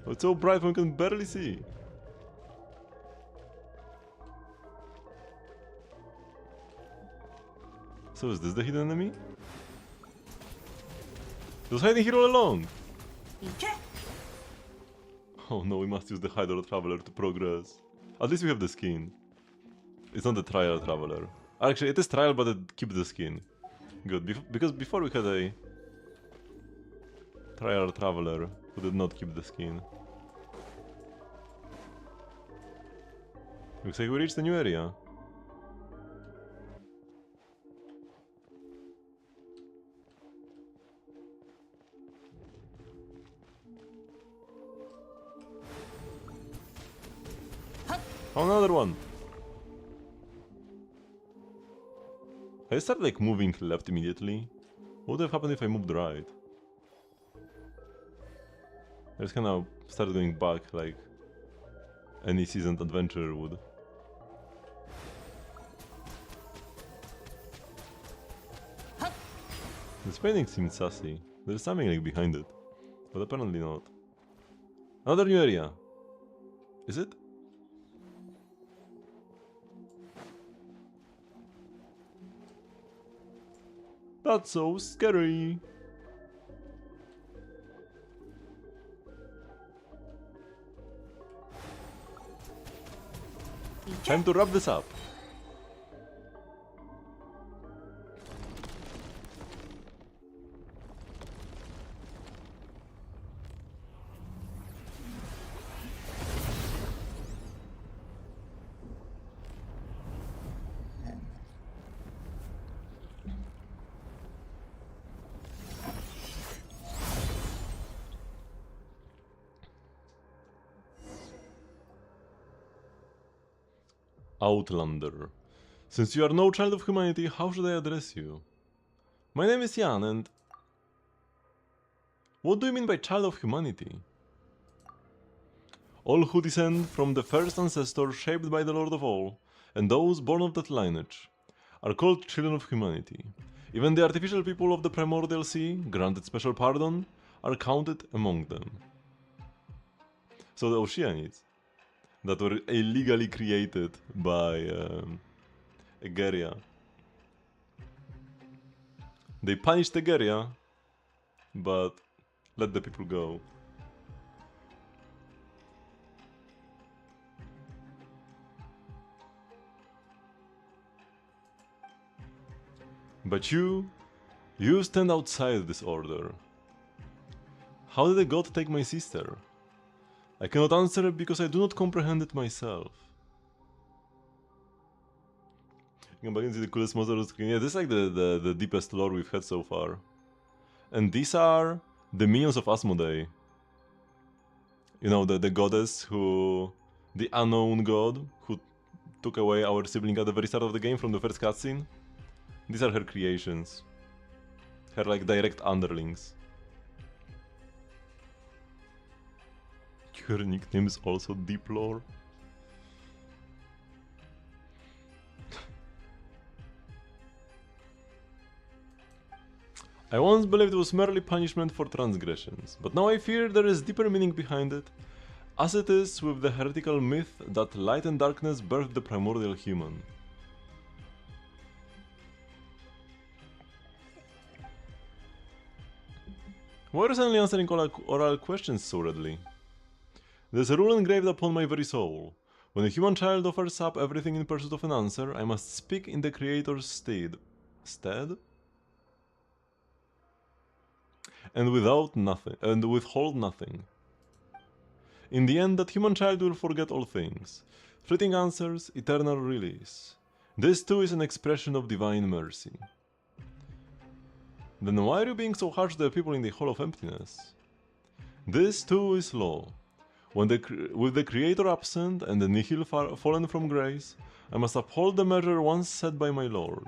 Oh, it's so bright one can barely see. So is this the hidden enemy? He was hiding here all along! Oh no, we must use the Hydro Traveler to progress. At least we have the skin. It's not the Trial Traveler. Actually, it is Trial, but it keeps the skin. Good, because before we had a Trial Traveler who did not keep the skin. Looks like we reached a new area. Another one! I started like moving left immediately. What would have happened if I moved right? I just kinda started going back like any seasoned adventurer would. This painting seems sassy. There's something like behind it, but apparently not. Another new area. Is it? That's so scary. Time to wrap this up. Outlander. Since you are no child of humanity, how should I address you? My name is Jan and... What do you mean by child of humanity? All who descend from the first ancestor shaped by the Lord of all, and those born of that lineage, are called children of humanity. Even the artificial people of the primordial sea, granted special pardon, are counted among them. So the Oceanids, that were illegally created by Egeria. They punished Egeria, but let the people go. But you stand outside this order. How did a god take my sister? I cannot answer because I do not comprehend it myself. You can back and see the coolest monster on the screen. Yeah, this is like the deepest lore we've had so far. And these are the minions of Asmodee. You know, the goddess who... the unknown god who took away our sibling at the very start of the game from the first cutscene. These are her creations. Her like direct underlings. Your nickname is also Deep Lore. I once believed it was merely punishment for transgressions, but now I fear there is deeper meaning behind it, as it is with the heretical myth that light and darkness birthed the primordial human. Why are you suddenly answering oral questions so readily? There's a rule engraved upon my very soul. When a human child offers up everything in pursuit of an answer, I must speak in the Creator's stead? And without nothing, and withhold nothing. In the end, that human child will forget all things. Fleeting answers, eternal release. This too is an expression of divine mercy. Then why are you being so harsh to the people in the Hall of Emptiness? This too is law. When with the Creator absent and the nihil fallen from grace, I must uphold the measure once set by my Lord.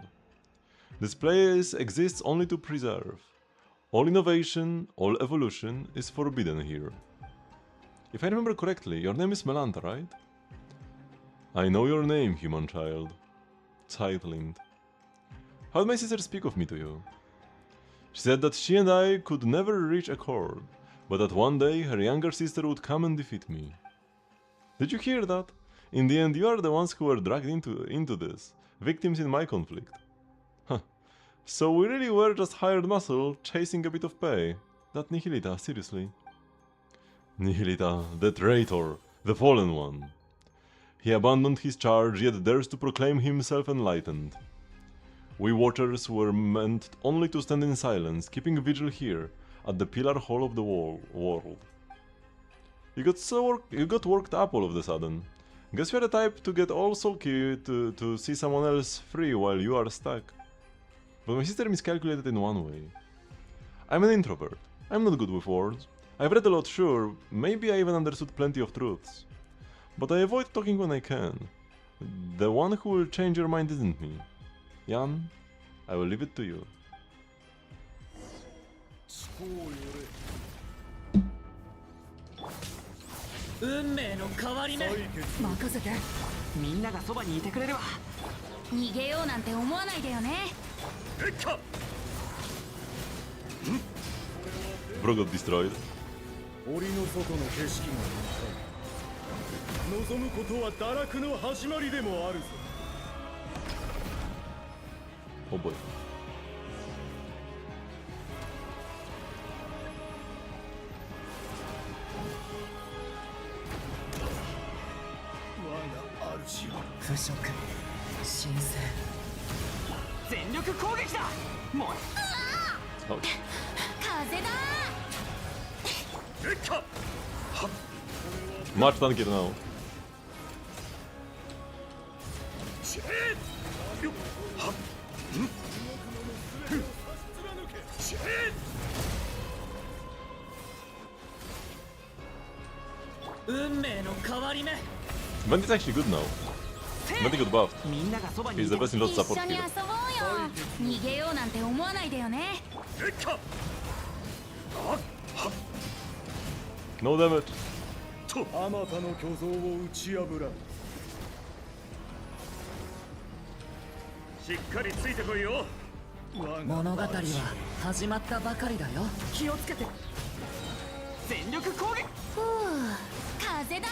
This place exists only to preserve. All innovation, all evolution is forbidden here. If I remember correctly, your name is Melanta, right? I know your name, human child. Zeitlind. How did my sister speak of me to you? She said that she and I could never reach accord, but that one day her younger sister would come and defeat me. Did you hear that? In the end, you are the ones who were dragged into this, victims in my conflict. Huh. So we really were just hired muscle, chasing a bit of pay. That Nihilita, seriously. Nihilita, the traitor, the fallen one. He abandoned his charge, yet dares to proclaim himself enlightened. We watchers were meant only to stand in silence, keeping vigil here, at the pillar hall of the world. You got worked up all of a sudden. Guess you're the type to get all sulky to see someone else free while you are stuck. But my sister miscalculated in one way. I'm an introvert. I'm not good with words. I've read a lot, sure, maybe I even understood plenty of truths. But I avoid talking when I can. The one who will change your mind isn't me. Jan, I will leave it to you. 運命の変わり目任せて。みんながそばにいてくれるわ。逃げようなんて思わないでよね。 Bro got destroyed. 檻の外の景色が見たい。望むことは堕落の始まりでもあるぞ。 Oh boy. 我が主よ。腐食新鮮全力攻撃だ。もう Ouch. 風だ。 Much tankier now. 運命の変わり目。 Bandit's actually good now. Bandit got buffed. みんながそばに He's い the て best in lot 一 support 緒に遊 here. ぼうよ。逃げようなんて思わないでよね。 No damage. あまたの巨像を打ち破らん。しっかりついてこいよ。物語は始まったばかりだよ。気をつけて。全力攻撃。ふう、風だ。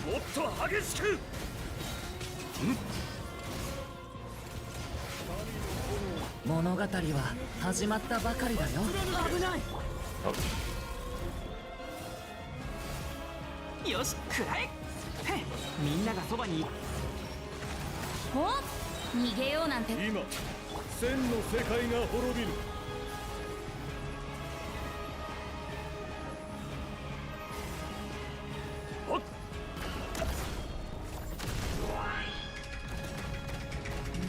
もっと激しく。物語は始まったばかりだよ。危ない。よし、くらえ。みんながそばに。お、逃げようなんて。今、千の世界が滅びる。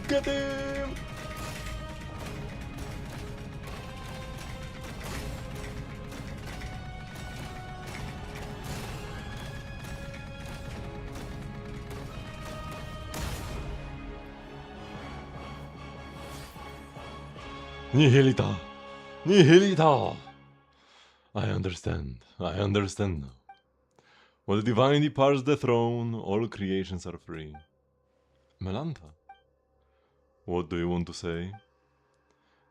Get him! Nihilita! Nihilita! I understand now. When the divine departs the throne, all creations are free. Melanta? What do you want to say?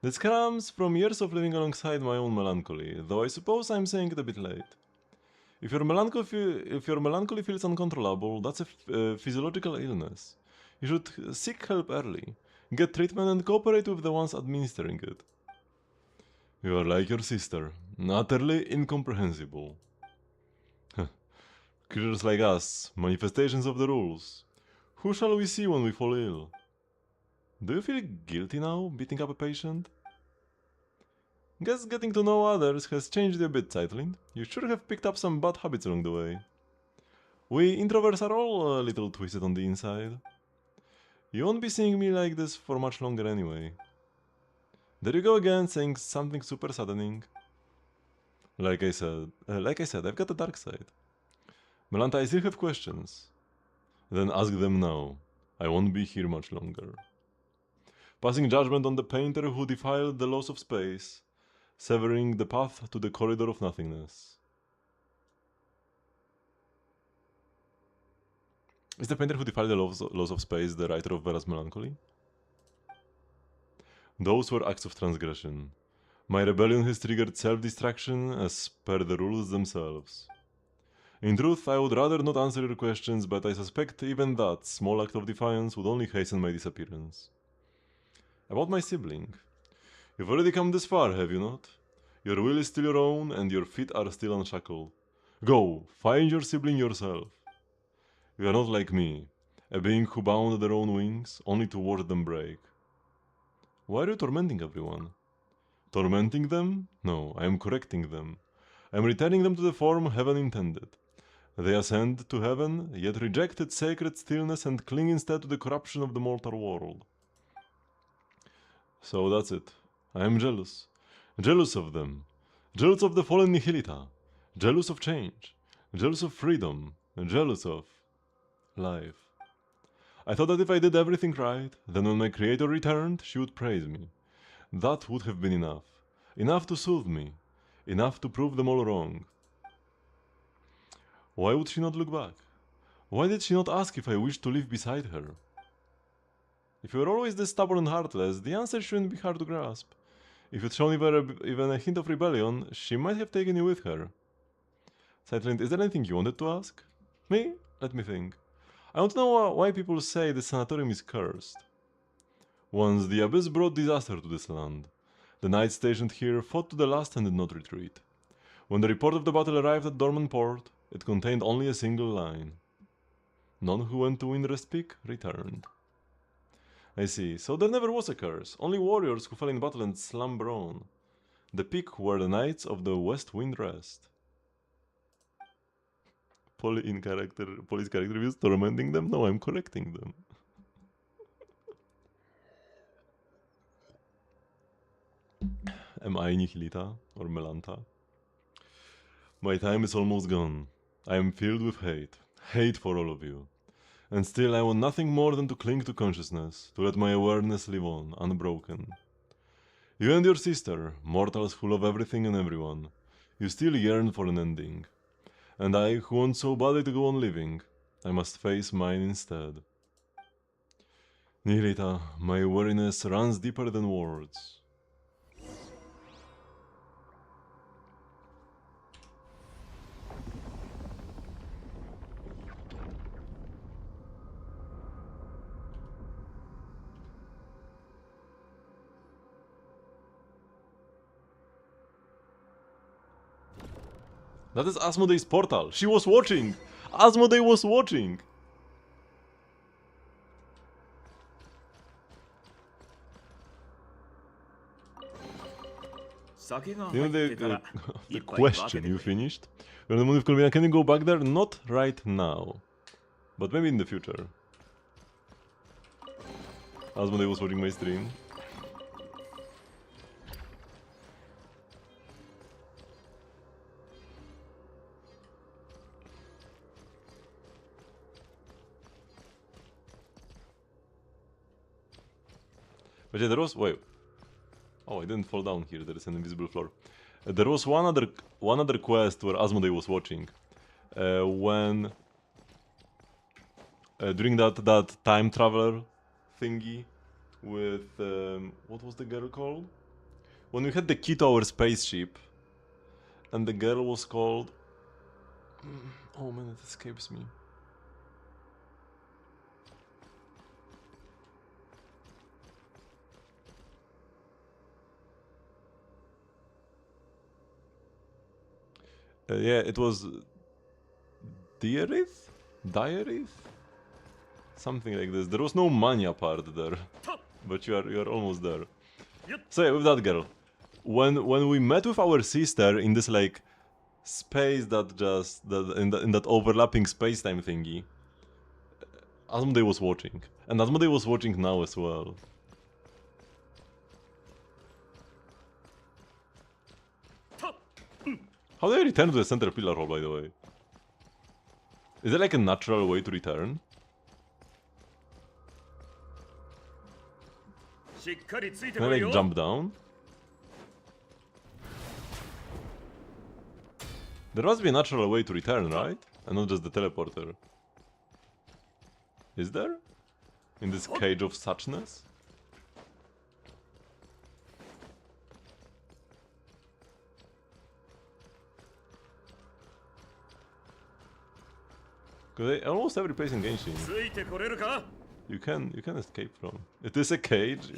This comes from years of living alongside my own melancholy, though I suppose I'm saying it a bit late. If your melancholy feels uncontrollable, that's a physiological illness. You should seek help early, get treatment and cooperate with the ones administering it. You are like your sister, utterly incomprehensible. Creatures like us, manifestations of the rules. Who shall we see when we fall ill? Do you feel guilty now, beating up a patient? Guess getting to know others has changed you a bit, Zeitlin. You sure have picked up some bad habits along the way. We introverts are all a little twisted on the inside. You won't be seeing me like this for much longer anyway. There you go again, saying something super saddening. Like I said, I've got a dark side. Melanta, I still have questions. Then ask them now. I won't be here much longer. Passing judgment on the painter who defiled the laws of space, severing the path to the corridor of nothingness. Is the painter who defiled the laws of space the writer of Vera's Melancholy? Those were acts of transgression. My rebellion has triggered self-destruction as per the rules themselves. In truth, I would rather not answer your questions, but I suspect even that small act of defiance would only hasten my disappearance. About my sibling. You've already come this far, have you not? Your will is still your own, and your feet are still unshackled. Go, find your sibling yourself. You are not like me, a being who bound their own wings, only to watch them break. Why are you tormenting everyone? Tormenting them? No, I am correcting them. I am returning them to the form heaven intended. They ascend to heaven, yet reject its sacred stillness and cling instead to the corruption of the mortal world. So that's it. I am jealous. Jealous of them. Jealous of the fallen Nihilita. Jealous of change. Jealous of freedom. Jealous of life. I thought that if I did everything right, then when my creator returned, she would praise me. That would have been enough. Enough to soothe me. Enough to prove them all wrong. Why would she not look back? Why did she not ask if I wished to live beside her? If you were always this stubborn and heartless, the answer shouldn't be hard to grasp. If you'd shown even a hint of rebellion, she might have taken you with her. Sidelined, is there anything you wanted to ask? Me? Let me think. I want to know why people say the sanatorium is cursed. Once the Abyss brought disaster to this land. The knights stationed here fought to the last and did not retreat. When the report of the battle arrived at Dorman Port, it contained only a single line. None who went to Windrest Peak returned. I see, so there never was a curse, only warriors who fell in battle and slumber on. The peak where the knights of the West Wind rest. Police character reviews tormenting them? No, I'm correcting them. Am I Nihilita or Melanta? My time is almost gone. I am filled with hate. Hate for all of you. And still I want nothing more than to cling to consciousness, to let my awareness live on, unbroken. You and your sister, mortals who love everything and everyone, you still yearn for an ending. And I, who want so badly to go on living, I must face mine instead. Nihilita, my weariness runs deeper than words. That is Asmodee's portal. She was watching. Asmodee was watching. You know the question you finished? You're on the moon with Colvina. Can you go back there? Not right now. But maybe in the future. Asmodee was watching my stream. But yeah, there was... wait. Oh, I didn't fall down here. There is an invisible floor. There was one other quest where Asmodee was watching. When... during that time traveler thingy with... what was the girl called? When we had the key to our spaceship. And the girl was called... oh man, it escapes me. Yeah, it was Diarith? Diarith? Something like this. There was no mania part there, but you are almost there. So yeah, with that girl, when we met with our sister in this like space in that overlapping space-time thingy, Asmodee was watching, and Asmodee was watching now as well. How do I return to the center pillar hole, by the way? Is there like a natural way to return? Can I like jump down? There must be a natural way to return, right? And not just the teleporter. Is there? In this cage of suchness? Because almost every place in Genshin you can escape from. It is a cage.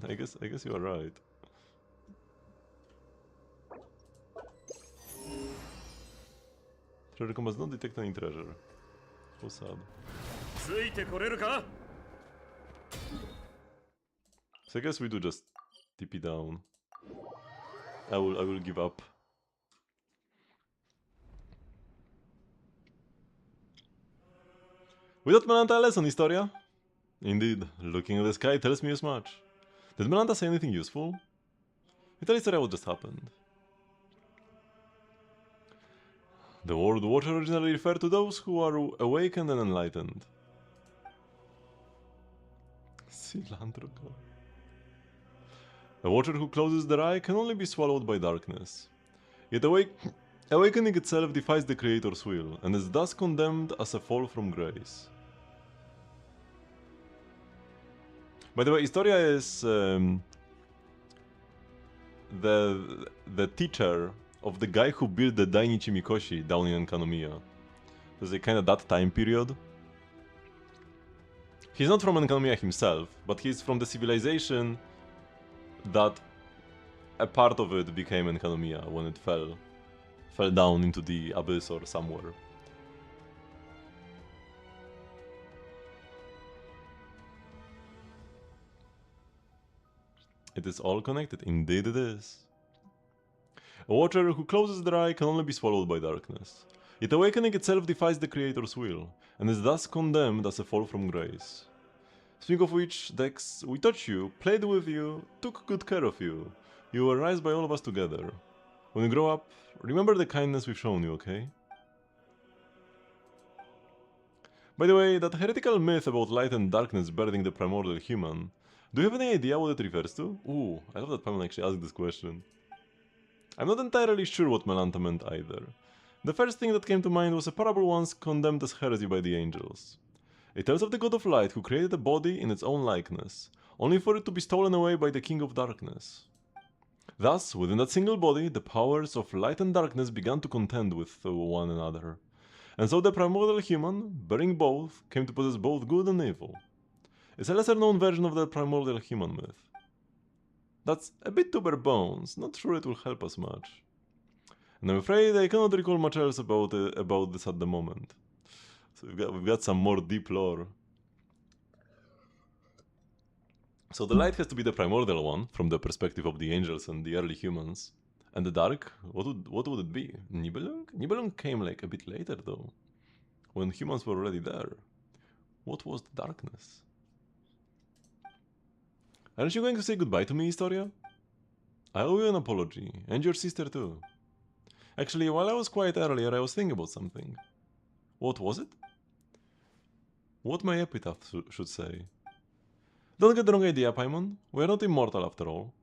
I guess you are right. Treasure combat does not detect any treasure. So sad. So I guess we do just TP down. I will give up. Without Melanta a lesson, Historia? Indeed, looking at the sky tells me as much. Did Melanta say anything useful? We tell Historia what just happened. The word Watcher originally referred to those who are awakened and enlightened. Cilantro. A watcher who closes their eye can only be swallowed by darkness. Yet awakening itself defies the Creator's will, and is thus condemned as a fall from grace. By the way, Historia is the teacher of the guy who built the Dainichi Mikoshi down in Enkanomiya. So it's kind of that time period. He's not from Enkanomiya himself, but he's from the civilization that a part of it became Enkanomiya when it fell down into the abyss or somewhere. It is all connected, indeed it is. A watcher who closes their eye can only be swallowed by darkness. Yet awakening itself defies the Creator's will, and is thus condemned as a fall from grace. Speaking of which, Dex, we taught you, played with you, took good care of you. You were raised by all of us together. When you grow up, remember the kindness we've shown you, okay? By the way, that heretical myth about light and darkness birthing the primordial human, do you have any idea what it refers to? Ooh, I love that Paimon actually asked this question. I'm not entirely sure what Melanta meant either. The first thing that came to mind was a parable once condemned as heresy by the angels. It tells of the god of light who created a body in its own likeness, only for it to be stolen away by the king of darkness. Thus, within that single body, the powers of light and darkness began to contend with one another. And so the primordial human, bearing both, came to possess both good and evil. It's a lesser known version of the primordial human myth. That's a bit too bare bones, not sure it will help us much. And I'm afraid I cannot recall much else about this at the moment. So we've got some more deep lore. So the light has to be the primordial one, from the perspective of the angels and the early humans. And the dark, what would it be? Nibelung? Nibelung came like a bit later though, when humans were already there. What was the darkness? Aren't you going to say goodbye to me, Historia? I owe you an apology, and your sister too. Actually, while I was quiet earlier, I was thinking about something. What was it? What my epitaph should say. Don't get the wrong idea, Paimon. We are not immortal after all.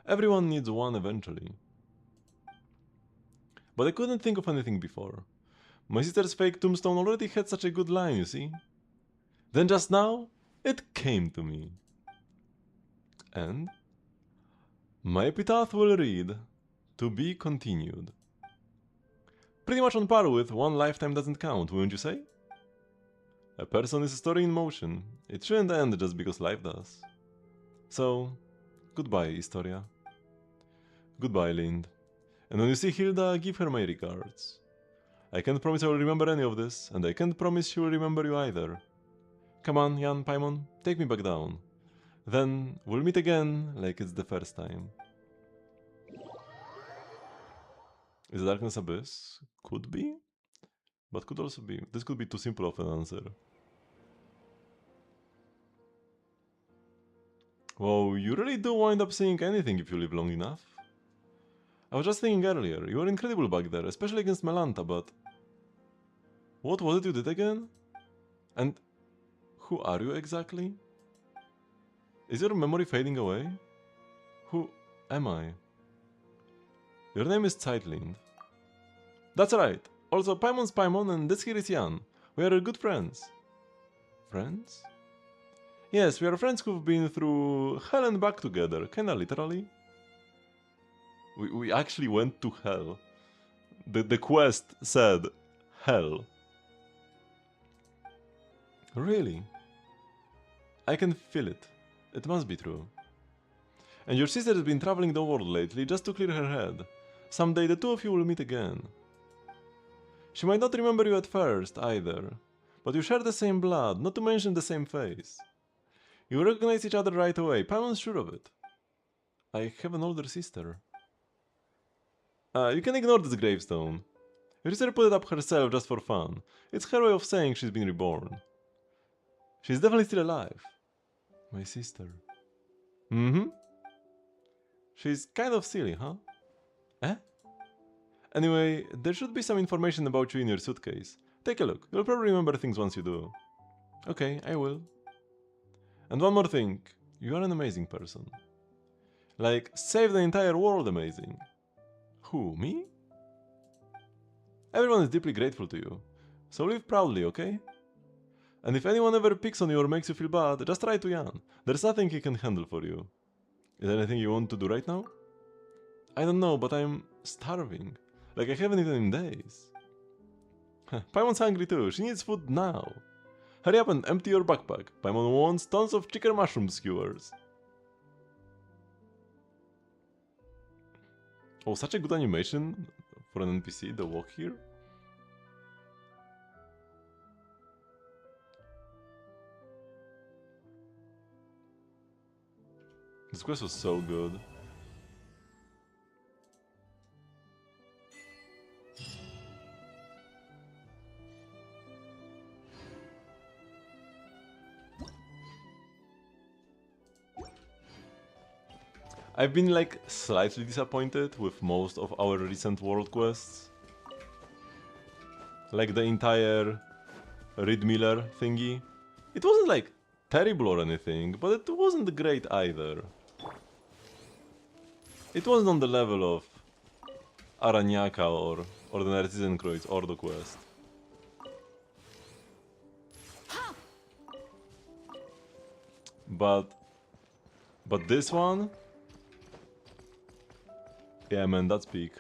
Everyone needs one eventually. But I couldn't think of anything before. My sister's fake tombstone already had such a good line, you see. Then just now, it came to me. And my epitaph will read, "To be continued." Pretty much on par with "One lifetime doesn't count," wouldn't you say? A person is a story in motion. It shouldn't end just because life does. So, goodbye, Historia. Goodbye, Lind. And when you see Hilda, give her my regards. I can't promise I will remember any of this, and I can't promise she will remember you either. Come on, Jan, Paimon, take me back down. Then we'll meet again like it's the first time. Is the Darkness Abyss? Could be, but could also be. This could be too simple of an answer. Whoa, you really do wind up seeing anything if you live long enough. I was just thinking earlier, you were incredible back there, especially against Melanta, but... What was it you did again? And who are you exactly? Is your memory fading away? Who am I? Your name is Zeitlind. That's right. Also, Paimon's Paimon and this here is Jan. We are good friends. Friends? Yes, we are friends who've been through hell and back together, kinda literally. We actually went to hell. The quest said hell. Really? I can feel it. It must be true. And your sister has been traveling the world lately just to clear her head. Someday the two of you will meet again. She might not remember you at first, either. But you share the same blood, not to mention the same face. You recognize each other right away, Paimon's sure of it. I have an older sister. You can ignore this gravestone. Your sister put it up herself just for fun. It's her way of saying she's been reborn. She's definitely still alive. My sister. Mm-hmm. She's kind of silly, huh? Eh? Anyway, there should be some information about you in your suitcase. Take a look. You'll probably remember things once you do. Okay, I will. And one more thing. You are an amazing person. Like, save the entire world, amazing. Who, me? Everyone is deeply grateful to you. So live proudly, okay? And if anyone ever picks on you or makes you feel bad, just try to Yan. There's nothing he can handle for you. Is there anything you want to do right now? I don't know, but I'm starving. Like I haven't eaten in days. Paimon's hungry too, she needs food now. Hurry up and empty your backpack. Paimon wants tons of chicken mushroom skewers. Oh, such a good animation for an NPC, the walk here. This quest was so good. I've been like slightly disappointed with most of our recent world quests. Like the entire Reed Miller thingy. It wasn't like terrible or anything, but it wasn't great either. It wasn't on the level of Aranyaka or the Narcissenkreuz Ordo quest. But this one? Yeah man, that's peak.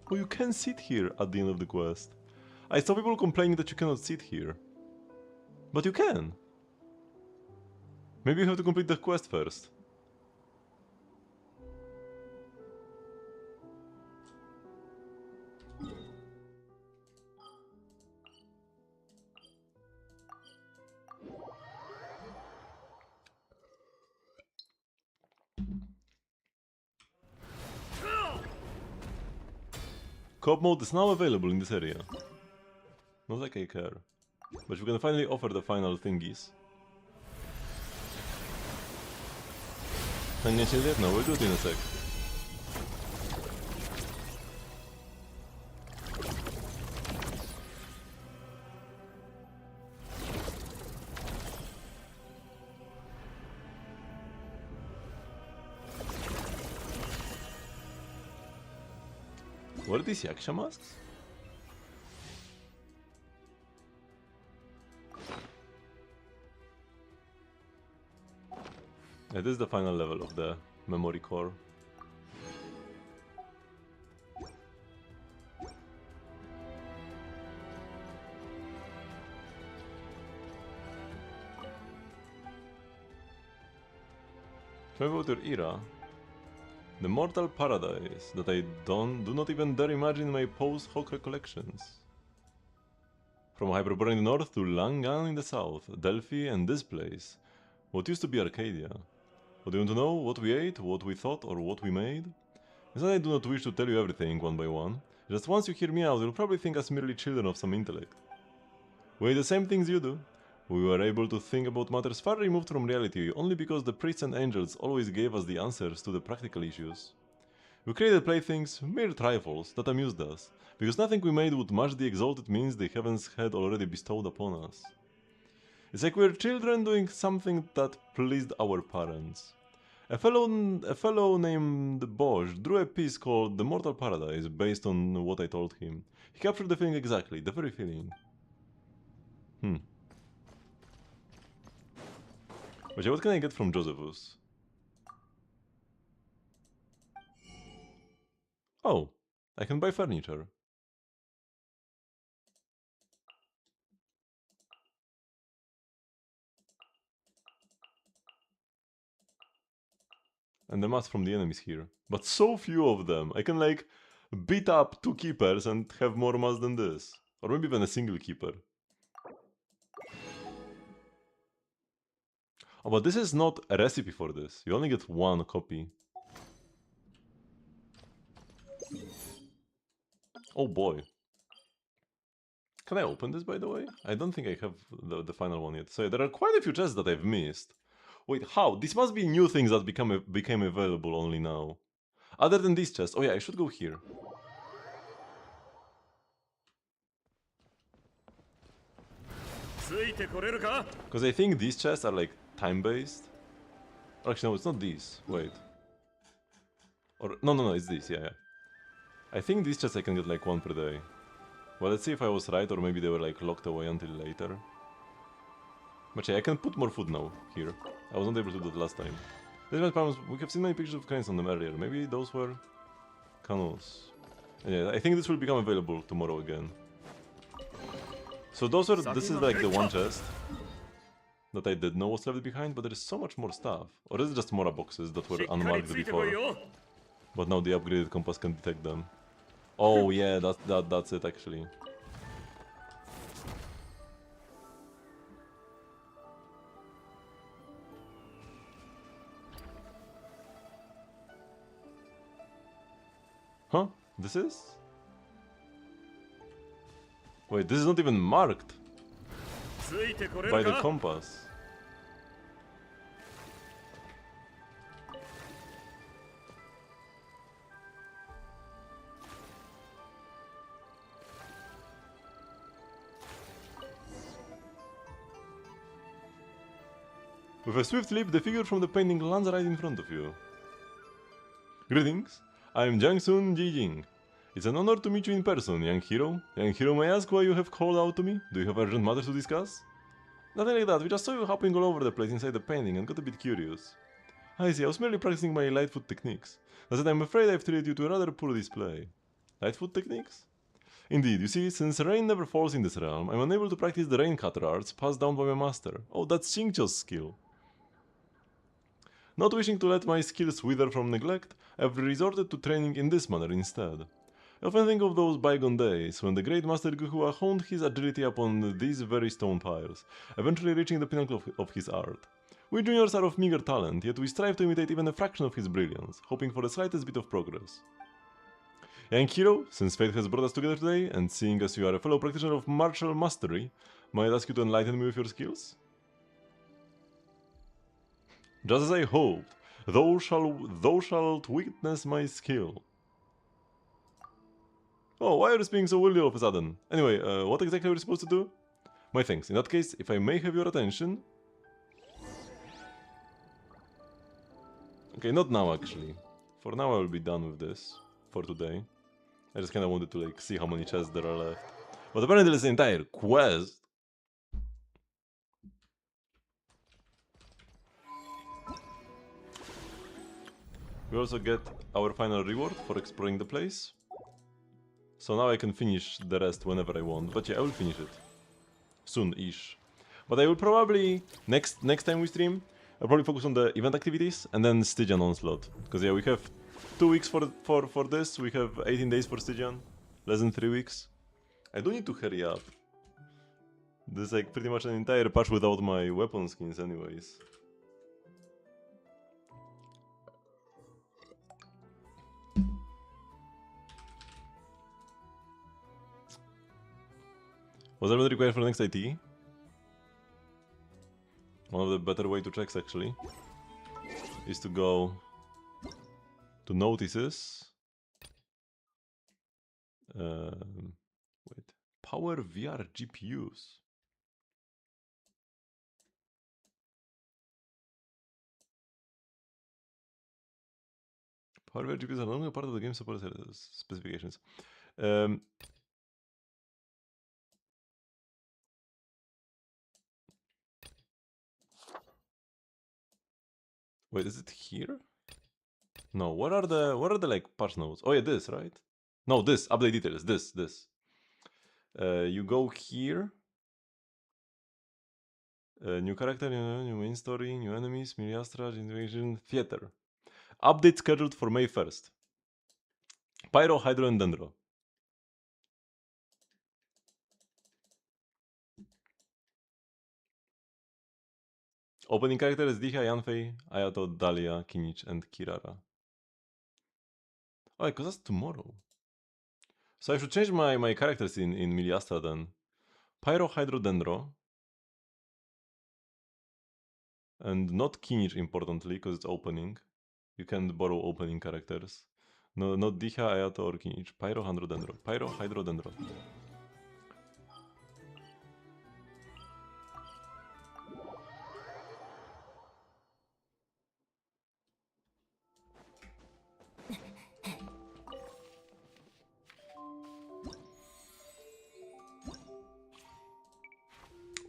Oh, you can sit here at the end of the quest. I saw people complaining that you cannot sit here. But you can. Maybe you have to complete the quest first. Co-op mode is now available in this area. Not like I care. But we can finally offer the final thingies. And Genshin Impact? No, we'll do it in a sec. What are these Yaksha masks? Yeah, this is the final level of the memory core. Remember about your era? The mortal paradise that I do not even dare imagine in my post-hoc recollections. From Hyperborea in the north to Langan in the south, Delphi and this place, what used to be Arcadia. But do you want to know what we ate, what we thought, or what we made? Instead, I do not wish to tell you everything one by one. Just once you hear me out, you'll probably think us merely children of some intellect. We ate the same things you do. We were able to think about matters far removed from reality only because the priests and angels always gave us the answers to the practical issues. We created playthings, mere trifles, that amused us, because nothing we made would match the exalted means the heavens had already bestowed upon us. It's like we're children doing something that pleased our parents. A fellow named Bosch drew a piece called The Mortal Paradise based on what I told him. He captured the feeling exactly, the very feeling. But yeah, what can I get from Josephus? Oh, I can buy furniture. And the mass from the enemies here. But so few of them. I can like beat up 2 keepers and have more mass than this. Or maybe even a single keeper. Oh, but this is not a recipe for this. You only get 1 copy. Oh boy. Can I open this, by the way? I don't think I have the final one yet. So there are quite a few chests that I've missed. Wait, how? This must be new things that became available only now. Other than this chest. Oh yeah, I should go here. Because I think these chests are like time-based. Actually, no, it's not these. Wait. Or no, it's this. Yeah. I think these chests I can get like one per day. Well, let's see if I was right, or maybe they were like locked away until later. But yeah, I can put more food now here. I wasn't able to do that last time. We have seen many pictures of cranes on them earlier. Maybe those were canoes. Yeah, I think this will become available tomorrow again. So this is like the one chest that I did know was left behind, but there is so much more stuff. Or is it just Mora boxes that were unmarked before? But now the upgraded compass can detect them. Oh yeah, that's it actually. Huh? This is? Wait, this is not even marked by the compass. With a swift leap, the figure from the painting lands right in front of you. Greetings, I am Jiangsun Jijing. It's an honor to meet you in person, young hero. Young hero, may I ask why you have called out to me? Do you have urgent matters to discuss? Nothing like that, we just saw you hopping all over the place inside the painting and got a bit curious. I see, I was merely practicing my Lightfoot techniques. That's it, I'm afraid I've treated you to a rather poor display. Lightfoot techniques? Indeed, you see, since rain never falls in this realm, I'm unable to practice the rain cutter arts passed down by my master. Oh, that's Xingqiu's skill. Not wishing to let my skills wither from neglect, I've resorted to training in this manner instead. I often think of those bygone days when the great master Guhua honed his agility upon these very stone piles, eventually reaching the pinnacle of his art. We juniors are of meager talent, yet we strive to imitate even a fraction of his brilliance, hoping for the slightest bit of progress. Young hero, since fate has brought us together today, and seeing as you are a fellow practitioner of martial mastery, might I ask you to enlighten me with your skills? Just as I hoped, thou shalt witness my skill. Oh, why are you speaking so weirdly all of a sudden? Anyway, what exactly are we supposed to do? My thanks. In that case, if I may have your attention... Okay, not now actually. For now I will be done with this. For today. I just kinda wanted to like see how many chests there are left. But apparently there's an entire quest. We also get our final reward for exploring the place. So now I can finish the rest whenever I want. But yeah, I will finish it. Soon-ish. But I will probably, next time we stream, I'll probably focus on the event activities and then Stygian Onslaught. Because yeah, we have 2 weeks for this, we have 18 days for Stygian. Less than 3 weeks. I do need to hurry up. This is like pretty much an entire patch without my weapon skins anyways. Was that required for the next IT? One of the better way to check actually is to go to notices. Wait, power VR GPUs. Power VR GPUs are no longer part of the game support specifications. Wait, is it here? No, what are the like patch notes? Oh yeah, this, right? No, this, update details, this. You go here. New character, new main story, new enemies, Miliastra, Invasion, Theater. Update scheduled for May 1st. Pyro, Hydro, and Dendro. Opening characters Diha, Yanfei, Ayato, Dahlia, Kinich, and Kirara. Oh, because that's tomorrow. So I should change my characters in Miliastra then. Pyro, Hydro, Dendro. And not Kinich, importantly, because it's opening. You can't borrow opening characters. No, not Dicha, Ayato, or Kinich. Pyro, Hydrodendro. Pyro, Hydrodendro.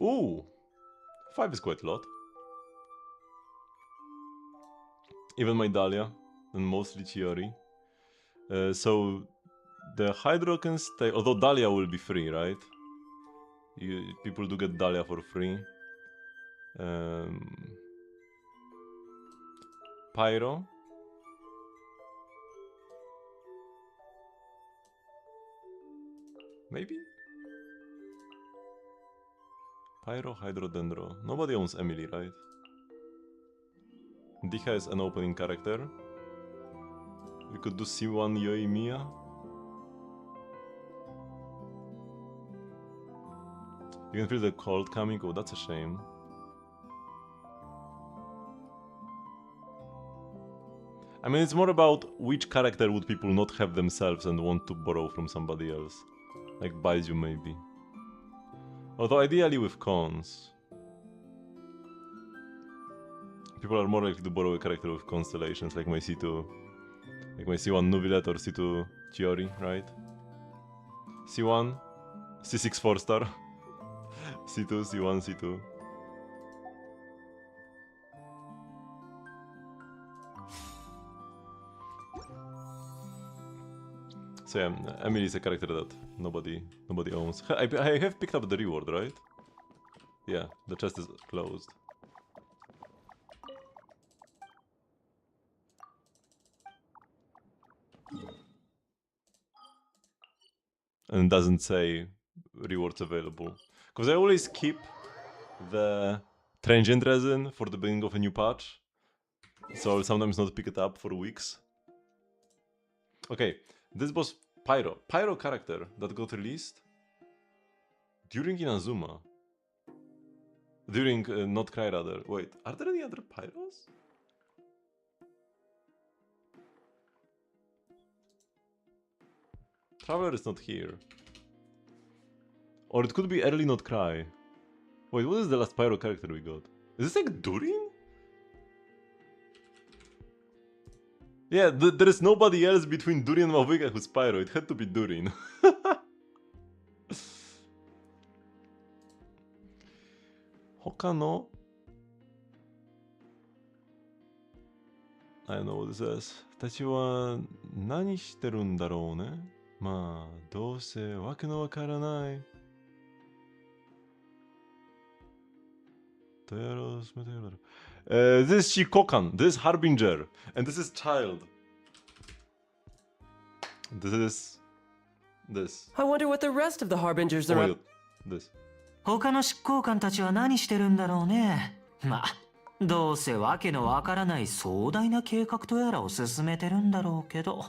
Ooh! 5 is quite a lot. Even my Dahlia, and mostly Chiori. So the Hydro can stay, although Dahlia will be free, right? People do get Dahlia for free. Pyro. Maybe? Pyro, Hydrodendro. Nobody owns Emily, right? Dicha is an opening character. We could do C1 Yoi Mia. You can feel the cold coming. Oh, that's a shame. I mean, it's more about which character would people not have themselves and want to borrow from somebody else. Like Baiju, maybe. Although ideally with cons. People are more likely to borrow a character with constellations, like my C2. Like my C1 Nubilet or C2 Chiori, right? C1, C6 4-star. C2, C1, C2. So yeah, Emily is a character that nobody owns. I have picked up the reward, right? Yeah, the chest is closed. And doesn't say rewards available. Because I always keep the transient resin for the beginning of a new patch. So I'll sometimes not pick it up for weeks. Okay, this was Pyro. Pyro character that got released during Inazuma. During Not Cry rather. Wait, are there any other Pyros? Traveler is not here. Or it could be early Not Cry. Wait, what is the last Pyro character we got? Is this like Durin? Yeah, there is nobody else between Durin and Mavuika who's Pyro. It had to be Durin. Hokano? I don't know what this says. たちは何してるんだろうね。まあ、どうせわけのわからない。This is Shikokan, this is Harbinger, and this is Child. This is... this. I wonder what the rest of the Harbingers Oh are my up. god, this. 他の執行官たちは何してるんだろうね。まあ、どうせわけのわからない壮大な計画とやらを進めてるんだろうけど。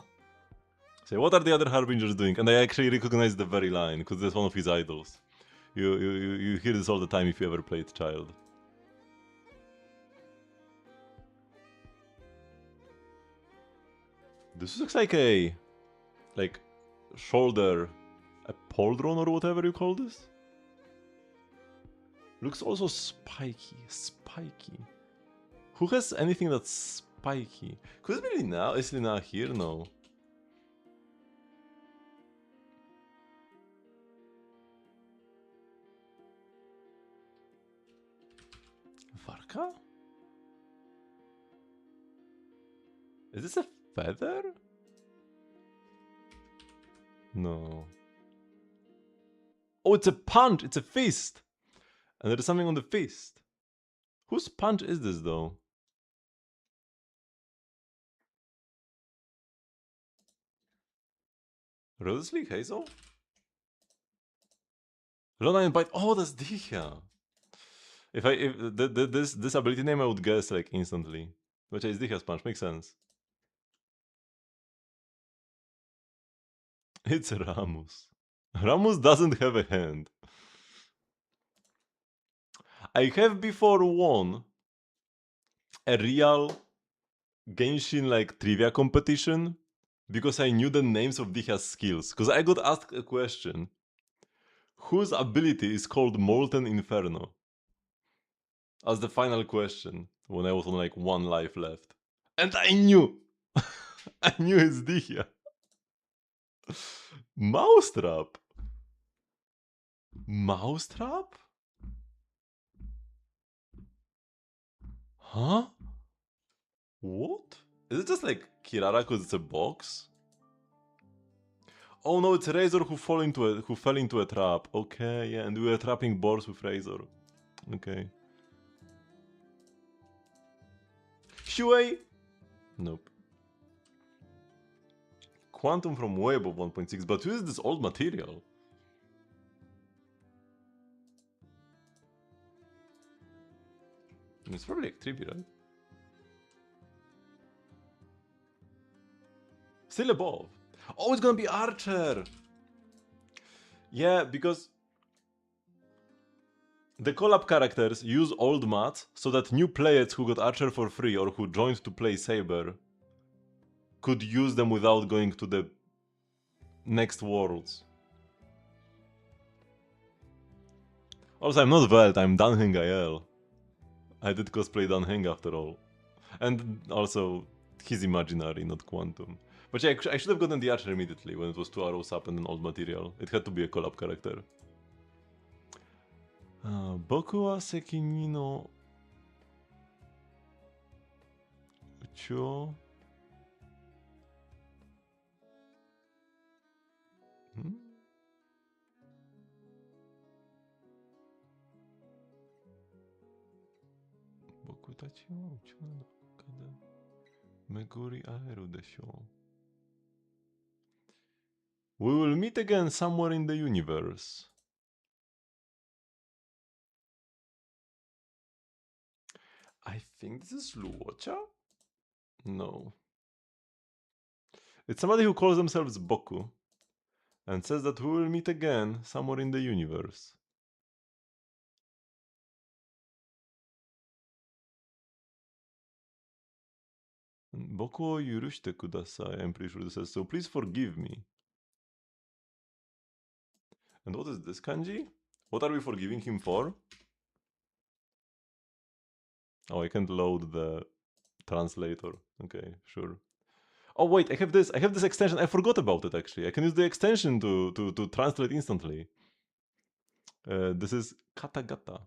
So what are the other Harbingers doing? And I actually recognize the very line, because that's one of his idols. You hear this all the time if you ever played Child. This looks like a... like... shoulder... a pauldron or whatever you call this? Looks also spiky. Spiky. Who has anything that's spiky? Could it be Lina? Is Lina here? No. Varka? Is this a feather? No. Oh, it's a punch! It's a fist! And there is something on the fist. Whose punch is this, though? Rose League Hazel? Lona and Bite. Oh, that's Dicha. If this ability name, I would guess like instantly. Which is Dicha's punch. Makes sense. It's Ramus. Ramus doesn't have a hand. I have before won a real Genshin like trivia competition because I knew the names of Diha's skills. Because I got asked a question. Whose ability is called Molten Inferno? As the final question when I was on like 1 life left. And I knew! I knew it's Dihya. Mousetrap? Mousetrap? Huh? What? Is it just like Kirara because it's a box? Oh no, it's Razor who fell into a trap. Okay, yeah, and we were trapping boars with Razor. Okay. Shuei? Nope. Quantum from way above 1.6, but who is this old material? It's probably like Trippy, right? Still above. Oh, it's gonna be Archer! Yeah, because the collab characters use old mats so that new players who got Archer for free or who joined to play Saber could use them without going to the next worlds. Also, I'm not Velt, I'm Danheng IL. I did cosplay Danheng after all. And also, he's imaginary, not Quantum. But yeah, I should have gotten the Archer immediately when it was 2 arrows up and an old material. It had to be a collab character. Boku wa sekini no ucho. Boku tachi wa ucho no kada meguri aeru desho. We will meet again somewhere in the universe. I think this is Luocha? No. It's somebody who calls themselves Boku and says that we will meet again somewhere in the universe. Boku o yurushite kudasai, I'm pretty sure this says, so please forgive me. And what is this kanji? What are we forgiving him for? Oh, I can't load the translator. Okay, sure. Oh wait, I have this extension. I forgot about it actually. I can use the extension to translate instantly. This is katagata.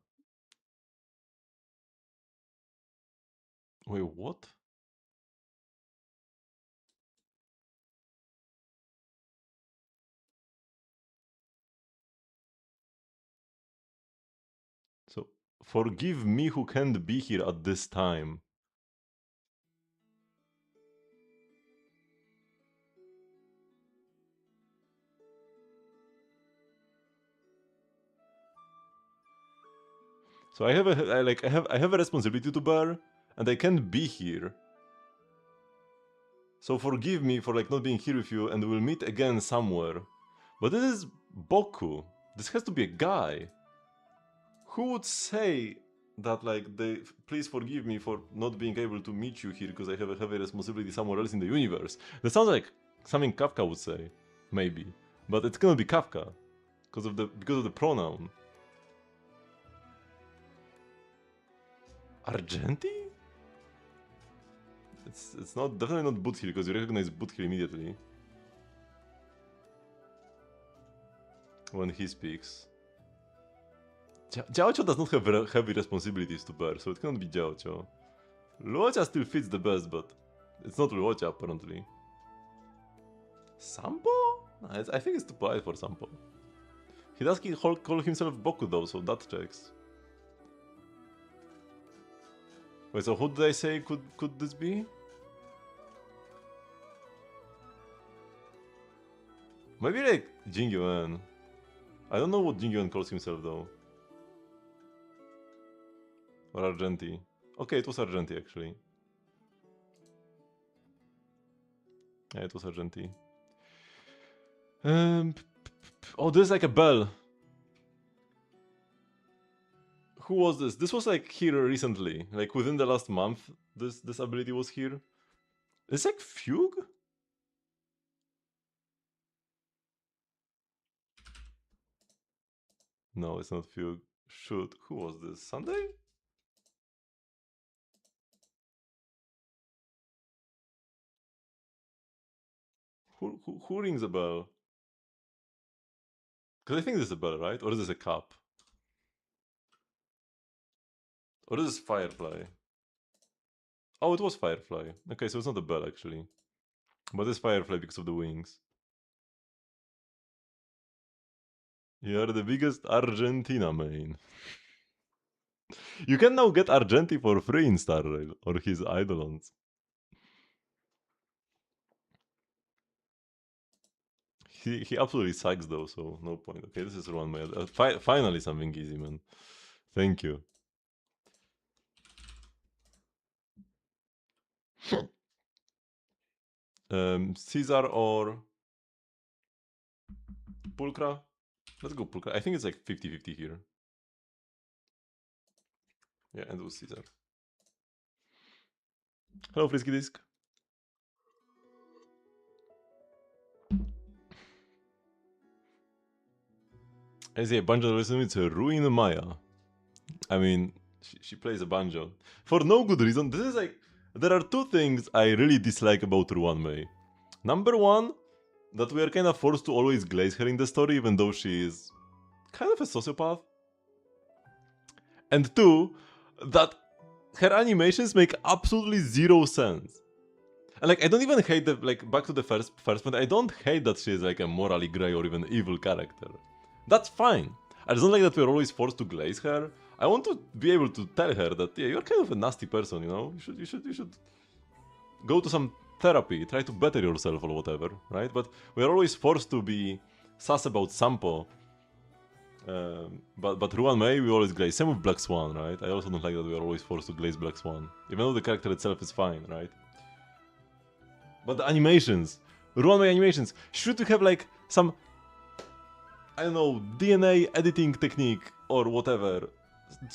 Wait, what? So, forgive me who can't be here at this time. So I have a responsibility to bear, and I can't be here. So forgive me for like not being here with you, and we'll meet again somewhere. But this is Boku. This has to be a guy. Who would say that like please forgive me for not being able to meet you here because I have a heavy responsibility somewhere else in the universe? That sounds like something Kafka would say, maybe. But it's gonna be Kafka because of the pronoun. Argenti? It's definitely not Buthill because you recognize Buthill immediately when he speaks. Jiaoqiu does not have heavy responsibilities to bear, so it cannot be Jiaoqiu. Luocha still fits the best, but it's not Luocha apparently. Sampo? I think it's too polite for Sampo. He does call himself Boku though, so that checks. Wait, so who did I say could this be? Maybe like Jingyuan. I don't know what Jingyuan calls himself though. Or Argenti. Okay, it was Argenti actually. Yeah, it was Argenti. Oh, there's like a bell. Who was this? This was like here recently, like within the last month. This ability was here. It's like Fugue. No, it's not Fugue. Shoot, who was this? Sunday? Who rings a bell? Because I think this is a bell, right? Or is this a cup? Or is this Firefly? Oh, it was Firefly. Okay, so it's not a bell actually. But it's Firefly because of the wings. You are the biggest Argentina main. You can now get Argenti for free in Star Rail or his Eidolons. He absolutely sucks though, so no point. Okay, this is one mail. Finally something easy, man. Thank you. Caesar or Pulcra? Let's go Pulcra. I think it's like 50-50 here. Yeah, and it was Caesar. Hello, Frisky Disc. I say a banjo listen, it's a Ruin Maya. I mean, she plays a banjo. For no good reason. This is like, there are two things I really dislike about Ruan Mei. Number one, that we are kind of forced to always glaze her in the story, even though she is kind of a sociopath. And two, that her animations make absolutely zero sense. And like, I don't even hate the, like, back to the first point, I don't hate that she is like a morally grey or even evil character. That's fine. I just don't like that we're always forced to glaze her. I want to be able to tell her that, yeah, you're kind of a nasty person, you know? You should go to some therapy, try to better yourself or whatever, right? But we're always forced to be sus about Sampo. But Ruan Mei, we always glaze. Same with Black Swan, right? I also don't like that we're always forced to glaze Black Swan. Even though the character itself is fine, right? But the animations, Ruan Mei animations, should we have like some, I don't know, DNA editing technique or whatever.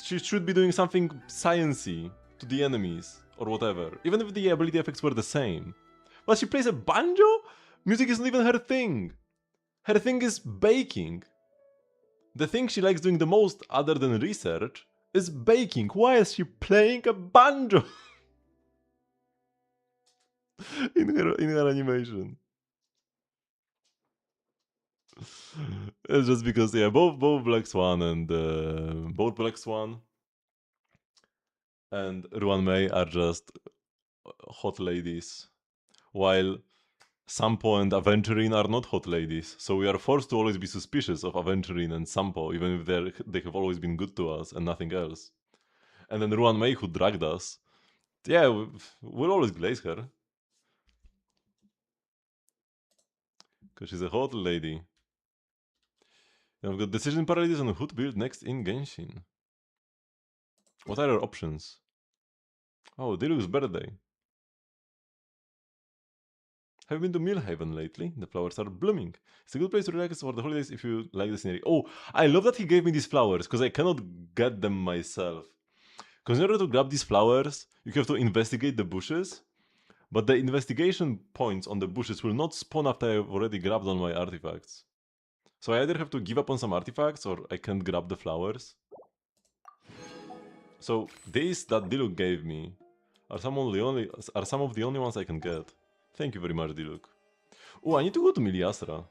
She should be doing something sciencey to the enemies or whatever, even if the ability effects were the same. But she plays a banjo? Music is not even her thing. Her thing is baking. The thing she likes doing the most, other than research, is baking. Why is she playing a banjo in her animation? It's just because, yeah, both Black Swan and Ruan Mei are just hot ladies, while Sampo and Aventurine are not hot ladies. So we are forced to always be suspicious of Aventurine and Sampo, even if they have always been good to us and nothing else. And then Ruan Mei, who dragged us, yeah, we'll always glaze her. Because she's a hot lady. And we've got decision paralysis on who to build next in Genshin. What are our options? Oh, Diluc's birthday. Have you been to Millhaven lately? The flowers are blooming. It's a good place to relax for the holidays if you like the scenery. Oh, I love that he gave me these flowers, because I cannot get them myself. Because in order to grab these flowers, you have to investigate the bushes, but the investigation points on the bushes will not spawn after I've already grabbed on my artifacts. So I either have to give up on some artifacts, or I can't grab the flowers. So these that Diluc gave me are some of the only ones I can get. Thank you very much, Diluc. Oh, I need to go to Miliasra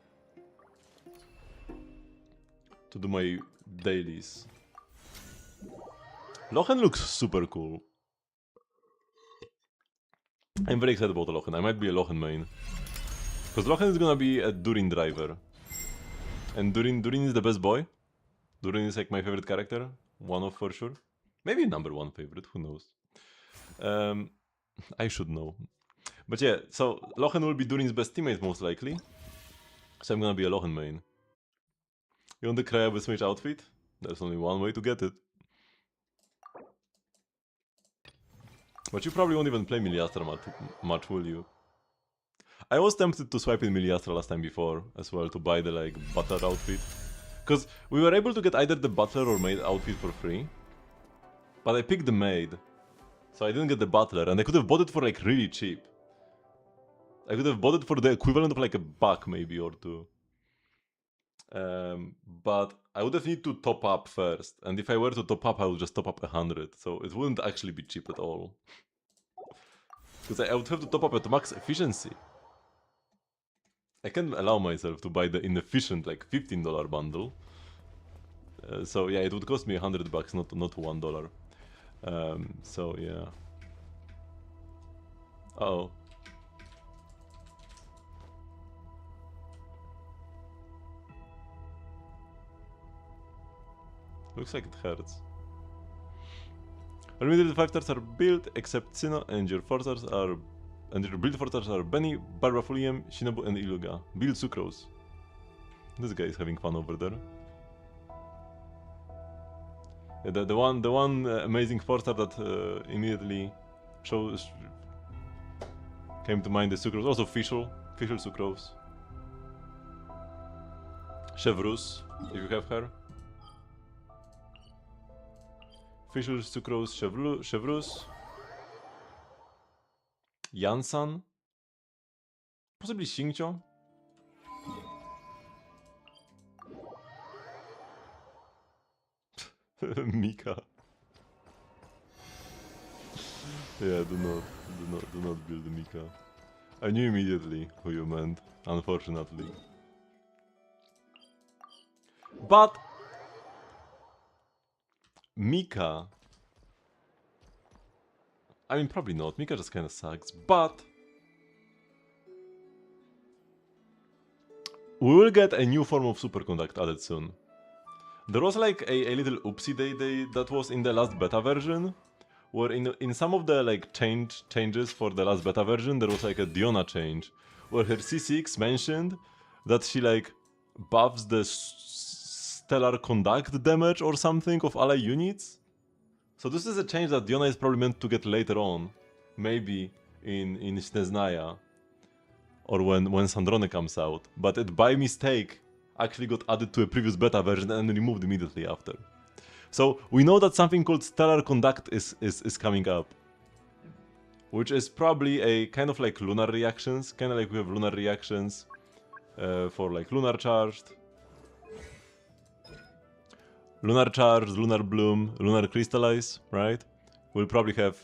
to do my dailies. Lochen looks super cool. I'm very excited about Lochen. I might be a Lochen main. Because Lochen is gonna be a Durin driver. And Durin is the best boy. Durin is like my favorite character. One of for sure. Maybe number one favorite, who knows. I should know. But yeah, so Lochen will be Durin's best teammate most likely. So I'm gonna be a Lochen main. You want the Crab with Mage outfit? There's only one way to get it. But you probably won't even play Miliastra much, will you? I was tempted to swipe in Miliastra last time before as well to buy the like Butler outfit. Because we were able to get either the Butler or Maid outfit for free. But I picked the maid. So I didn't get the butler, and I could have bought it for like really cheap. I could have bought it for the equivalent of like $1 maybe or two. But I would have need to top up first, and if I were to top up, I would just top up 100, so it wouldn't actually be cheap at all. Because I would have to top up at max efficiency. I can't allow myself to buy the inefficient like $15 bundle. So yeah, it would cost me $100, not $1. So yeah. Uh-oh. Looks like it hurts. Limited 5 stars are built, except Sino, and your 4 stars are... And your build 4 stars are Benny, Barbafuliem, Shinobu, and Iluga. Build Sucrose. This guy is having fun over there. Yeah, the one amazing 4 star that immediately shows... came to mind is Sucrose. Also Fischl Sucrose. Chevrus, if you have her. Fischl Sucrose, Chevrus. Yansan. Possibly Xingqiu. Mika. Yeah, do not build Mika. I knew immediately who you meant, unfortunately. But Mika, I mean probably not, Mika just kinda sucks, but we will get a new form of superconduct added soon. There was like a little oopsie that was in the last beta version, where in some of the like changes for the last beta version, there was like a Diona change, where her C6 mentioned that she like buffs the stellar conduct damage or something of ally units. So this is a change that Diona is probably meant to get later on, maybe in Sneznaya, or when Sandrone comes out, but it by mistake actually got added to a previous beta version and removed immediately after. So we know that something called Stellar Conduct is coming up, which is probably a kind of like lunar reactions, kind of like we have lunar reactions for like lunar charged, lunar bloom, lunar crystallize, right? We'll probably have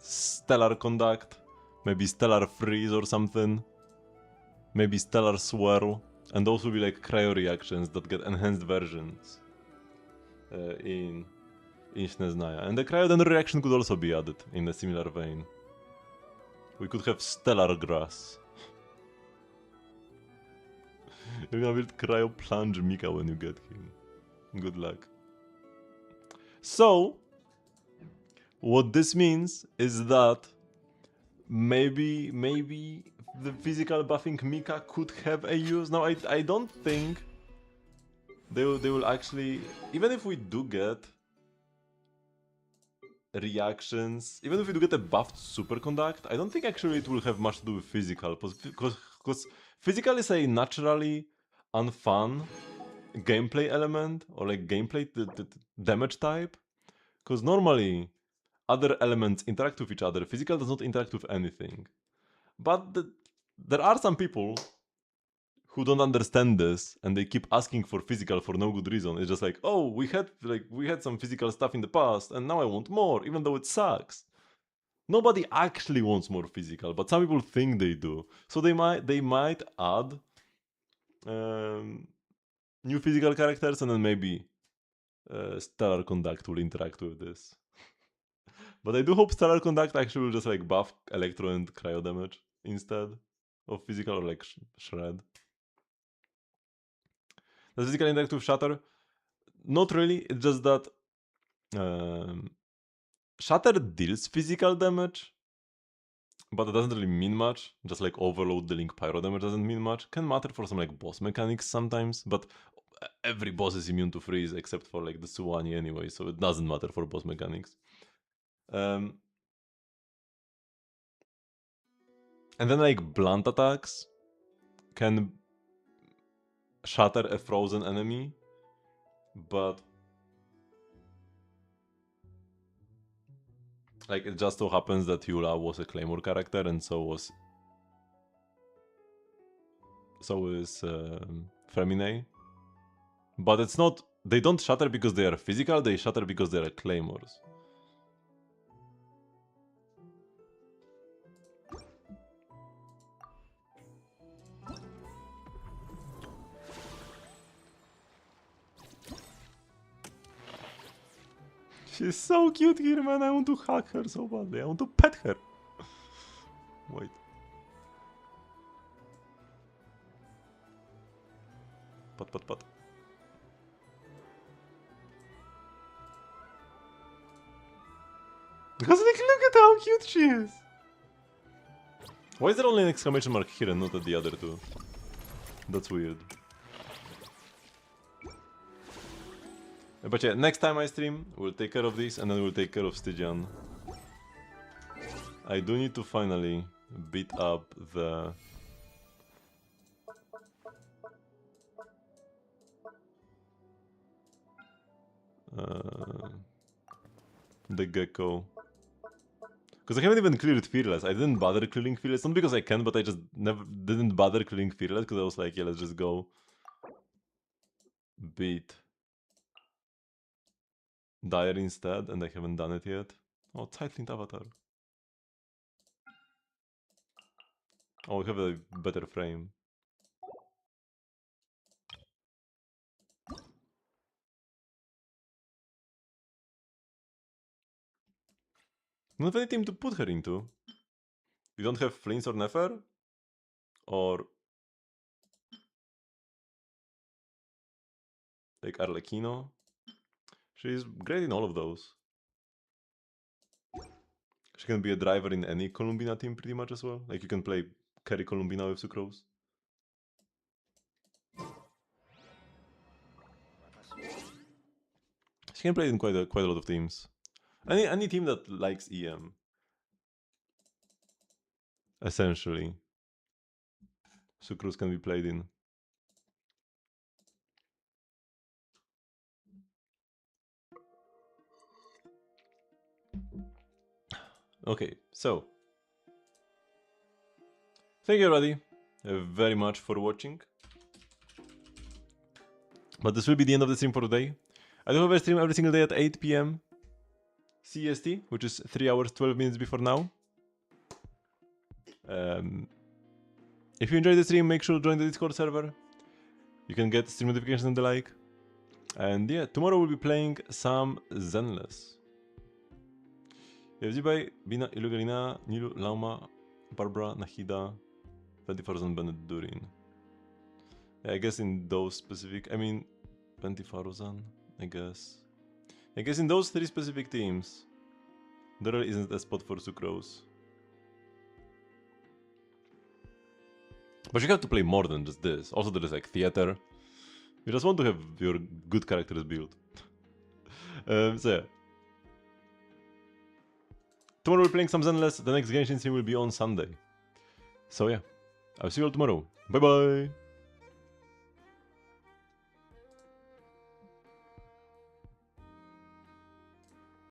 stellar conduct, maybe stellar freeze or something, maybe stellar swirl, and those will be like cryo reactions that get enhanced versions in Sneznaya. And the Cryoden reaction could also be added in a similar vein. We could have Stellar Grass. You're gonna build Cryo Plunge Mika when you get him. Good luck. So, what this means is that maybe the physical buffing Mika could have a use. Now, I don't think they will actually... Even if we do get reactions, even if we do get a buffed superconduct, I don't think actually it will have much to do with physical, because physical is a naturally unfun gameplay element, or like gameplay damage type, because normally other elements interact with each other, physical does not interact with anything. But there are some people who don't understand this, and they keep asking for physical for no good reason. It's just like, oh, we had some physical stuff in the past, and now I want more, even though it sucks. Nobody actually wants more physical, but some people think they do. So they might add new physical characters, and then maybe Stellar Conduct will interact with this. But I do hope Stellar Conduct actually will just like buff Electro and Cryo damage instead of physical, or like Shred. Does physical interact with Shatter? Not really, it's just that Shatter deals physical damage, but it doesn't really mean much. Just like overload dealing pyro damage doesn't mean much. Can matter for some like boss mechanics sometimes, but every boss is immune to freeze except for like the Suwani anyway, so it doesn't matter for boss mechanics. And then like blunt attacks can shatter a frozen enemy, but Like, it just so happens that Yula was a Claymore character, and so is Femine. But it's not... They don't shatter because they are physical, they shatter because they are Claymores. She's so cute here, man. I want to hug her so badly. I want to pet her. Wait. Pat. Because like, look at how cute she is. Why is there only an exclamation mark here and not at the other two? That's weird. But yeah, next time I stream, we'll take care of this and then we'll take care of Stygian. I do need to finally beat up the... the gecko. Because I haven't even cleared Fearless. I didn't bother clearing Fearless. Not because I can, but I just never didn't bother clearing Fearless because I was like, yeah, let's just go beat Dire instead, and I haven't done it yet. Oh, tight-linked avatar. Oh, we have a better frame. Not any team to put her into. You don't have Flins or Nefer? Or... like Arlecchino? She's great in all of those. She can be a driver in any Columbina team pretty much as well. Like you can play carry Columbina with Sucrose. She can play in quite a lot of teams. Any team that likes EM. Essentially. Sucrose can be played in. Okay, so. Thank you everybody very much for watching. But this will be the end of the stream for today. I do have a stream every single day at 8 PM CST, which is 3 hours 12 minutes before now. If you enjoyed the stream, make sure to join the Discord server. You can get stream notifications and the like. And yeah, tomorrow we'll be playing some Zenless. Yevzibay, Bina, Ilugalina, Nilu, Lauma, Barbara, Nahida, 24,000 Bennett Durin. Yeah, I guess in those specific... I mean, 24,000, I guess. I guess in those 3 specific teams, there really isn't a spot for Sucrose. But you have to play more than just this. Also, there is like theater. You just want to have your good characters built. So yeah. Tomorrow we're playing some Zenless. The next Genshin stream will be on Sunday. So yeah. I'll see you all tomorrow. Bye bye!